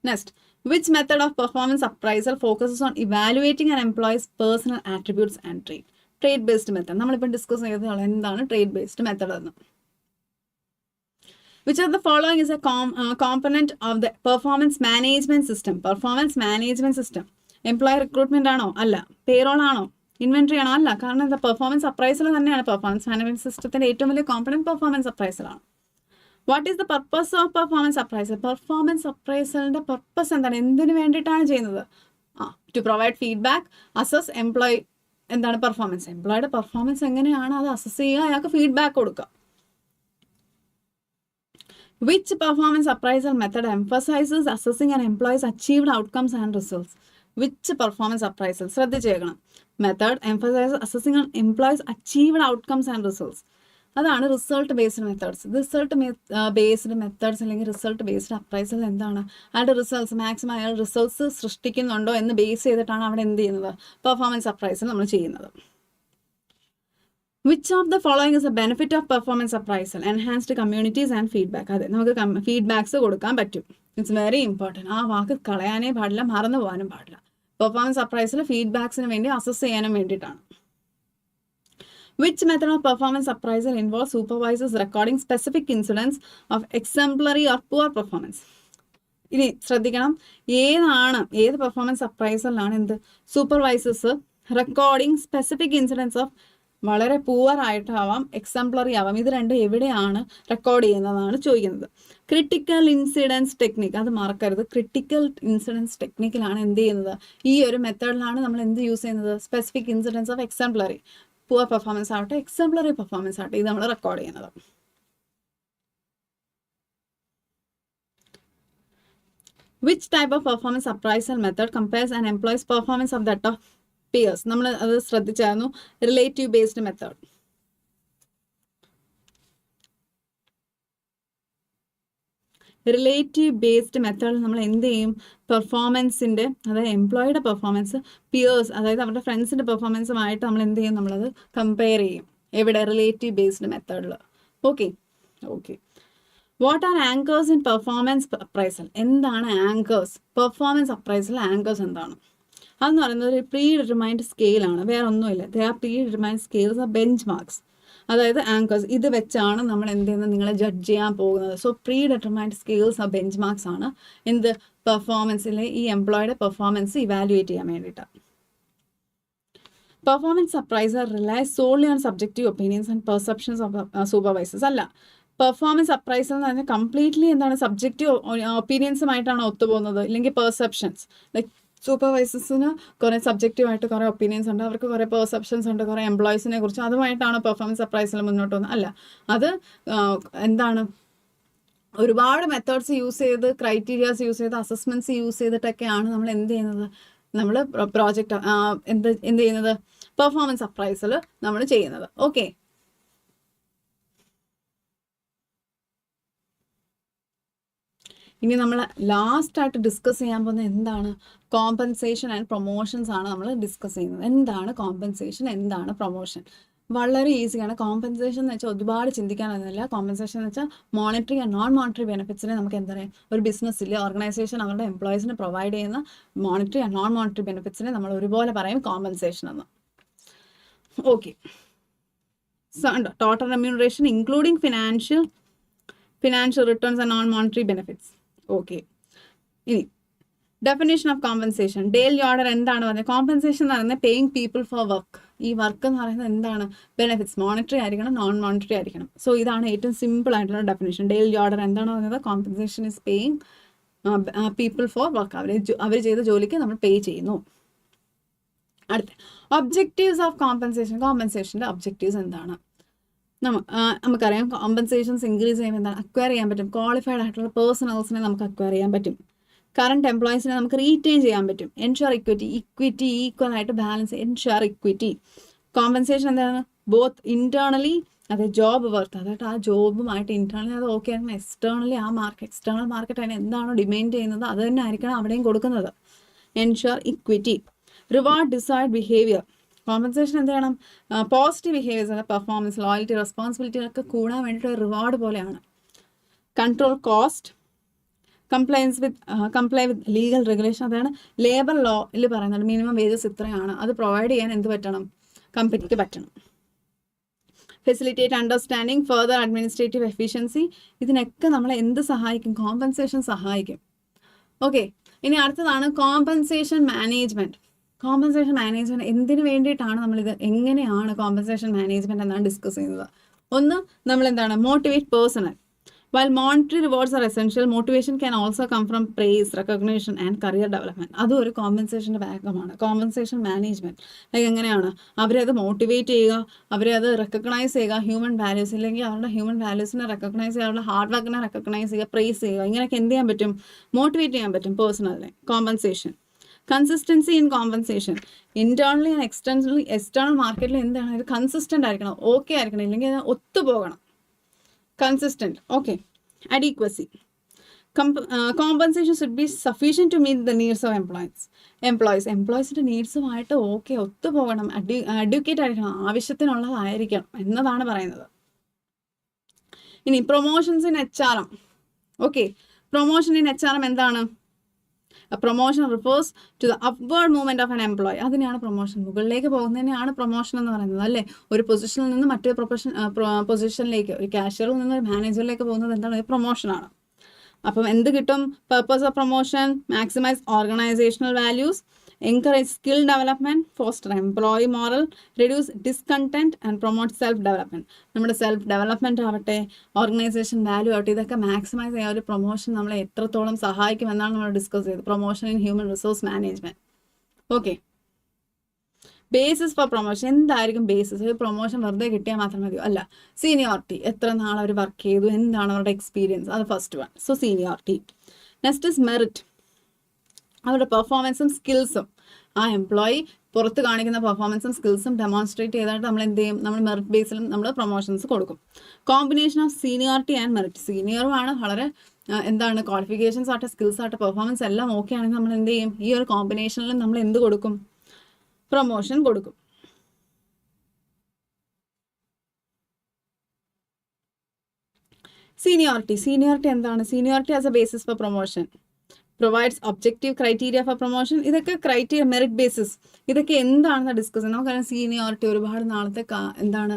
Next, which method of performance appraisal focuses on evaluating an employee's personal attributes and trait? Trait based method. നമ്മളിപ്പോൾ discuss ചെയ്തത് എന്താണ് trait based method എന്ന്. Which of the following is a component of the performance management system? Performance management system. Employee recruitment ആണോ? അല്ല. Payroll ആണോ? Inventory ആണോ? അല്ല. കാരണം എന്താ? പെർഫോമൻസ് അപ്രൈസൽ തന്നെയാണ് പെർഫോമൻസ് മാനേജ്മെന്റ് സിസ്റ്റത്തിന്റെ ഏറ്റവും വലിയ കോമ്പണന്റ് പെർഫോമൻസ് അപ്രൈസൽ ആണ്. What is the purpose of performance appraisal? Performance അപ്രൈസലിന്റെ പർപ്പസ് എന്താണ്? എന്തിനു വേണ്ടിയിട്ടാണ് ചെയ്യുന്നത്? To provide feedback, assess employee, എന്താണ് പെർഫോമൻസ്, എംപ്ലോയിയുടെ പെർഫോമൻസ് എങ്ങനെയാണ് അത് അസസ് ചെയ്യുക, അയാൾക്ക് ഫീഡ്ബാക്ക് കൊടുക്കുക. Which performance appraisal method emphasizes assessing an employee's achieved outcomes and results? Which performance appraisal? ശ്രദ്ധിച്ചേക്കണം. Method emphasizes assessing an employee's achieved outcomes and results. അതാണ് result based methods. Result based methods അല്ലെങ്കിൽ result based appraisal എന്താണ്? അയാളുടെ results maximum അയാൾ results സൃഷ്ടിക്കുന്നുണ്ടോ എന്ന് base ചെയ്തിട്ടാണ് അവിടെ എന്ത് ചെയ്യുന്നത്? പെർഫോമൻസ് അപ്രൈസൽ നമ്മൾ ചെയ്യുന്നത്. Which of the following is a benefit of performance appraisal? Enhanced communities and feedback. അതെ, നമുക്ക് ഫീഡ്ബാക്സ് കൊടുക്കാൻ പറ്റും. It's very important. ആ വാക്ക് കളയാനേ പാടില്ല, മറന്നു പോകാനും പാടില്ല. പെർഫോമൻസ് അപ്രൈസൽ ഫീഡ്ബാക്സിന് വേണ്ടി അസസ് ചെയ്യാനും വേണ്ടിയിട്ടാണ്. Which method of performance appraisal involves supervisors recording specific incidents of exemplary or poor performance? ഇനി ശ്രദ്ധിക്കണം, ഏത് പെർഫോമൻസ് അപ്രൈസലിലാണ് supervisors recording specific incidents of വളരെ പൂവർ ആയിട്ടാവാം, എക്സംപ്ലറി ആവാം, ഇത് രണ്ടും എവിടെയാണ് റെക്കോർഡ് ചെയ്യുന്നതാണ് ചോദിക്കുന്നത്. ക്രിട്ടിക്കൽ ഇൻസിഡൻസ് ടെക്നിക്ക്, അത് മറക്കരുത്. ക്രിട്ടിക്കൽ ഇൻസിഡൻസ് ടെക്നിക്കിലാണ് എന്ത് ചെയ്യുന്നത്? ഈ ഒരു മെത്തേഡിലാണ് നമ്മൾ എന്ത് യൂസ് ചെയ്യുന്നത്? Specific incidents of exemplary, poor performance ആവട്ടെ എക്സംപ്ലറി പെർഫോമൻസ് ആവട്ടെ, ഇത് നമ്മൾ റെക്കോർഡ് ചെയ്യുന്നത്. Which type of performance appraisal method compares and employee's performance of that of peers. നമ്മൾ അത് ശ്രദ്ധിച്ചായിരുന്നു. Relative based method. Relative based മെത്തേഡിൽ നമ്മൾ എന്ത് ചെയ്യും? പെർഫോമൻസിൻ്റെ, അതായത് എംപ്ലോയിയുടെ പെർഫോമൻസ് പിയേഴ്സ്, അതായത് അവരുടെ ഫ്രണ്ട്സിൻ്റെ പെർഫോമൻസുമായിട്ട് നമ്മൾ എന്ത് ചെയ്യും? നമ്മളത് കമ്പയർ ചെയ്യും. എവിടെ? റിലേറ്റീവ് ബേസ്ഡ് മെത്തേഡിൽ. Okay. What R anchors in performance appraisal? എന്താണ് ആങ്കേഴ്സ്? പെർഫോമൻസ് അപ്രൈസൽ ആങ്കേഴ്സ് എന്താണ്? അതെന്ന് പറയുന്നത് ഒരു പ്രീ ഡിറ്റർമൈൻഡ് സ്കെയിലാണ്, വേറെ ഒന്നുമില്ല. They are pre determined scales of bench marks. അതായത് ആങ്കേഴ്സ്, ഇത് വെച്ചാണ് നമ്മൾ എന്ത് ചെയ്യുന്നത്? നിങ്ങളെ ജഡ്ജ് ചെയ്യാൻ പോകുന്നത്. So pre determined scales of bench marks ആണ് എന്ത്? പെർഫോമൻസിലെ ഈ എംപ്ലോയിയുടെ പെർഫോമൻസ് ഇവാലുവേറ്റ് ചെയ്യാൻ വേണ്ടിയിട്ട്. Performance appraiser റിലൈസ് solely on subjective opinions and perceptions of supervisors. അല്ല, പെർഫോമൻസ് അപ്രൈസൽ എന്ന് പറഞ്ഞാൽ കംപ്ലീറ്റ്ലി എന്താണ്? സബ്ജക്റ്റീവ് ഒപ്പീനിയൻസുമായിട്ടാണ് ഒത്തുപോകുന്നത്, ഇല്ലെങ്കിൽ പെർസെപ്ഷൻസ്. ലൈക്ക് സൂപ്പർവൈസേഴ്സിന് കുറേ സബ്ജക്റ്റീവായിട്ട് കുറേ ഒപ്പീനിയൻസ് ഉണ്ട്, അവർക്ക് കുറേ പെർസെപ്ഷൻസ് ഉണ്ട്, കുറേ എംപ്ലോയീസിനെ കുറിച്ച്. അതുമായിട്ടാണ് പെർഫോമൻസ് അപ്രൈസൽ മുന്നോട്ട് പോകുന്നത്. അല്ല, അത് എന്താണ്? ഒരുപാട് മെത്തേഡ്സ് യൂസ് ചെയ്ത്, ക്രൈറ്റീരിയാസ് യൂസ് ചെയ്ത്, അസസ്മെൻറ്റ്സ് യൂസ് ചെയ്തിട്ടൊക്കെയാണ് നമ്മൾ എന്ത് ചെയ്യുന്നത്? നമ്മൾ പ്രോജക്റ്റ് എന്ത് ചെയ്യുന്നത്? പെർഫോമൻസ് അപ്രൈസൽ നമ്മൾ ചെയ്യുന്നത്. ഓക്കെ. ഇനി നമ്മൾ ലാസ്റ്റായിട്ട് ഡിസ്കസ് ചെയ്യാൻ പോകുന്നത് എന്താണ്? കോമ്പൻസേഷൻ ആൻഡ് പ്രൊമോഷൻസ് ആണ് നമ്മൾ ഡിസ്കസ് ചെയ്യുന്നത്. എന്താണ് കോമ്പൻസേഷൻ, എന്താണ് പ്രൊമോഷൻ? വളരെ ഈസിയാണ്. കോമ്പൻസേഷൻ എന്ന് വെച്ചാൽ ഒരുപാട് ചിന്തിക്കാനൊന്നുമില്ല. കോമ്പൻസേഷൻ എന്ന് വെച്ചാൽ മോണിറ്ററി ആൻഡ് നോൺ മോണിറ്ററി ബെനിഫിറ്റ്സിനെ നമുക്ക് എന്താ പറയുക? ഒരു ബിസിനസ്സിൽ ഓർഗനൈസേഷൻ അവരുടെ എംപ്ലോയീസിന് പ്രൊവൈഡ് ചെയ്യുന്ന മോണിറ്ററി ആൻഡ് നോൺ മോണിറ്ററി ബെനിഫിറ്റ്സിനെ നമ്മൾ ഒരുപോലെ പറയും കോമ്പൻസേഷൻ എന്ന്. Okay. Total remuneration including financial returns and non monetary benefits. Okay. ഇനി definition of compensation. Dale Yoder എന്താണ് പറഞ്ഞത്? കോമ്പൻസേഷൻ എന്ന് പറയുന്നത് പേയിങ് പീപ്പിൾ ഫോർ വർക്ക്. ഈ വർക്ക് എന്ന് പറയുന്നത് എന്താണ്? ബെനിഫിറ്റ്സ് മോണിറ്ററി ആയിരിക്കണം, നോൺ മോണിറ്ററി ആയിരിക്കണം. സോ ഇതാണ് ഏറ്റവും സിമ്പിൾ ആയിട്ടുള്ള ഡെഫിനേഷൻ. ഡെയിൽ യോർഡർ എന്താണ് പറഞ്ഞത്? Compensation is paying people for work. അവർ ചെയ്ത ജോലിക്ക് നമ്മൾ പേ ചെയ്യുന്നു. അടുത്ത ഒബ്ജക്റ്റീവ്സ് ഓഫ് കോമ്പൻസേഷൻ. കോമ്പൻസേഷൻ്റെ ഒബ്ജക്റ്റീവ്സ് എന്താണ്? നമുക്കറിയാം, കോമ്പൻസേഷൻസ് ഇൻക്രീസ് ചെയ്യുമ്പോൾ എന്താണ്? അക്വയർ ചെയ്യാൻ പറ്റും. ക്വാളിഫൈഡ് ആയിട്ടുള്ള പേഴ്സണൽസിനെ നമുക്ക് അക്വയർ ചെയ്യാൻ പറ്റും. കറണ്ട് എംപ്ലോയീസിനെ നമുക്ക് റീറ്റെയിൻ ചെയ്യാൻ പറ്റും. എൻഷുർ ഇക്വിറ്റി ഈക്വൽ ആയിട്ട് ബാലൻസ്. Ensure equity. കോമ്പൻസേഷൻ എന്താണ്? ബോത്ത് ഇന്റേണലി, അതായത് ജോബ് വർത്ത്, അതായത് ആ ജോബുമായിട്ട് ഇന്റേണലി അത് ഓക്കെ ആയിരുന്നു. എക്സ്റ്റേണലി ആ എക്സ്റ്റേണൽ മാർക്കറ്റ് അതിന് എന്താണോ ഡിമാൻഡ് ചെയ്യുന്നത് അത് തന്നെ ആയിരിക്കണം അവിടെയും കൊടുക്കുന്നത്. Ensure equity. Reward decide behaviour. Compensation എന്ത് ചെയ്യണം? Positive behaviours, performance, loyalty, responsibility ഒക്കെ കൂടാൻ വേണ്ടിയിട്ട് ഒരു റിവാർഡ് പോലെയാണ്. Control cost. Comply with legal regulation. അതാണ് ലേബർ ലോയിൽ പറയുന്നത്. മിനിമം വേജസ് ഇത്രയാണ്. അത് പ്രൊവൈഡ് ചെയ്യാൻ എന്ത് പറ്റണം? കമ്പനിക്ക് പറ്റണം. Facilitate understanding, further administrative efficiency. ഇതിനൊക്കെ നമ്മളെ എന്ത് സഹായിക്കും? കോമ്പൻസേഷൻ സഹായിക്കും. ഓക്കെ. ഇനി അടുത്തതാണ് കോമ്പൻസേഷൻ മാനേജ്മെന്റ്. കോമ്പൻസേഷൻ മാനേജ്മെന്റ് എന്തിനു വേണ്ടിയിട്ടാണ് നമ്മളിത്, എങ്ങനെയാണ് കോമ്പൻസേഷൻ മാനേജ്മെന്റ് എന്നാണ് ഡിസ്കസ് ചെയ്യുന്നത്. ഒന്ന്, നമ്മൾ എന്താണ്? Motivate personal. While monetary rewards are essential, motivation can also come from praise, recognition and career development. അതും ഒരു കോമ്പൻസേഷൻ്റെ ഭാഗമാണ്. കോമ്പൻസേഷൻ മാനേജ്മെന്റ് ലൈക്ക് എങ്ങനെയാണ്? അവരെ അത് മോട്ടിവേറ്റ് ചെയ്യുക, അവരെ അത് റെക്കഗ്നൈസ് ചെയ്യുക, ഹ്യൂമൻ വാല്യൂസ് ഇല്ലെങ്കിൽ അവരുടെ ഹ്യൂമൻ വാല്യൂസിനെ റെക്കഗ്നൈസ് ചെയ്യുക, അവരുടെ ഹാർഡ് വർക്കിനെ റെക്കഗ്നൈസ് ചെയ്യുക, പ്രൈസ് ചെയ്യുക. ഇങ്ങനെയൊക്കെ എന്ത് ചെയ്യാൻ പറ്റും? മോട്ടിവേറ്റ് ചെയ്യാൻ പറ്റും പേഴ്സണലിനെ. Compensation. Consistency in compensation. Internally and external മാർക്കറ്റിൽ എന്താണ്? ഇത് കൺസിസ്റ്റന്റ് ആയിരിക്കണം, ഓക്കെ ആയിരിക്കണം, ഇല്ലെങ്കിൽ ഒത്തുപോകണം. Consistent. Okay. Adequacy. Compensation should be sufficient to meet the needs of employees നീഡ്സുമായിട്ട് ഓക്കെ ഒത്തുപോകണം. അഡ്യൂക്കേറ്റ് ആയിരിക്കണം, ആവശ്യത്തിനുള്ളതായിരിക്കണം എന്നതാണ് പറയുന്നത്. ഇനി promotions in HRM. Okay. Promotion in HRM എന്താണ്? Promotion refers to the upward movement of an employee. അതിനെയാണ് promotion. മുകളിലേക്ക് പോകുന്നതിനെയാണ് പ്രൊമോഷൻ എന്ന് പറയുന്നത്, അല്ലേ? ഒരു പൊസിഷനിൽ നിന്ന് മറ്റൊരു പൊസിഷനിലേക്ക്, ഒരു കാഷ്യറിൽ നിന്ന് ഒരു മാനേജറിലേക്ക് പോകുന്നത് എന്താണ്? ഒരു പ്രൊമോഷനാണ്. അപ്പം എന്ത് കിട്ടും? Purpose of promotion: maximise organisational values, encourage skill development, foster employee moral, reduce discontent and promote self development. നമ്മുടെ സെൽഫ് ഡെവലപ്മെന്റ് ആവട്ടെ, ഓർഗനൈസേഷൻ വാല്യൂ ആവട്ടെ, ഇതൊക്കെ മാക്സിമൈസ് ചെയ്യാൻ ഒരു പ്രൊമോഷൻ നമ്മളെ എത്രത്തോളം സഹായിക്കുമെന്നാണ് നമ്മൾ ഡിസ്കസ് ചെയ്തത്. Promotion in human resource management. Okay. Basis for promotion. എന്തായിരിക്കും ബേസിസ്? ഒരു പ്രൊമോഷൻ വെറുതെ കിട്ടിയാൽ മാത്രം മതിയോ? അല്ല. സീനിയോറിറ്റി. എത്ര നാൾ അവർ വർക്ക് ചെയ്തു, എന്താണ് അവരുടെ എക്സ്പീരിയൻസ്, അത് first one. So seniority. Next is merit. അവരുടെ പെർഫോമൻസും സ്കിൽസും, ആ എംപ്ലോയി പുറത്ത് കാണിക്കുന്ന പെർഫോമൻസും സ്കിൽസും ഡെമോൺസ്ട്രേറ്റ് ചെയ്തായിട്ട് നമ്മൾ എന്ത് ചെയ്യും, നമ്മൾ മെറിറ്റ് ബേസിലും നമ്മൾ പ്രൊമോഷൻസ് കൊടുക്കും. Combination of seniority and merit, സീനിയറുമാണ് വളരെ എന്താണ് ക്വാളിഫിക്കേഷൻസ് ആട്ടെ സ്കിൽസ് ആട്ടെ പെർഫോമൻസ് എല്ലാം ഓക്കെ ആണെങ്കിൽ നമ്മൾ എന്ത് ചെയ്യും, ഈ ഒരു കോമ്പിനേഷനിൽ നമ്മൾ എന്ത് കൊടുക്കും, പ്രൊമോഷൻ കൊടുക്കും. സീനിയോറിറ്റി എന്താണ്, seniority as A basis for promotion, provides objective criteria four promotion. ഇതൊക്കെ ക്രൈറ്റീരിയ, മെറിറ്റ് ബേസിസ്, ഇതൊക്കെ എന്താണെന്ന് ഡിസ്കസ് ചെയ്യാം. നമുക്കറിയാം സീനിയോറിറ്റി ഒരുപാട് നാളത്തെ എന്താണ്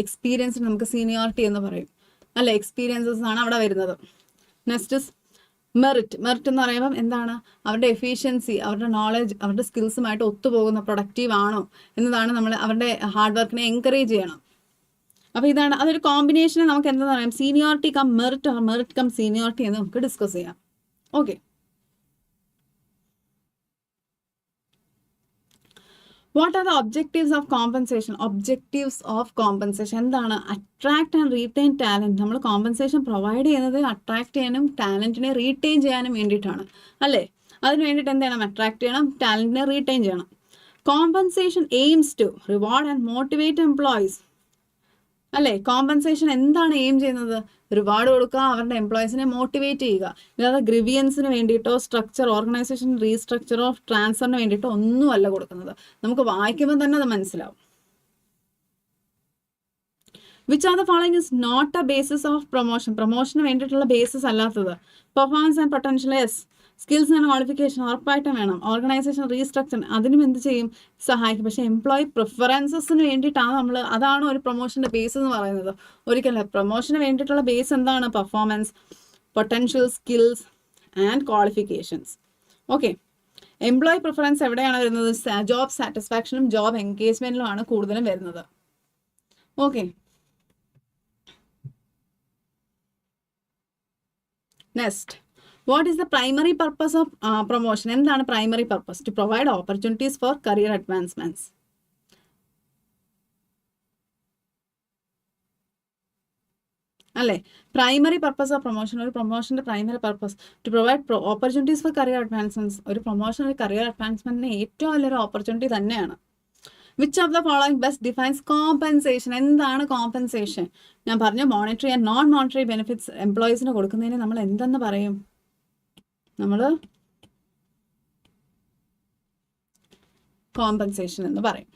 എക്സ്പീരിയൻസ് നമുക്ക് സീനിയോറിറ്റി എന്ന് പറയും അല്ലെ, എക്സ്പീരിയൻസസ് ആണ് അവിടെ വരുന്നത്. നെക്സ്റ്റ് മെറിറ്റ് എന്ന് പറയുമ്പം എന്താണ്, അവരുടെ എഫിഷ്യൻസി, അവരുടെ നോളജ്, അവരുടെ സ്കിൽസുമായിട്ട് ഒത്തുപോകുന്ന, പ്രൊഡക്റ്റീവ് ആണോ എന്നതാണ് നമ്മൾ അവരുടെ ഹാർഡ് വർക്കിനെ എൻകറേജ് ചെയ്യണം. അപ്പോൾ ഇതാണ്, അതൊരു കോമ്പിനേഷനെ നമുക്ക് എന്താ പറയാം, seniority cum merit, merit cum seniority എന്ന് നമുക്ക് ഡിസ്കസ് ചെയ്യാം. Okay, what are the objectives of compensation? Objectives of compensation എന്താണ്? Attract and retain talent. നമ്മൾ കോമ്പൻസേഷൻ പ്രൊവൈഡ് ചെയ്യുന്നത് അട്രാക്ട് ചെയ്യാനും ടാലൻറ്റിനെ റീറ്റെയിൻ ചെയ്യാനും വേണ്ടിയിട്ടാണ് അല്ലേ. അതിന് വേണ്ടിയിട്ട് എന്ത് ചെയ്യണം, അട്രാക്ട് ചെയ്യണം, ടാലൻറ്റിനെ റീറ്റെയിൻ ചെയ്യണം. Compensation aims to reward and motivate employees അല്ലേ. കോമ്പൻസേഷൻ എന്താണ് എയിം ചെയ്യുന്നത്, റിവാർഡ് കൊടുക്കുക, അവരുടെ എംപ്ലോയീസിനെ മോട്ടിവേറ്റ് ചെയ്യുക. ഇല്ലാതെ ഗ്രിവിയൻസിന് വേണ്ടിയിട്ടോ സ്ട്രക്ചർ, ഓർഗനൈസേഷൻ റീസ്ട്രക്ചറോ ട്രാൻസ്ഫറിന് വേണ്ടിയിട്ടോ ഒന്നുമല്ല കൊടുക്കുന്നത്. നമുക്ക് വായിക്കുമ്പോൾ തന്നെ അത് മനസ്സിലാവും. Which are the following is not a basis of promotion? പ്രൊമോഷന് വേണ്ടിയിട്ടുള്ള ബേസിസ് അല്ലാത്തത്. Performance and potential yes, skills and qualification ഉറപ്പായിട്ടും വേണം. ഓർഗനൈസേഷൻ റീസ്ട്രക്ചർ അതിനും എന്ത് ചെയ്യും, സഹായിക്കും. പക്ഷേ എംപ്ലോയി പ്രിഫറൻസസിന് വേണ്ടിയിട്ടാണ് നമ്മൾ, അതാണ് ഒരു പ്രൊമോഷൻ്റെ ബേസ് എന്ന് പറയുന്നത്. ഒരിക്കലല്ല, പ്രൊമോഷന് വേണ്ടിയിട്ടുള്ള ബേസ് എന്താണ്, performance, potential, skills and qualifications. Okay, employee preference എവിടെയാണ് വരുന്നത്, ജോബ് സാറ്റിസ്ഫാക്ഷനും ജോബ് എൻഗേജ്മെൻറ്റിലുമാണ് കൂടുതലും വരുന്നത്. Okay, next, what is the primary purpose of promotion? എന്താണ് primary purpose? To provide opportunities for career advancements. അല്ലേ, പ്രൈമറി പർപ്പസ് ഓഫ് പ്രൊമോഷൻ, ഒരു പ്രൊമോഷൻ്റെ primary purpose to provide opportunities for career advancements. ഒരു promotion ഒരു career അഡ്വാൻസ്മെന്റിന് ഏറ്റവും വലിയൊരു opportunity തന്നെയാണ്. Which of the following best defines compensation? എന്താണ് കോമ്പൻസേഷൻ? ഞാൻ പറഞ്ഞു, monetary and non monetary benefits എംപ്ലോയീസിന് കൊടുക്കുന്നതിന് നമ്മൾ എന്തെന്ന് പറയും, നമ്മൾ കോമ്പൻസേഷൻ എന്ന് പറയും.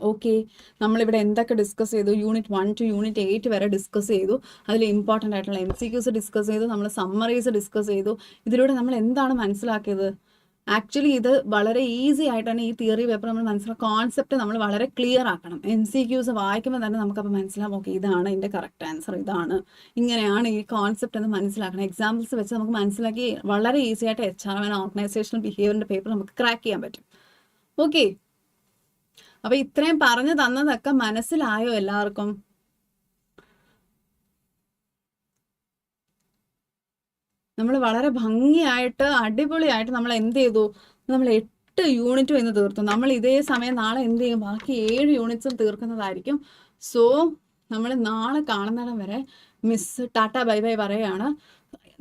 ഓക്കെ, നമ്മളിവിടെ എന്തൊക്കെ ഡിസ്കസ് ചെയ്തു, യൂണിറ്റ് 1 to യൂണിറ്റ് 8 വരെ ഡിസ്കസ് ചെയ്തു. അതിൽ ഇമ്പോർട്ടൻ്റ് ആയിട്ടുള്ള MCQs ഡിസ്കസ് ചെയ്തു, നമ്മൾ സമ്മറീസ് ഡിസ്കസ് ചെയ്തു. ഇതിലൂടെ നമ്മൾ എന്താണ് മനസ്സിലാക്കിയത്? ആക്ച്വലി ഇത് വളരെ ഈസി ആയിട്ടാണ് ഈ തിയറി പേപ്പർ നമ്മൾ മനസ്സിലാക്കുക. കോൺസെപ്റ്റ് നമ്മൾ വളരെ ക്ലിയർ ആക്കണം. MCQs വായിക്കുമ്പോൾ തന്നെ നമുക്കപ്പോൾ മനസ്സിലാവും, ഓക്കെ ഇതാണ് ഇതിൻ്റെ കറക്റ്റ് ആൻസർ, ഇതാണ്, ഇങ്ങനെയാണ് ഈ കോൺസെപ്റ്റ് എന്ന് മനസ്സിലാക്കണം. എക്സാമ്പിൾസ് വെച്ച് നമുക്ക് മനസ്സിലാക്കി വളരെ ഈസി ആയിട്ട് HRM ഓർഗനൈസേഷണൽ ബിഹേവിയറിൻ്റെ പേപ്പർ നമുക്ക് ക്രാക്ക് ചെയ്യാൻ പറ്റും. ഓക്കെ, അപ്പോൾ ഇത്രയും പറഞ്ഞു തന്നതൊക്കെ മനസ്സിലായോ എല്ലാവർക്കും? നമ്മൾ വളരെ ഭംഗിയായിട്ട് അടിപൊളിയായിട്ട് നമ്മൾ എന്ത് ചെയ്തു, നമ്മൾ 8 യൂണിറ്റും ഇന്ന് തീർത്തു. നമ്മൾ ഇതേ സമയം നാളെ എന്ത് ചെയ്യും, ബാക്കി 7 യൂണിറ്റ്സും തീർക്കുന്നതായിരിക്കും. സോ നമ്മൾ നാളെ കാണുന്നിടം വരെ മിസ് ടാറ്റ ബൈ ബൈ പറയുകയാണ്.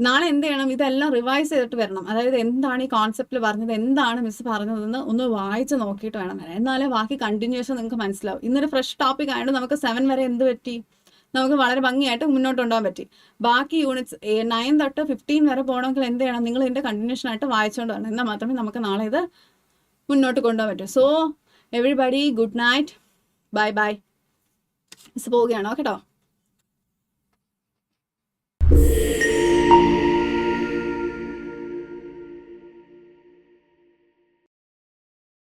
നാളെ എന്ത് ചെയ്യണം, ഇതെല്ലാം റിവൈസ് ചെയ്തിട്ട് വരണം. അതായത് എന്താണ് ഈ കോൺസെപ്റ്റിൽ പറഞ്ഞത്, എന്താണ് മിസ് പറഞ്ഞതെന്ന് ഒന്ന് വായിച്ച് നോക്കിയിട്ട് വേണം വരാൻ. എന്നാലേ ബാക്കി കണ്ടിന്യൂഷൻ നിങ്ങൾക്ക് മനസ്സിലാവും. ഇന്നൊരു ഫ്രഷ് ടോപ്പിക് ആയതുകൊണ്ട് നമുക്ക് 7 വരെ എന്ത് പറ്റി, നമുക്ക് വളരെ ഭംഗിയായിട്ട് മുന്നോട്ട് കൊണ്ടുപോകാൻ പറ്റി. ബാക്കി യൂണിറ്റ്സ് 9 തൊട്ട് 15 വരെ പോകണമെങ്കിൽ എന്ത് ചെയ്യണം, നിങ്ങൾ ഇതിൻ്റെ കണ്ടിന്യൂഷൻ ആയിട്ട് വായിച്ചുകൊണ്ട് വരണം. എന്നാൽ മാത്രമേ നമുക്ക് നാളെ ഇത് മുന്നോട്ട് കൊണ്ടുപോകാൻ പറ്റൂ. So everybody good night, bye bye. Miss പോവുകയാണോ കേട്ടോ.